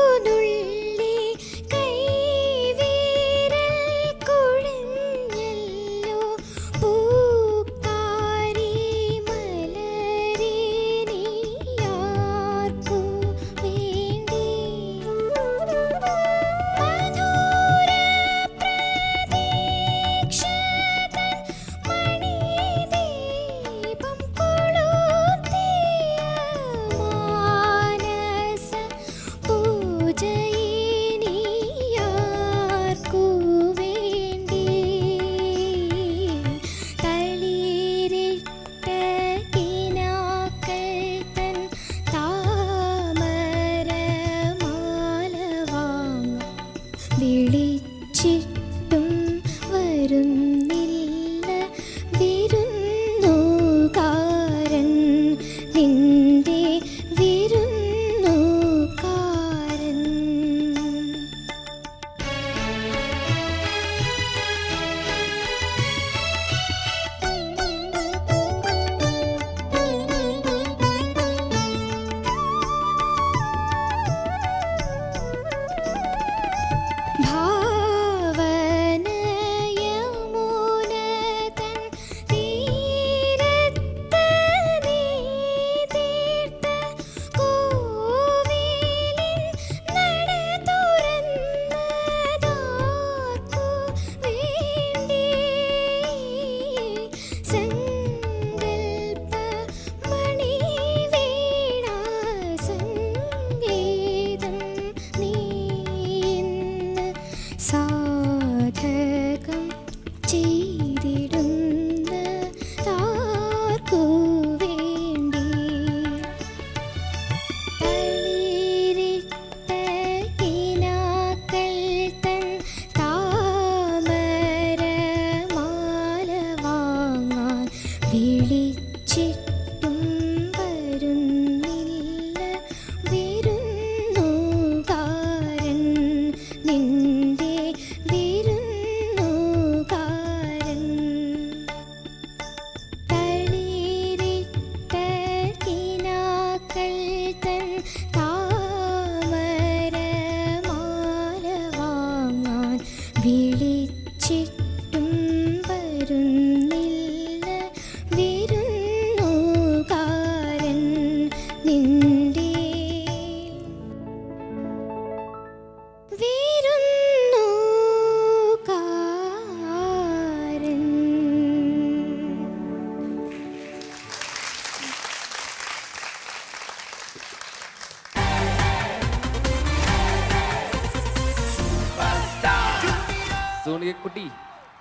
സോണിയക്കുട്ടി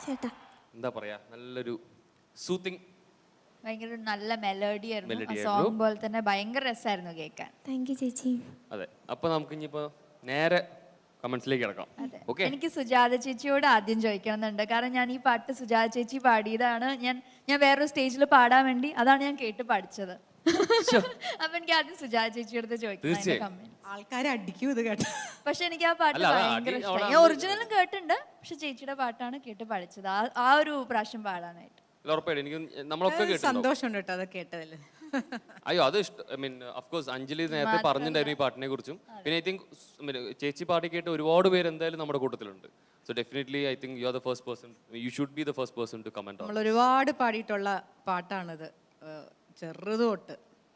ചേട്ടാ എന്താ പറയാ, നല്ലൊരു സൂത്തിങ് ഭയങ്കര ഒരു നല്ല മെലഡി ആയിരുന്നു. Melody ആ ആയിരുന്നു. സോങ് പോലെ തന്നെ ഭയങ്കര രസമായിരുന്നു കേൾക്കാൻ. താങ്ക് യു ചേച്ചി. അതെ. അപ്പൊ നമുക്ക് ഇനിയിപ്പോ നേരെ കമന്റ്സിലേക്ക് കിടക്കാം. അതെ. ഓക്കെ, എനിക്ക് സുജാത ചേച്ചിയോട് ആദ്യം ചോദിക്കണമെന്നുണ്ട്. കാരണം ഞാൻ ഈ പാട്ട് സുജാത ചേച്ചി പാടിയതാണ്. ഞാൻ വേറൊരു സ്റ്റേജിൽ പാടാൻ വേണ്ടി അതാണ് ഞാൻ കേട്ട് പഠിച്ചത്. അപ്പൊ എനിക്ക് ആദ്യം സുജാത ചേച്ചിയോട് ചോദിക്കണം. ആൾക്കാരെ അടിക്കും ഇത് കേട്ടോ. പക്ഷെ എനിക്ക് ആ പാട്ട് അല്ല, അത് ഭയങ്കര അടി- ഇഷ്ടമായി. അവിടെ ഞാൻ ഒറിജിനലും കേട്ടിട്ടുണ്ട്, പക്ഷെ ചേച്ചിയുടെ പാട്ടാണ് കേട്ട് പഠിച്ചത്. ആ ഒരു പ്രാവശ്യം പാടാനായിട്ട്. ഉറപ്പായിട്ടും എനിക്ക് നമ്മളൊക്കെ കേട്ടിട്ടുണ്ടാവും. സന്തോഷമുണ്ട് കേട്ടോ അത് കേട്ടതിൽ. അയ്യോ, അത് I mean of course Anjali നേരത്തെ പറഞ്ഞിട്ടുണ്ടായിരുന്നു ഈ പാട്ടിനെ കുറിച്ചും. പിന്നെ ഐ തിങ്ക് ചേച്ചി പാടി കേട്ട് ഒരുപാട് പേര് എന്തായാലും നമ്മുടെ കൂട്ടത്തിലുണ്ട്. So definitely I think you are the first person, you should be the first person to comment. നമ്മൾ ഒരുപാട് പാടിയിട്ടുള്ള പാട്ടാണിത്, ചെറുത് തൊട്ട്